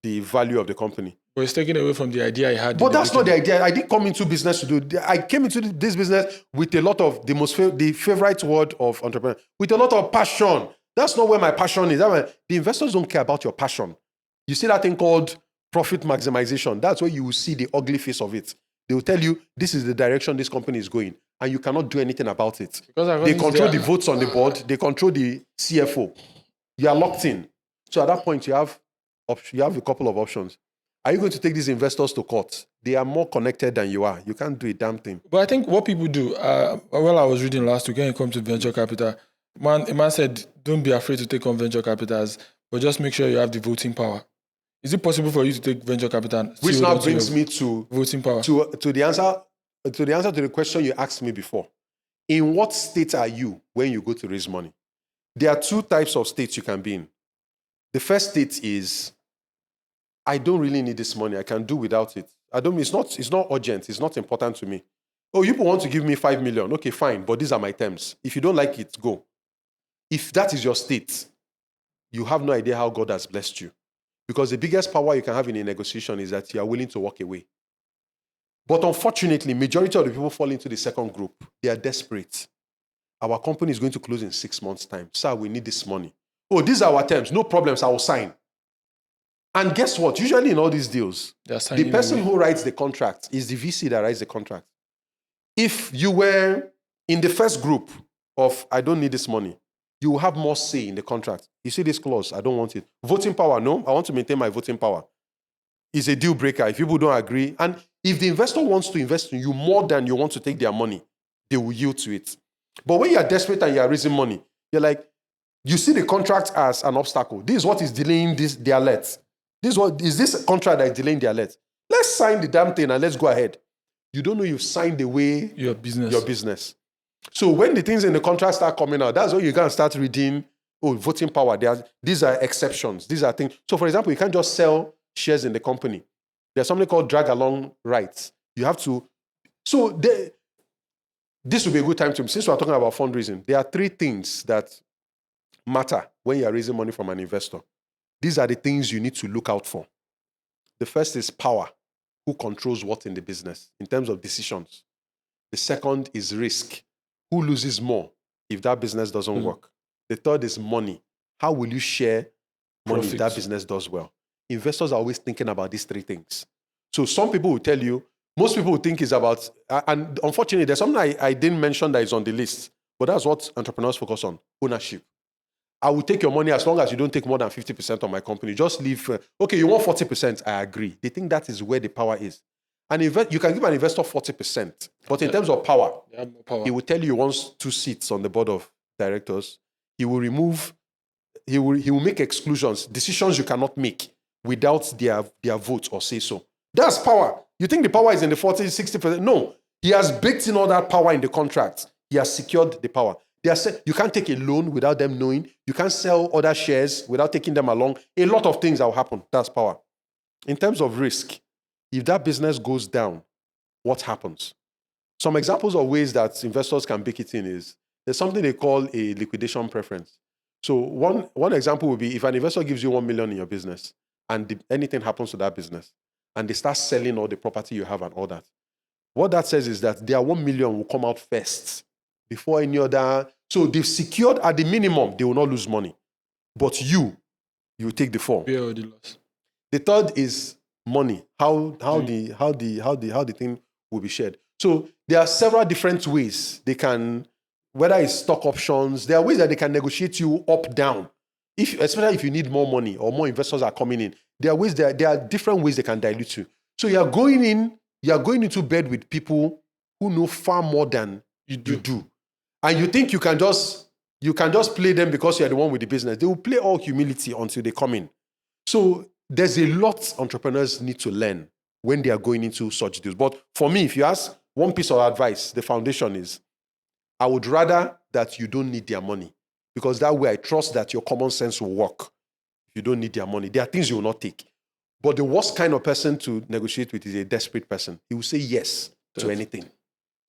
the value of the company. But it's taken away from the idea I had. But that's not the idea. I didn't come into business to do. I came into this business with a lot of the favorite word of entrepreneur, with a lot of passion. That's not where my passion is. The investors don't care about your passion. You see that thing called profit maximization. That's where you will see the ugly face of it. They will tell you this is the direction this company is going, and you cannot do anything about it. Because they control the votes on the board. They control the CFO. You are locked in. So at that point, you have a couple of options. Are you going to take these investors to court? They are more connected than you are. You can't do a damn thing. But I think what people do, I was reading last week, when it comes to venture capital, a man said, don't be afraid to take on venture capitals, but just make sure you have the voting power. Is it possible for you to take venture capital? Which now brings me to voting power. To the answer to the question you asked me before. In what state are you when you go to raise money? There are two types of states you can be in. The first state is, I don't really need this money. I can do without it. It's not urgent. It's not important to me. Oh, you want to give me 5 million. Okay, fine. But these are my terms. If you don't like it, go. If that is your state, you have no idea how God has blessed you. Because the biggest power you can have in a negotiation is that you are willing to walk away. But unfortunately, majority of the people fall into the second group. They are desperate. Our company is going to close in 6 months' time. Sir, we need this money. Oh, these are our terms. No problems. I will sign. And guess what? Usually in all these deals, the person who writes the contract is the VC that writes the contract. If you were in the first group of, I don't need this money, you will have more say in the contract. You see this clause, I don't want it. Voting power, no, I want to maintain my voting power. It's a deal breaker if people don't agree. And if the investor wants to invest in you more than you want to take their money, they will yield to it. But when you are desperate and you are raising money, you're like, you see the contract as an obstacle. This is what is delaying the alert. Is this contract that is delaying the alert? Let's sign the damn thing and let's go ahead. You don't know you've signed away your business. So when the things in the contract start coming out, that's when you can start reading, voting power. These are exceptions. These are things. So for example, you can't just sell shares in the company. There's something called drag along rights. You have to. So this will be a good time to, since we're talking about fundraising, there are 3 things that matter when you're raising money from an investor. These are the things you need to look out for. The first is power. Who controls what in the business in terms of decisions? The second is risk. Who loses more if that business doesn't work? The third is money. How will you share money if that business does well? Investors are always thinking about these 3 things. So some people will tell you, most people will think it's about, and unfortunately, there's something I didn't mention that is on the list, but that's what entrepreneurs focus on, ownership. I will take your money as long as you don't take more than 50% of my company. Just leave. Okay, you want 40%. I agree. They think that is where the power is. And you can give an investor 40%. But in terms of power, he will tell you he wants 2 seats on the board of directors. He will make exclusions, decisions you cannot make without their vote or say so. That's power. You think the power is in the 40, 60%? No. He has baked in all that power in the contract. He has secured the power. You can't take a loan without them knowing. You can't sell other shares without taking them along. A lot of things that will happen. That's power. In terms of risk, if that business goes down, what happens? Some examples of ways that investors can bake it in is, there's something they call a liquidation preference. So one example would be if an investor gives you 1 million in your business and anything happens to that business and they start selling all the property you have and all that. What that says is that their 1 million will come out first before any other. So they've secured at the minimum, they will not lose money. But you take the fall. Bear the loss. The third is money. How the thing will be shared. So there are several different ways they can, whether it's stock options, there are ways that they can negotiate you up, down. Especially if you need more money or more investors are coming in. There are different ways they can dilute you. So you are going into bed with people who know far more than you do. And you think you can just you can just play them because you're the one with the business. They will play all humility until they come in. So there's a lot entrepreneurs need to learn when they are going into such deals. But for me, if you ask one piece of advice, the foundation is, I would rather that you don't need their money, because that way I trust that your common sense will work. If you don't need their money, there are things you will not take. But the worst kind of person to negotiate with is a desperate person. He will say yes to anything.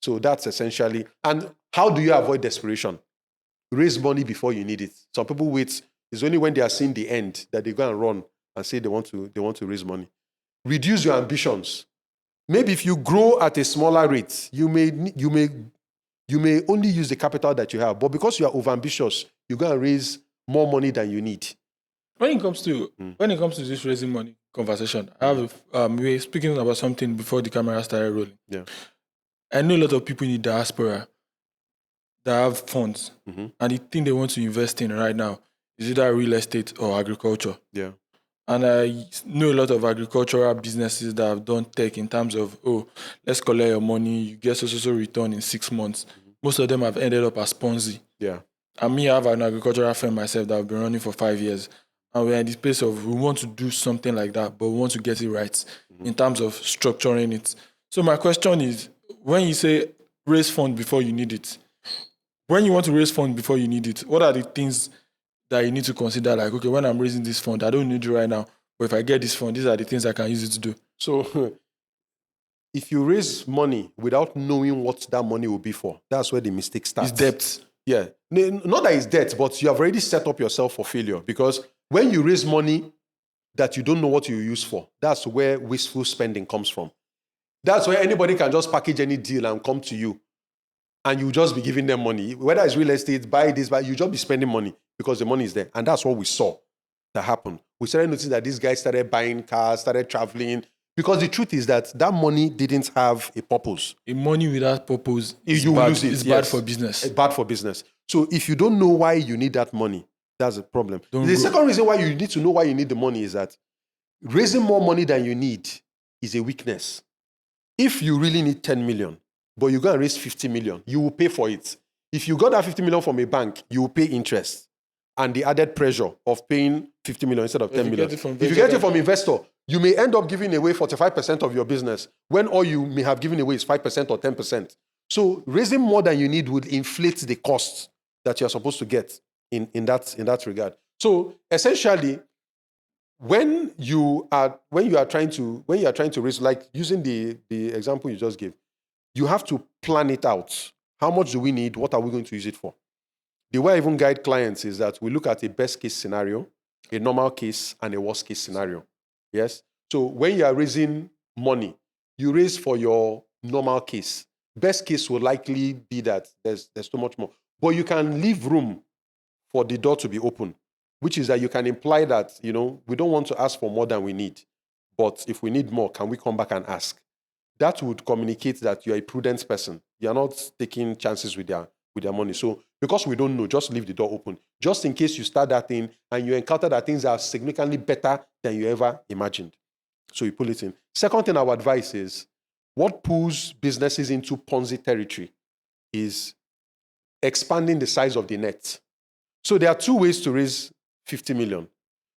So that's essentially, and how do you avoid desperation? Raise money before you need it. Some people wait. It's only when they are seeing the end that they go and run and say they want to raise money. Reduce your ambitions. Maybe if you grow at a smaller rate, you may only use the capital that you have. But because you are overambitious, you're going to raise more money than you need. When it comes to this raising money conversation, we were speaking about something before the camera started rolling. Yeah. I know a lot of people in the diaspora that have funds, and the thing they want to invest in right now is either real estate or agriculture. Yeah. And I know a lot of agricultural businesses that have done tech in terms of, let's collect your money, you get so return in 6 months. Most of them have ended up as Ponzi. Yeah. And me, I have an agricultural firm myself that I've been running for 5 years. And we're in the space of, we want to do something like that, but we want to get it right in terms of structuring it. So my question is, when you say raise fund before you need it, when you want to raise fund before you need it, what are the things that you need to consider? Like, okay, when I'm raising this fund, I don't need it right now, but if I get this fund, these are the things I can use it to do. So if you raise money without knowing what that money will be for, that's where the mistake starts. It's debt. Yeah. Not that it's debt, but you have already set up yourself for failure, because when you raise money that you don't know what you use for, that's where wasteful spending comes from. That's where anybody can just package any deal and come to you, and you just be giving them money. Whether it's real estate, buy this, you just be spending money because the money is there. And that's what we saw that happened. We started noticing that these guys started buying cars, started traveling, because the truth is that money didn't have a purpose. A money without purpose you bad. Lose it. It's Yes. bad for business. It's bad for business. So if you don't know why you need that money, that's a problem. The second reason why you need to know why you need the money is that raising more money than you need is a weakness. If you really need 10 million, but you're going to raise 50 million, you will pay for it. If you got that 50 million from a bank, you will pay interest and the added pressure of paying 50 million instead of 10 million. If you get it from investor, you may end up giving away 45% of your business when all you may have given away is 5% or 10%. So raising more than you need would inflate the costs that you're supposed to get in that regard. So essentially, when you are trying to raise, like using the example you just gave, you have to plan it out. How much do we need? What are we going to use it for? The way I even guide clients is that we look at a best case scenario, a normal case, and a worst case scenario. Yes. So when you are raising money, you raise for your normal case. Best case will likely be that there's too much more, but you can leave room for the door to be open, which is that you can imply that, we don't want to ask for more than we need, but if we need more, can we come back and ask? That would communicate that you're a prudent person. You're not taking chances with their money. So because we don't know, just leave the door open, just in case you start that thing and you encounter that things are significantly better than you ever imagined. So you pull it in. Second thing I would advise is, what pulls businesses into Ponzi territory is expanding the size of the net. So there are two ways to raise 50 million.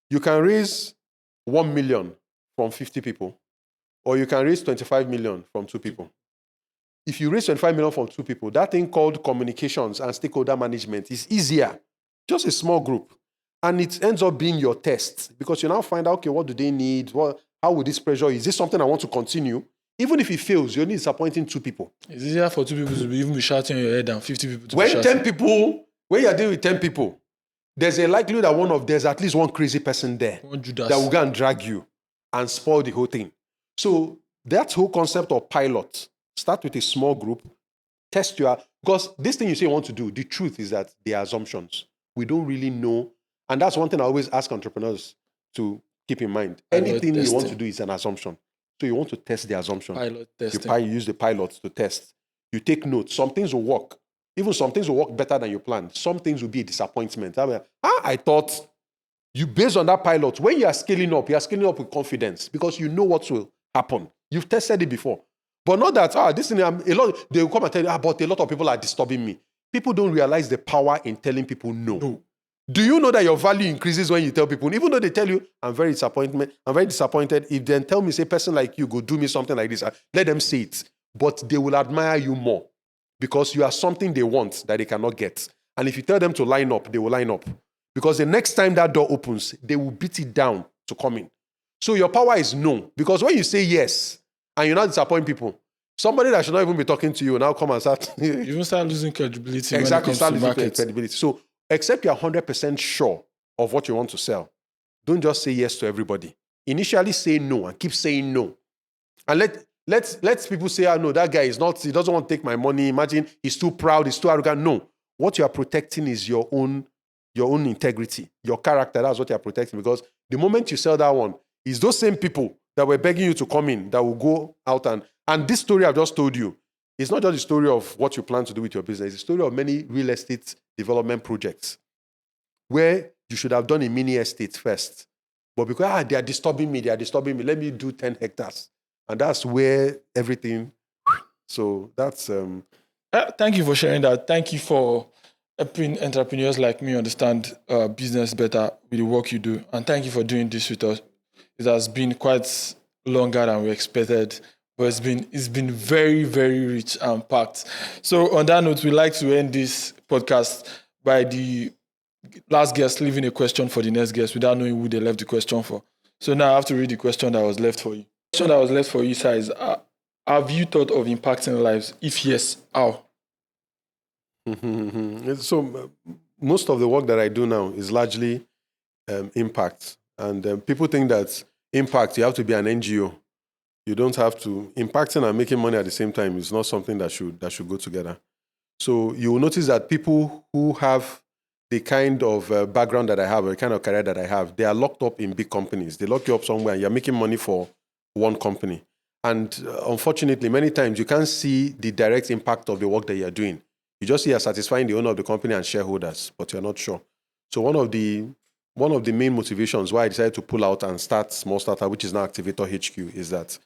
You can raise 1 million from 50 people, or you can raise 25 million from 2 people. If you raise 25 million from 2 people, that thing called communications and stakeholder management is easier. Just a small group. And it ends up being your test, because you now find out, okay, what do they need? How will this pressure? Is this something I want to continue? Even if it fails, you're only disappointing 2 people. It's easier for 2 people to even be shouting in your head than 50 people to when be shouting. 10 people, when you're dealing with 10 people, there's a likelihood that there's at least one crazy person there that will go and drag you and spoil the whole thing. So that whole concept of pilot, start with a small group, test because this thing you say you want to do, the truth is that they are assumptions. We don't really know. And that's one thing I always ask entrepreneurs to keep in mind. Anything you want to do is an assumption. So you want to test the assumption. Pilot testing. You use the pilots to test. You take notes. Some things will work. Even some things will work better than you planned. Some things will be a disappointment. I thought, based on that pilot, when you are scaling up with confidence, because you know what will happen. You've tested it before. But not that, this thing, they will come and tell you, but a lot of people are disturbing me. people don't realize the power in telling people no. Do you know that your value increases when you tell people, even though they tell you, I'm very disappointed. If they tell me, say, person like you, go do me something like this, let them say it. But they will admire you more because you are something they want that they cannot get. And if you tell them to line up, they will line up. Because the next time that door opens, they will beat it down to come in. So your power is no. Because when you say yes, and you're not disappointing people, somebody that should not even be talking to you will now come and start... You even start losing credibility exactly, when it comes to market. credibility. So except you're 100% sure of what you want to sell, don't just say yes to everybody. Initially say no and keep saying no. And let people say, oh, no, that guy he doesn't want to take my money. Imagine he's too proud, he's too arrogant. No. What you are protecting is your own integrity, your character. That's what you are protecting. Because the moment you sell that one, it's those same people that were begging you to come in that will go out and this story I've just told you, it's not just the story of what you plan to do with your business. It's the story of many real estate development projects where you should have done a mini estate first. But because they are disturbing me, let me do 10 hectares. And that's where everything... So that's... Thank you for sharing that. Thank you for helping entrepreneurs like me understand business better with the work you do. And thank you for doing this with us. It has been quite longer than we expected, but it's been very, very rich and packed. So on that note, we like to end this podcast by the last guest leaving a question for the next guest without knowing who they left the question for. So now I have to read the question that was left for you. The question that was left for you, sir, is have you thought of impacting lives? If yes, how? So most of the work that I do now is largely impact. And people think that impact, you have to be an NGO. You don't have to. Impacting and making money at the same time is not something that should go together. So you will notice that people who have the kind of background that I have, or the kind of career that I have, they are locked up in big companies. They lock you up somewhere and you're making money for one company. And unfortunately, many times you can't see the direct impact of the work that you're doing. You just see you're satisfying the owner of the company and shareholders, but you're not sure. So one of the main motivations why I decided to pull out and start small startup, which is now Activator HQ, is that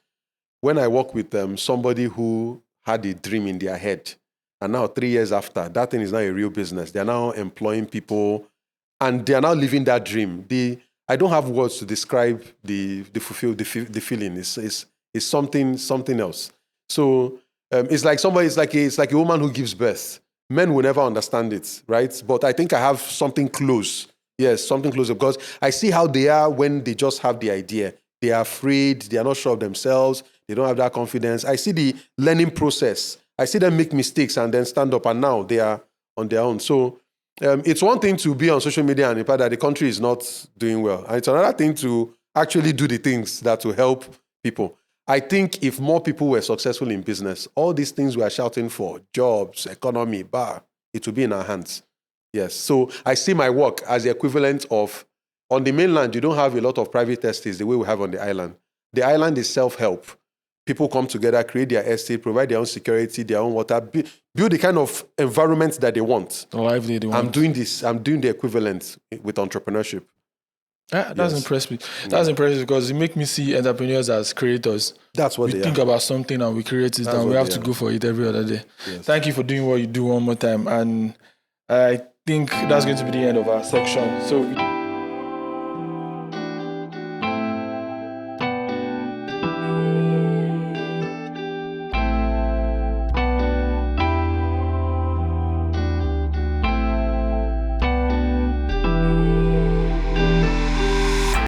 when I work with somebody who had a dream in their head, and now 3 years after, that thing is now a real business. They're now employing people, and they are now living that dream. I don't have words to describe the feeling. It's something else. So it's like it's like a woman who gives birth. Men will never understand it, right? But I think I have something close. Yes, something close, because I see how they are when they just have the idea. They are afraid. They are not sure of themselves. They don't have that confidence. I see the learning process. I see them make mistakes and then stand up, and now they are on their own. So it's one thing to be on social media and impact that the country is not doing well. And it's another thing to actually do the things that will help people. I think if more people were successful in business, all these things we are shouting for, jobs, economy, it will be in our hands. Yes. So I see my work as the equivalent of, on the mainland, you don't have a lot of private estates the way we have on the island. The island is self-help. People come together, create their estate, provide their own security, their own water, build the kind of environment that they want. Lively they want. I'm doing this. I'm doing the equivalent with entrepreneurship. That's impressive. That's impressive because it makes me see entrepreneurs as creators. That's what we think about something and we create it, and we have to go for it every other day. Yes. Thank you for doing what you do one more time. And I think that's going to be the end of our section. So